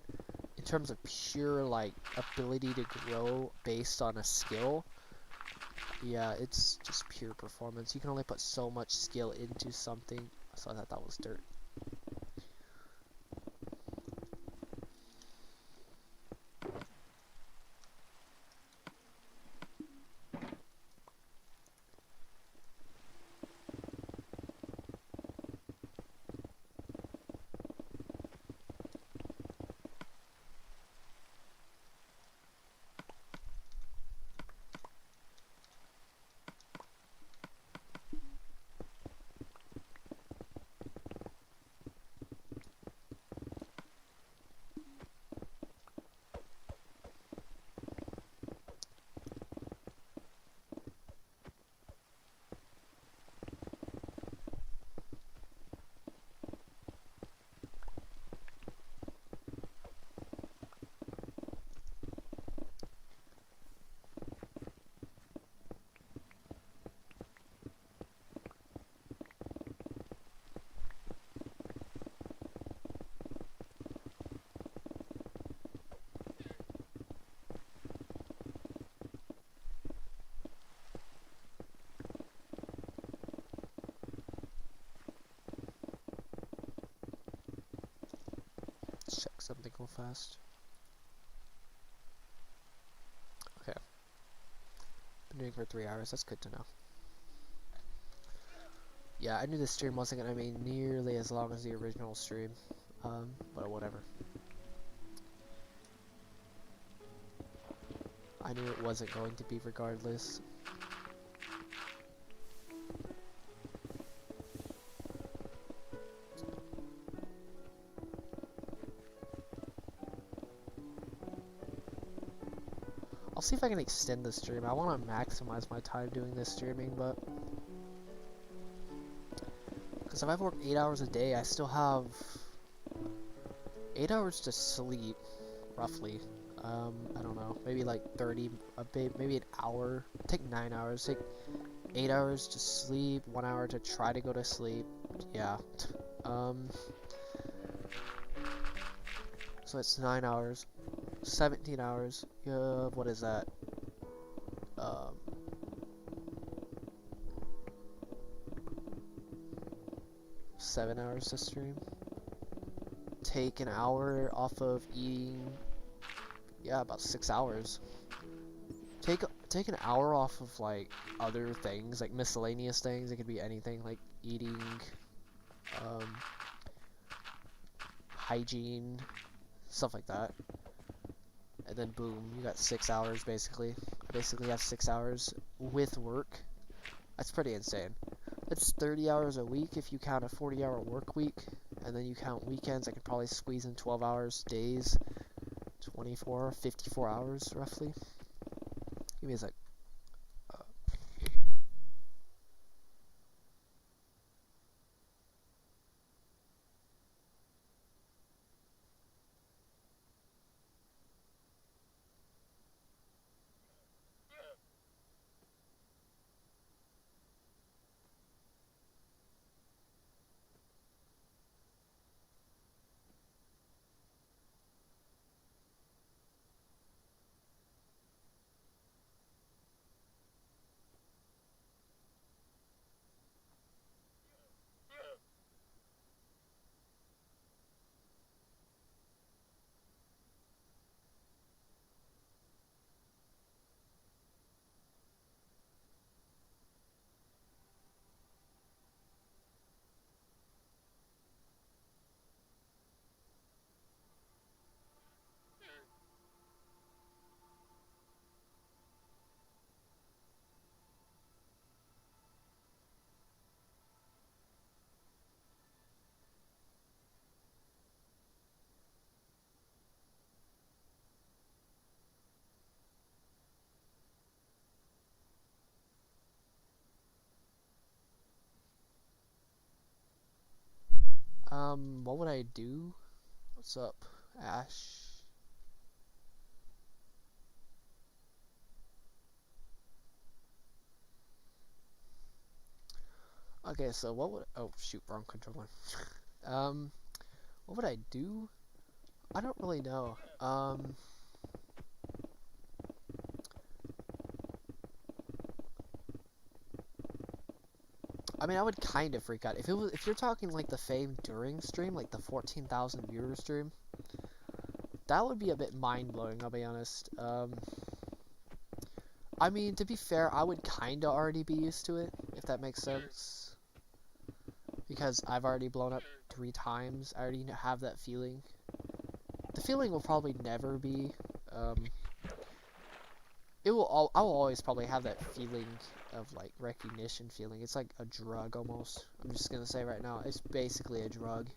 S1: in terms of pure like ability to grow based on a skill, yeah, it's just pure performance. You can only put so much skill into something. So I thought that was dirt. Let's check something real fast. Okay. Been doing for 3 hours. That's good to know. Yeah, I knew this stream wasn't gonna be nearly as long as the original stream. But whatever. I knew it wasn't going to be regardless. I'll see if I can extend the stream. I want to maximize my time doing this streaming, but because if I've worked 8 hours a day, I still have 8 hours to sleep, roughly. I don't know, maybe like 30, maybe an hour. Take 9 hours. Take 8 hours to sleep, 1 hour to try to go to sleep. Yeah. So it's 9 hours, 17 hours. What is that? 7 hours to stream. Take an hour off of eating. Yeah, about 6 hours. Take an hour off of like other things, like miscellaneous things. It could be anything, like eating, hygiene, stuff like that. And then boom, you got 6 hours basically. I basically have 6 hours with work. That's pretty insane. It's 30 hours a week if you count a 40-hour work week, and then you count weekends. I could probably squeeze in 12 hours days, 24, 54 hours roughly. Give me a sec. What would I do? What's up? Ash. Okay, so what would... Oh, shoot, wrong controller. What would I do? I don't really know. I mean, I would kind of freak out. If you're talking like the fame during stream, like the 14,000 viewer stream, that would be a bit mind-blowing, I'll be honest. I mean, to be fair, I would kind of already be used to it, if that makes sense. Because I've already blown up 3 times. I already have that feeling. The feeling will probably never be, I will always probably have that feeling of, like, recognition feeling. It's like a drug, almost. I'm just gonna say right now, it's basically a drug.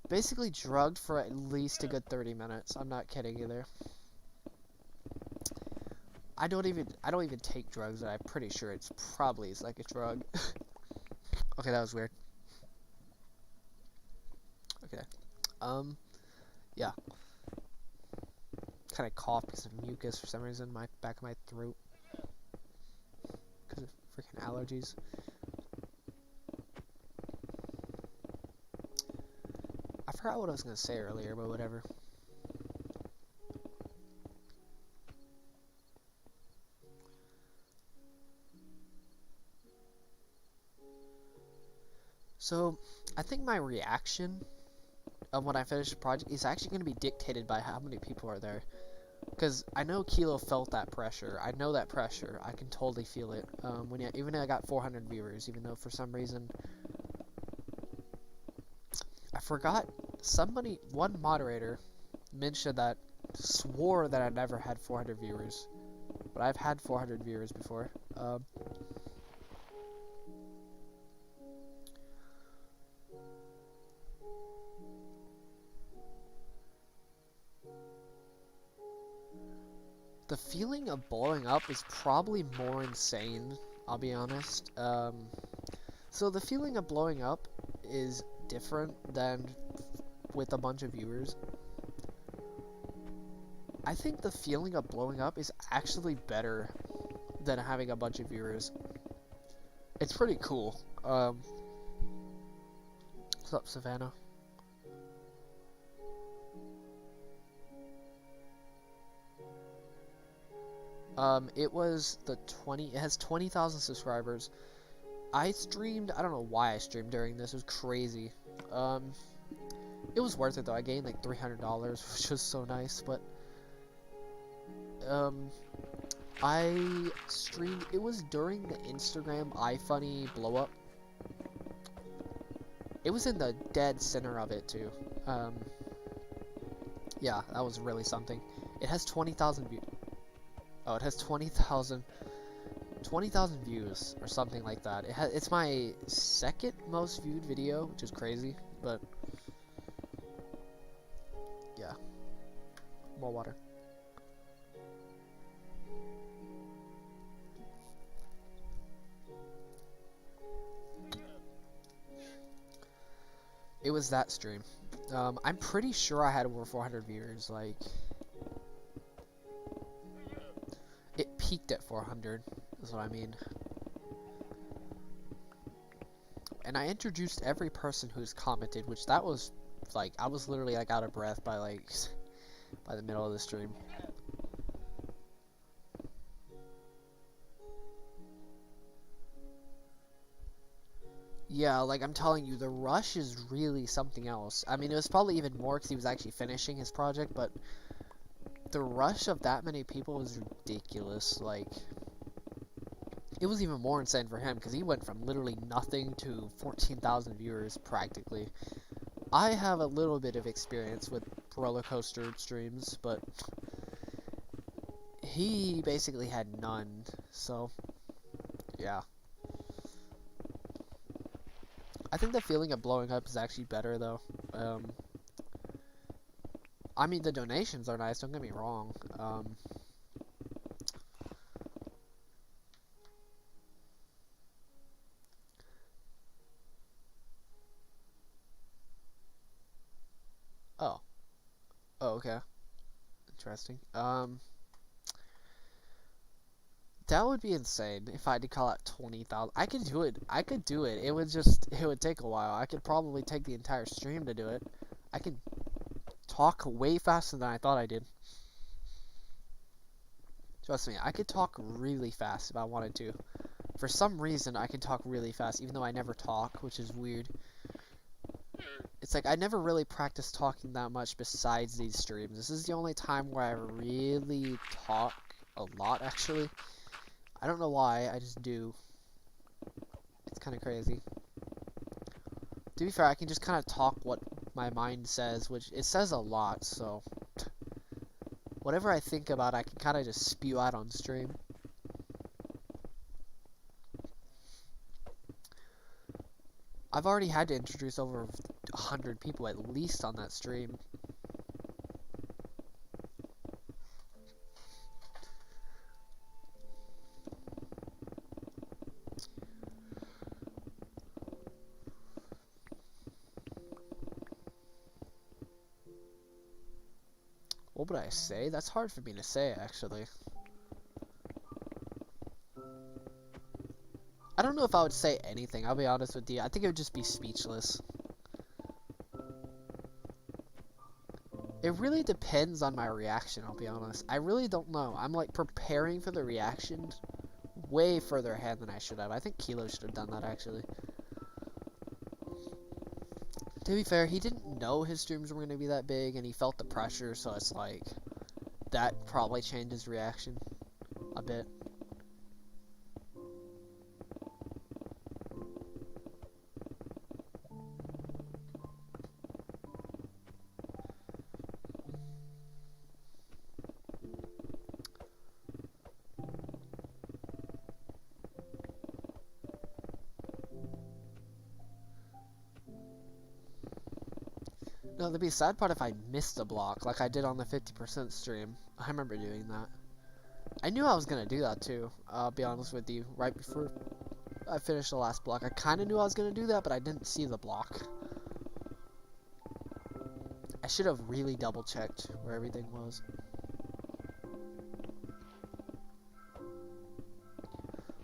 S1: Basically drugged for at least a good 30 minutes. I'm not kidding either. I don't even take drugs, and I'm pretty sure it's probably like a drug. Okay, that was weird. Okay. Yeah. Kind of coughed because of mucus for some reason in my back of my throat. Because of freaking allergies. I forgot what I was going to say earlier, but whatever. So, I think my reaction of when I finish the project is actually going to be dictated by how many people are there. Because I know Kilo felt that pressure. I know that pressure. I can totally feel it. Even though I got 400 viewers, even though for some reason I forgot, one moderator mentioned that, swore that I never had 400 viewers, but I've had 400 viewers before. The feeling of blowing up is probably more insane, I'll be honest. So the feeling of blowing up is different than with a bunch of viewers. I think the feeling of blowing up is actually better than having a bunch of viewers. It's pretty cool. What's up, Savannah? It has 20,000 subscribers. I streamed, I don't know why I streamed during this, it was crazy. It was worth it though, I gained like $300, which was so nice, but, I streamed, it was during the Instagram iFunny blow up. It was in the dead center of it too. Yeah, that was really something. It has 20,000 views. Oh, it has 20,000 views or something like that. It's my second most viewed video, which is crazy, but yeah. More water. It was that stream. I'm pretty sure I had over 400 viewers, like, it peaked at 400, is what I mean. And I introduced every person who's commented, which that was, like, I was literally, like, out of breath by, like, by the middle of the stream. Yeah, like, I'm telling you, the rush is really something else. I mean, it was probably even more because he was actually finishing his project, but the rush of that many people was ridiculous. Like, it was even more insane for him because he went from literally nothing to 14,000 viewers practically. I have a little bit of experience with roller coaster streams, but he basically had none, so yeah. I think the feeling of blowing up is actually better though. I mean, the donations are nice, don't get me wrong. Oh. Oh, okay. Interesting. That would be insane if I had to call out 20,000. I could do it. I could do it. It would take a while. I could probably take the entire stream to do it. I could talk way faster than I thought I did. Trust me, I could talk really fast if I wanted to. For some reason, I can talk really fast, even though I never talk, which is weird. It's like I never really practiced talking that much besides these streams. This is the only time where I really talk a lot, actually. I don't know why, I just do. It's kind of crazy. To be fair, I can just kind of talk what my mind says, which it says a lot, so whatever I think about, I can kind of just spew out on stream. I've already had to introduce over 100 people at least on that stream. What would I say? That's hard for me to say, actually. I don't know if I would say anything, I'll be honest with you. I think it would just be speechless. It really depends on my reaction, I'll be honest. I really don't know. I'm like preparing for the reaction way further ahead than I should have. I think Kilo should have done that, actually. To be fair, he didn't know his streams were going to be that big, and he felt the pressure, so it's like, that probably changed his reaction a bit. No, there'd be a sad part if I missed a block, like I did on the 50% stream. I remember doing that. I knew I was gonna do that too, I'll be honest with you. Right before I finished the last block, I kinda knew I was gonna do that, but I didn't see the block. I should have really double checked where everything was.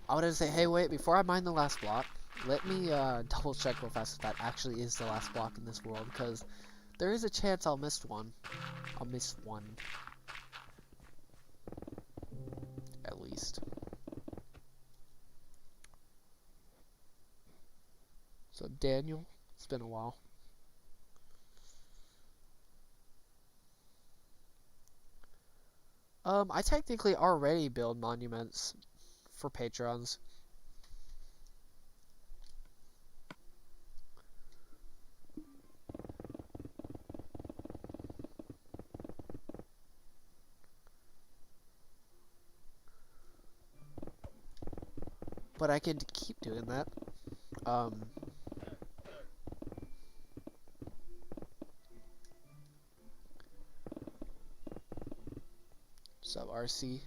S1: I would have said, hey wait, before I mine the last block, let me double check real fast if that actually is the last block in this world, because there is a chance I'll miss one. I'll miss one. At least. So Daniel, it's been a while. I technically already build monuments for patrons. But I could keep doing that. Sub RC.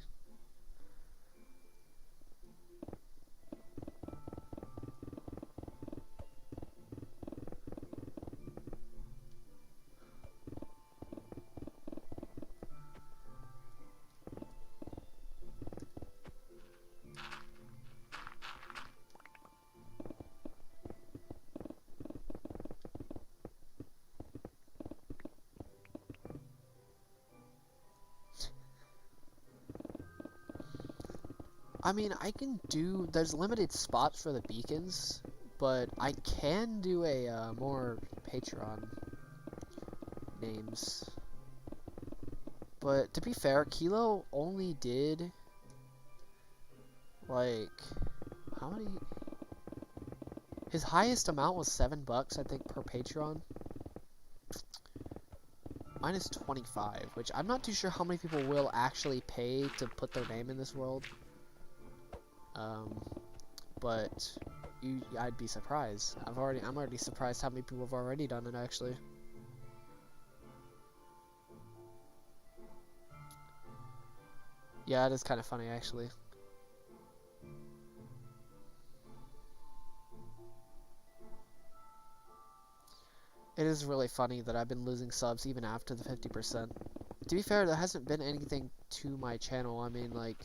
S1: I mean, I can do, there's limited spots for the beacons, but I can do a more Patreon names. But to be fair, Kilo only did like, how many? His highest amount was $7, I think, per Patreon. Mine is 25, which I'm not too sure how many people will actually pay to put their name in this world. But I'd be surprised. I'm already surprised how many people have already done it, actually. Yeah, it is kind of funny, actually. It is really funny that I've been losing subs even after the 50%. To be fair, there hasn't been anything to my channel. I mean, like,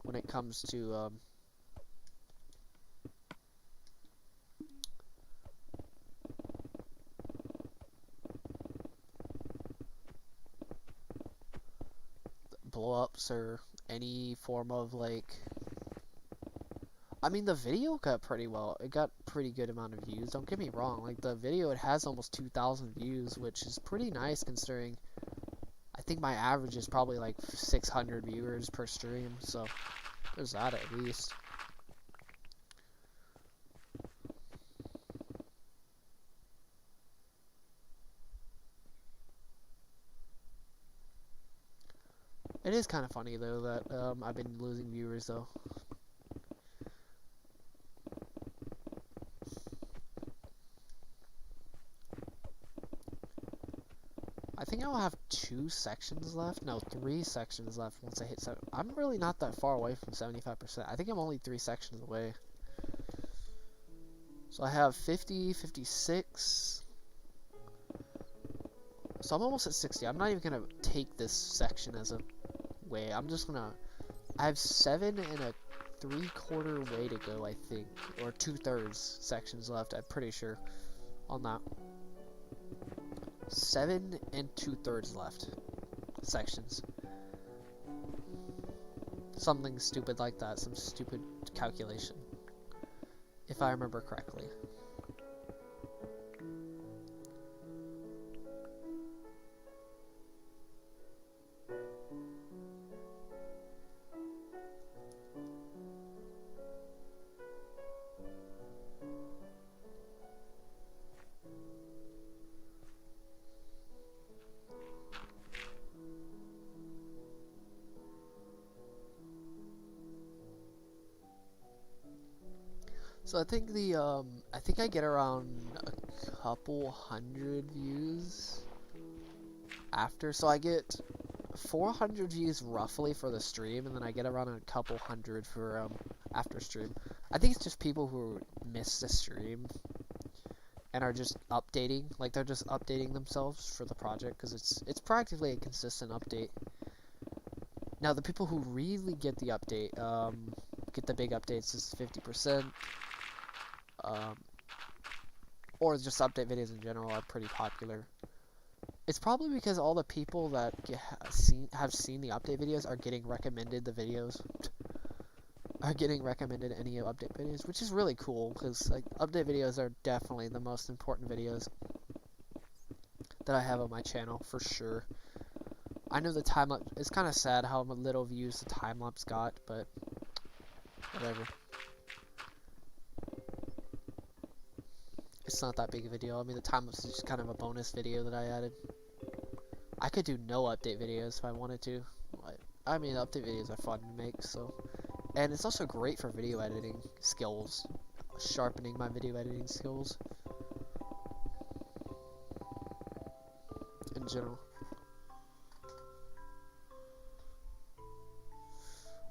S1: when it comes to, blow-ups or any form of, like, I mean, the video got pretty well. It got pretty good amount of views. Don't get me wrong. Like, the video, it has almost 2,000 views, which is pretty nice considering I think my average is probably like 600 viewers per stream. So, there's that at least. It is kind of funny, though, that I've been losing viewers, though. I think I'll have 2 sections left. No, 3 sections left once I hit 7. I'm really not that far away from 75%. I think I'm only 3 sections away. So I have 50, 56. So I'm almost at 60. I'm not even going to take this section as a way. I'm just going to... I have 7 and a 3/4 way to go, I think. Or 2/3 sections left, I'm pretty sure, on that. 7 and 2/3 left sections. Something stupid like that. Some stupid calculation. If I remember correctly. So I think I think I get around a couple hundred views after. So I get 400 views roughly for the stream, and then I get around a couple hundred for after stream. I think it's just people who miss the stream and are just updating, like they're just updating themselves for the project because it's practically a consistent update. Now the people who really get the update, get the big updates is 50%. Or just update videos in general are pretty popular. It's probably because all the people that have seen the update videos are getting recommended the videos. Are getting recommended any update videos, which is really cool because like update videos are definitely the most important videos that I have on my channel for sure. I know the time lapse, it's kind of sad how little views the time lapse got, but whatever. It's not that big of a deal. I mean, the time lapse is just kind of a bonus video that I added. I could do no update videos if I wanted to. I mean, update videos are fun to make, so. And it's also great for video editing skills. Sharpening my video editing skills. In general.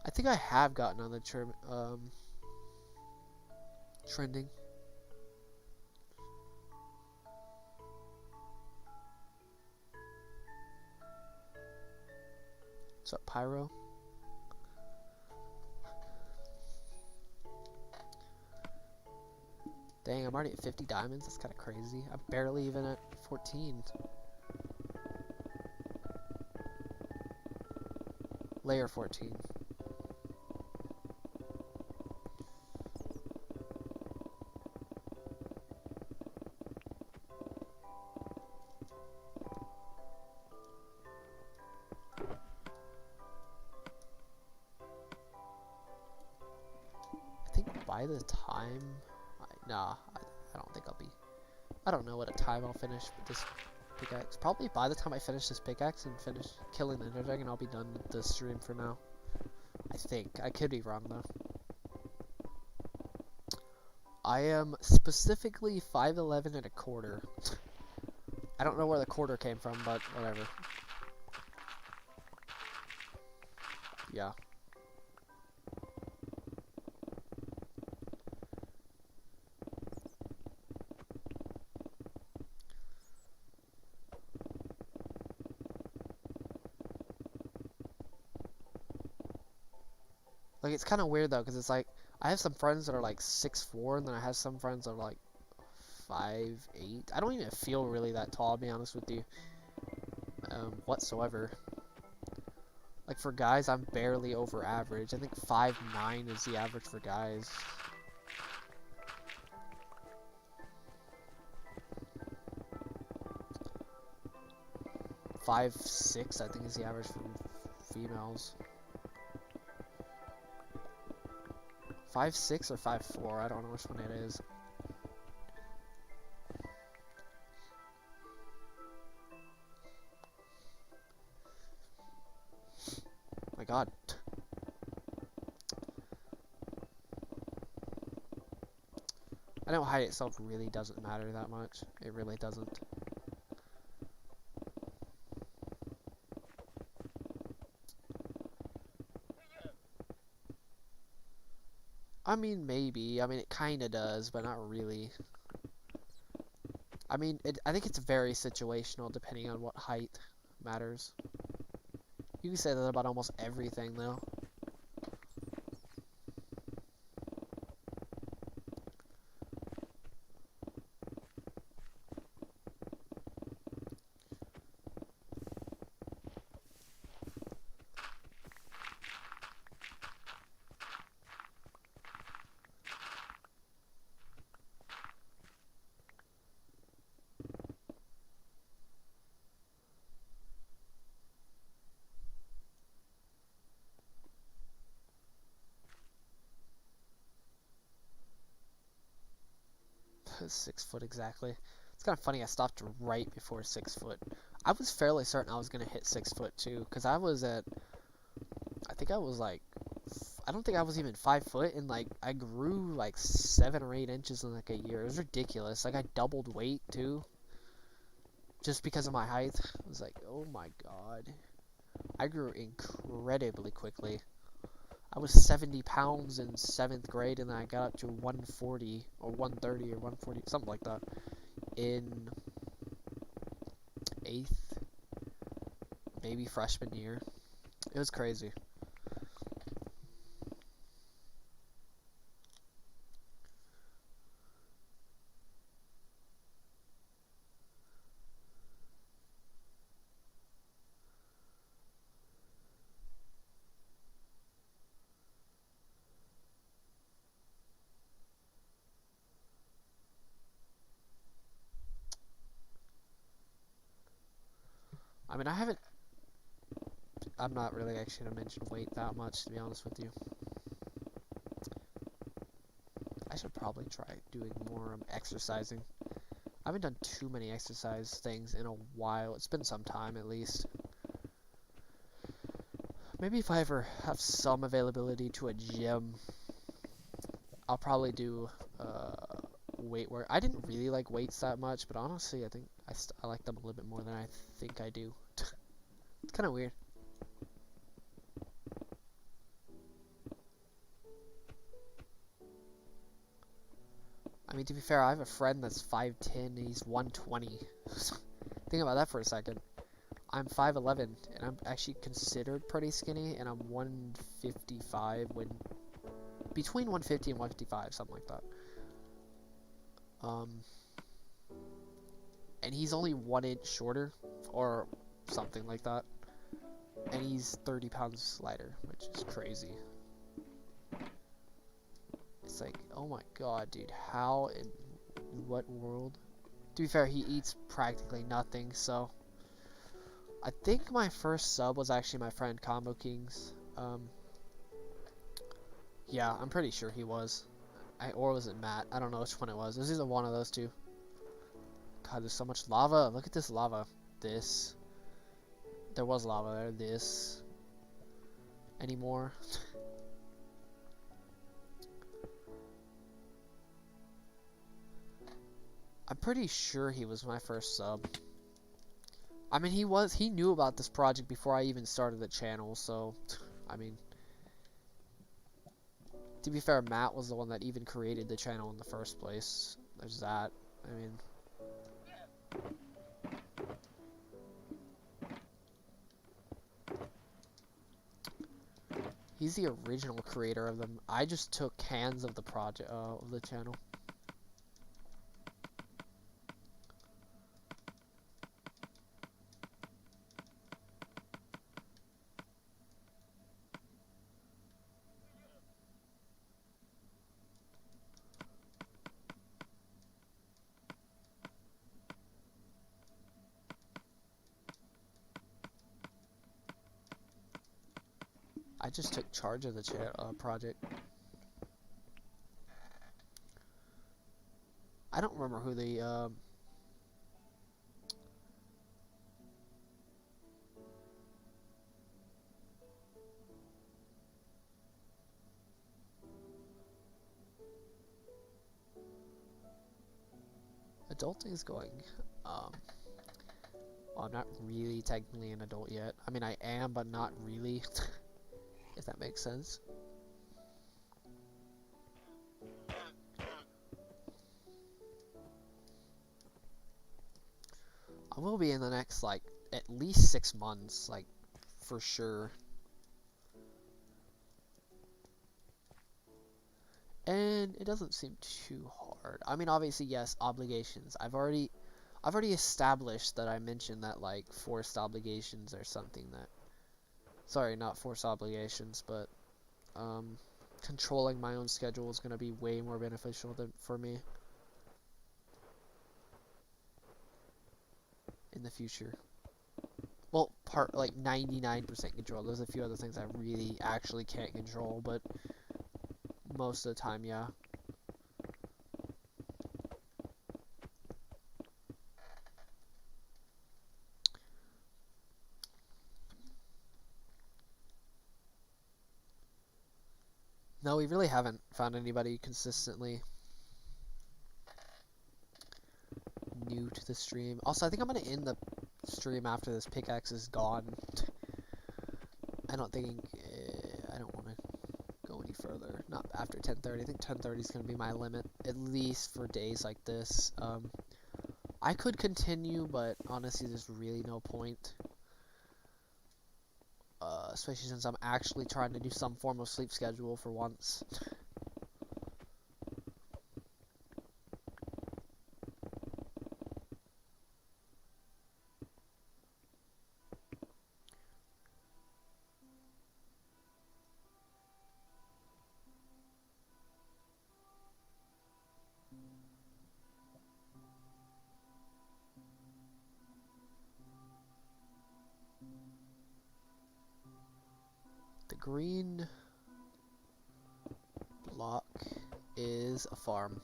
S1: I think I have gotten on the trending. What's up, Pyro? Dang, I'm already at 50 diamonds. That's kind of crazy. I'm barely even at 14. Layer 14. By the time, I don't think I'll be, I don't know what a time I'll finish with this pickaxe. Probably by the time I finish this pickaxe and finish killing the Nether dragon, I'll be done with the stream for now. I think. I could be wrong though. I am specifically 5'11" and a quarter. I don't know where the quarter came from, but whatever. Yeah. Like, it's kind of weird, though, because it's like, I have some friends that are, like, 6'4", and then I have some friends that are, like, 5'8". I don't even feel really that tall, to be honest with you, whatsoever. Like, for guys, I'm barely over average. I think 5'9" is the average for guys. "5'6", I think, is the average for females. 5'6" or 5'4", I don't know which one it is. My god. I know height itself really doesn't matter that much. It really doesn't. I mean, maybe. I mean, it kinda does, but not really. I mean, I think it's very situational depending on what height matters. You can say that about almost everything, though. was 6 foot exactly. It's kind of funny, I stopped right before 6 foot. I was fairly certain I was going to hit 6 foot too, because I was at, I think I was like, I don't think I was even 5 foot, and like, I grew like 7 or 8 inches in like a year. It was ridiculous. Like, I doubled weight too, just because of my height. I was like, oh my god. I grew incredibly quickly. I was 70 pounds in 7th grade, and then I got up to 140 or 130 or 140, something like that, in 8th, maybe freshman year. It was crazy. I mean, I'm not really actually going to mention weight that much, to be honest with you. I should probably try doing more exercising. I haven't done too many exercise things in a while. It's been some time, at least. Maybe if I ever have some availability to a gym, I'll probably do weight work. I didn't really like weights that much, but honestly, I think I like them a little bit more than I think I do. It's kind of weird. I mean, to be fair, I have a friend that's 5'10", and he's 120. Think about that for a second. I'm 5'11", and I'm actually considered pretty skinny, and I'm 155 when... between 150 and 155, something like that. And he's only 1 inch shorter, or something like that. And he's 30 pounds lighter, which is crazy. It's like, oh my god, dude, how in what world? To be fair, he eats practically nothing, so... I think my first sub was actually my friend Combo Kings. Yeah, I'm pretty sure he was. Or was it Matt? I don't know which one it was. It was either one of those two. God, there's so much lava. Look at this lava. This. There was lava there. This. Any more? I'm pretty sure he was my first sub. I mean, he knew about this project before I even started the channel, so, I mean, to be fair, Matt was the one that even created the channel in the first place. There's that. I mean, He's the original creator of them. I just took cans of the project of the channel. I just took charge of the project. I don't remember who the adulting is going. Well, I'm not really technically an adult yet. I mean, I am, but not really. If that makes sense. I will be in the next, like, at least 6 months, like, for sure. And it doesn't seem too hard. I mean, obviously, yes, obligations. I've already established that I mentioned that, like, forced obligations are something that... Sorry, not forced obligations, but, controlling my own schedule is going to be way more beneficial for me in the future. Well, like 99% control. There's a few other things I really actually can't control, but most of the time, yeah. No, we really haven't found anybody consistently new to the stream. Also, I think I'm going to end the stream after this pickaxe is gone. I don't think... I don't want to go any further. Not after 10:30. I think 10:30 is going to be my limit, at least for days like this. I could continue, but honestly, there's really no point. Especially since I'm actually trying to do some form of sleep schedule for once. The green block is a farm.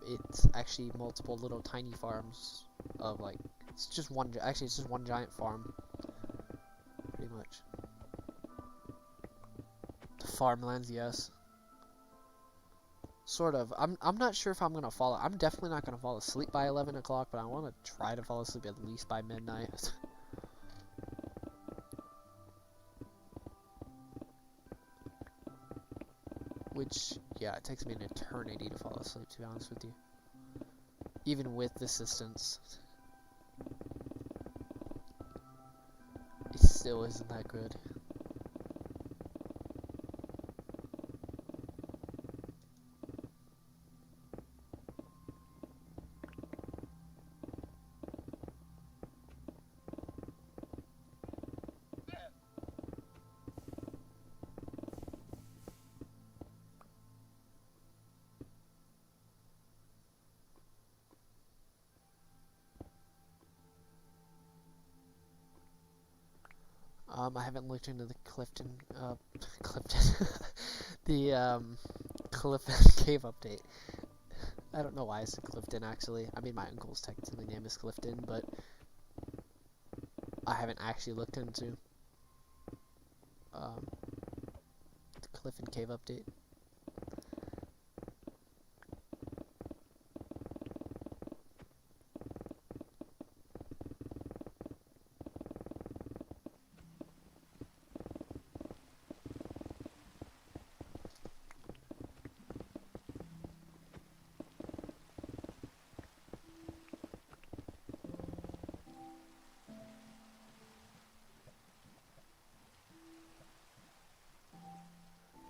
S1: It's actually multiple little tiny farms of like, it's just one, actually it's just one giant farm, pretty much. The farmlands, yes. Sort of. I'm not sure if I'm gonna fall. I'm definitely not gonna fall asleep by 11 o'clock, but I want to try to fall asleep at least by midnight. Which, yeah, it takes me an eternity to fall asleep, to be honest with you. Even with assistance. It still isn't that good. I haven't looked into the Clifton, the, Clifton cave update. I don't know why I said Clifton, actually. I mean, my uncle's technically name is Clifton, but I haven't actually looked into, the Clifton cave update.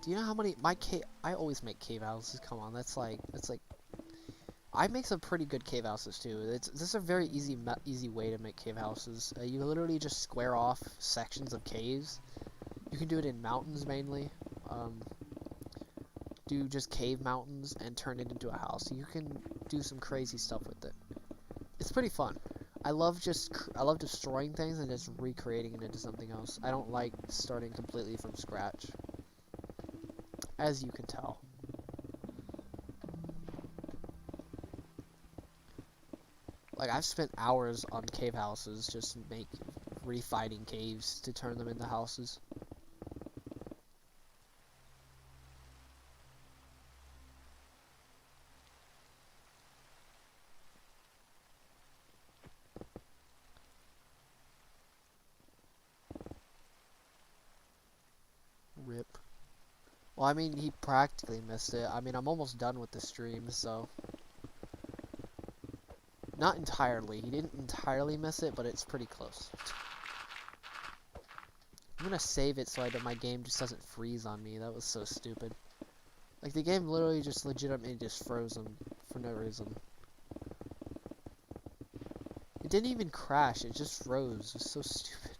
S1: Do you know how many I always make cave houses. Come on, that's like I make some pretty good cave houses too. This is a very easy way to make cave houses. You literally just square off sections of caves. You can do it in mountains mainly. Do just cave mountains and turn it into a house. You can do some crazy stuff with it. It's pretty fun. I love destroying things and just recreating it into something else. I don't like starting completely from scratch, as you can tell. Like, I've spent hours on cave houses just refining caves to turn them into houses. Rip. Well, I mean, he practically missed it. I mean, I'm almost done with the stream, so... Not entirely. He didn't entirely miss it, but it's pretty close. I'm gonna save it so my game just doesn't freeze on me. That was so stupid. Like, the game literally just legitimately just froze him for no reason. It didn't even crash, it just froze. It was so stupid.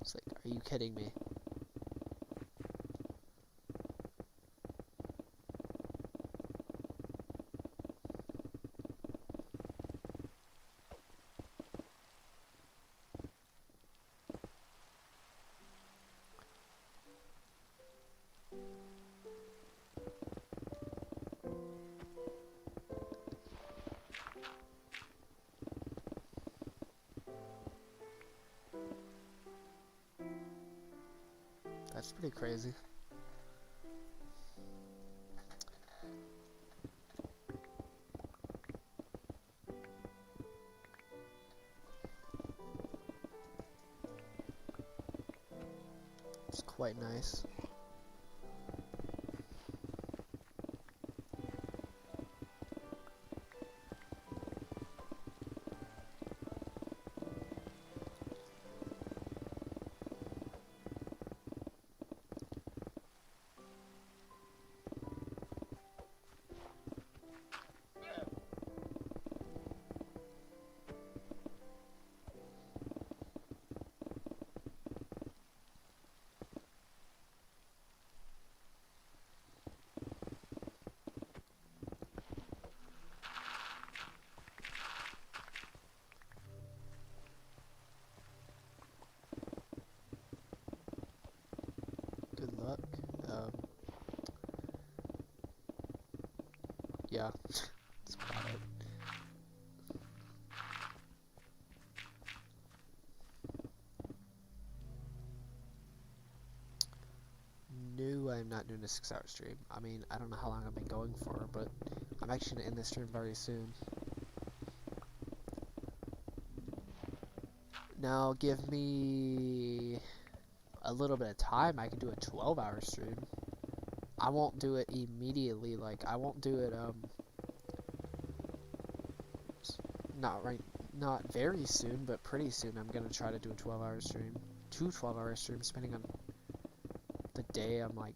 S1: It's like, are you kidding me? That's pretty crazy. It's quite nice. Good luck. Yeah. That's about it. No, I'm not doing a 6-hour stream. I mean, I don't know how long I've been going for, but I'm actually going to end this stream very soon. Now, give me a little bit of time. I can do a 12-hour stream. I won't do it immediately. Like, I won't do it, not very soon, but pretty soon. I'm going to try to do a 12-hour stream. 2 12-hour streams, depending on the day I'm, like,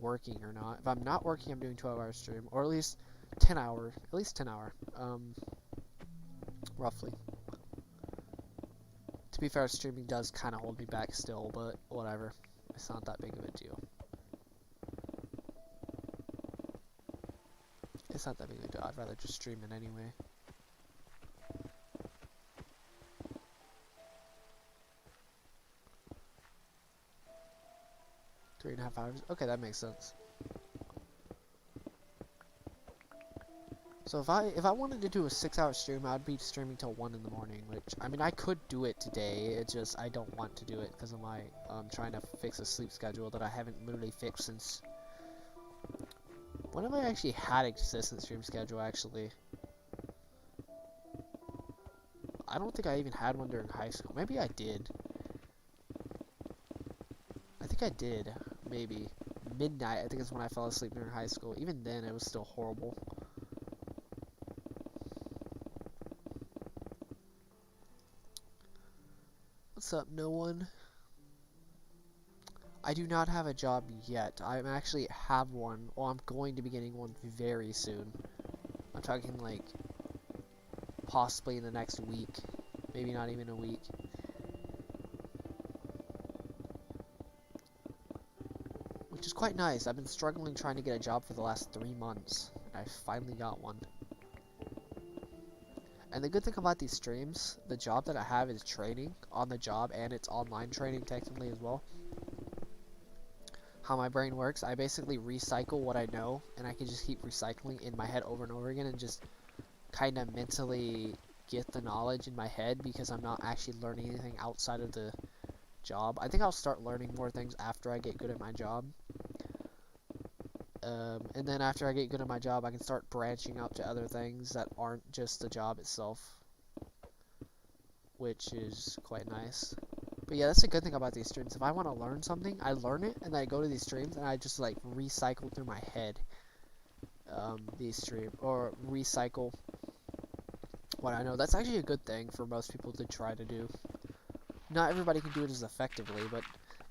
S1: working or not. If I'm not working, I'm doing 12-hour stream, or at least 10 hour, roughly. To be fair, streaming does kind of hold me back still, but whatever. It's not that big of a deal. It's not that big of a deal. I'd rather just stream it anyway. Three and a half hours. Okay, that makes sense. So if I wanted to do a 6-hour stream, I'd be streaming till 1 in the morning, which, I mean, I could do it today, it's just, I don't want to do it because of my, trying to fix a sleep schedule that I haven't literally fixed since, when have I actually had a consistent stream schedule, actually? I don't think I even had one during high school. Maybe I did. I think I did, maybe. Midnight, I think is when I fell asleep during high school. Even then, it was still horrible. What's up, no one? I do not have a job yet. I actually have one, or I'm going to be getting one very soon. I'm talking like possibly in the next week, maybe not even a week. Which is quite nice. I've been struggling trying to get a job for the last 3 months, and I finally got one. And the good thing about these streams, the job that I have is training on the job, and it's online training technically as well. How my brain works, I basically recycle what I know, and I can just keep recycling in my head over and over again and just kind of mentally get the knowledge in my head because I'm not actually learning anything outside of the job. I think I'll start learning more things after I get good at my job. And then after I get good at my job, I can start branching out to other things that aren't just the job itself, which is quite nice. But yeah, that's a good thing about these streams. If I want to learn something, I learn it, and then I go to these streams, and I just like recycle through my head these streams, or recycle what I know. That's actually a good thing for most people to try to do. Not everybody can do it as effectively, but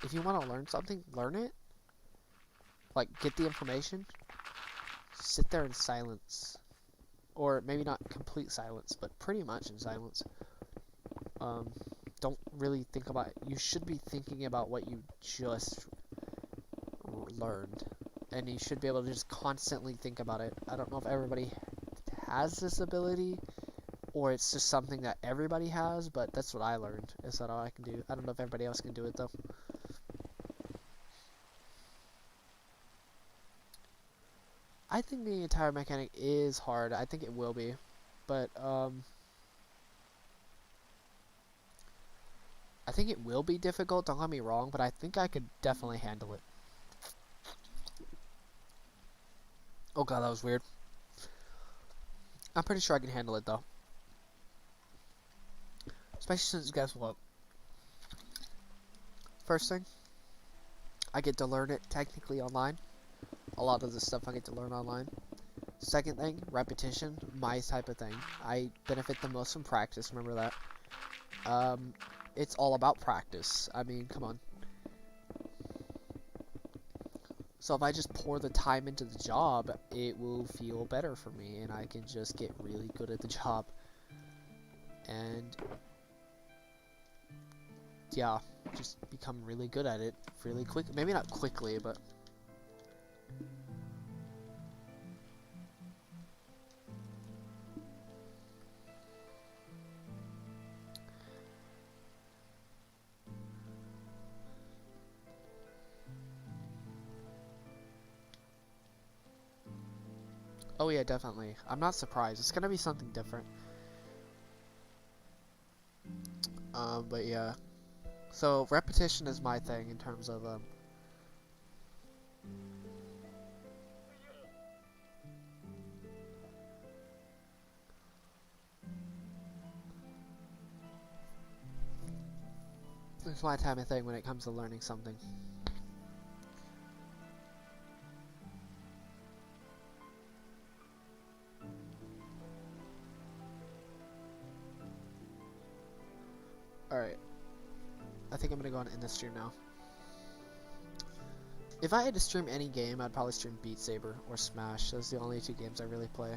S1: if you want to learn something, learn it. Like, get the information, sit there in silence, or maybe not complete silence, but pretty much in silence. Don't really think about it. You should be thinking about what you just learned, and you should be able to just constantly think about it. I don't know if everybody has this ability, or it's just something that everybody has, but that's what I learned. Is that all I can do? I don't know if everybody else can do it, though. I think the entire mechanic is hard. I think it will be, but I think it will be difficult, don't get me wrong, but I think I could definitely handle it. Oh god, that was weird. I'm pretty sure I can handle it, though. Especially since, guess what? First thing, I get to learn it technically online. A lot of the stuff I get to learn online. Second thing, repetition, my type of thing. I benefit the most from practice, remember that. It's all about practice. I mean, come on. So if I just pour the time into the job, it will feel better for me, and I can just get really good at the job. And yeah, just become really good at it really quick. Maybe not quickly, but oh yeah, definitely. I'm not surprised. It's gonna be something different. But yeah. So repetition is my thing in terms of it's my type of thing when it comes to learning something. Alright. I think I'm gonna go on in this stream now. If I had to stream any game, I'd probably stream Beat Saber or Smash. Those are the only two games I really play.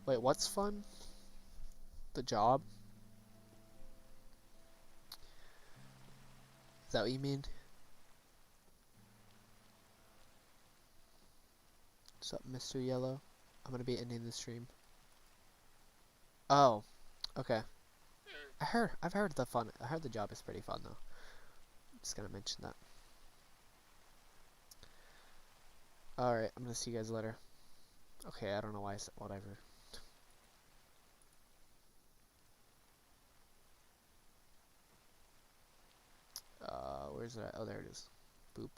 S1: Wait, what's fun? The job? Is that what you mean? What's up, Mr. Yellow? I'm gonna be ending the stream. Oh, okay. I've heard the job is pretty fun though. Just gonna mention that. Alright, I'm gonna see you guys later. Okay, I don't know why I said whatever. Where's it at? Oh, there it is. Boop.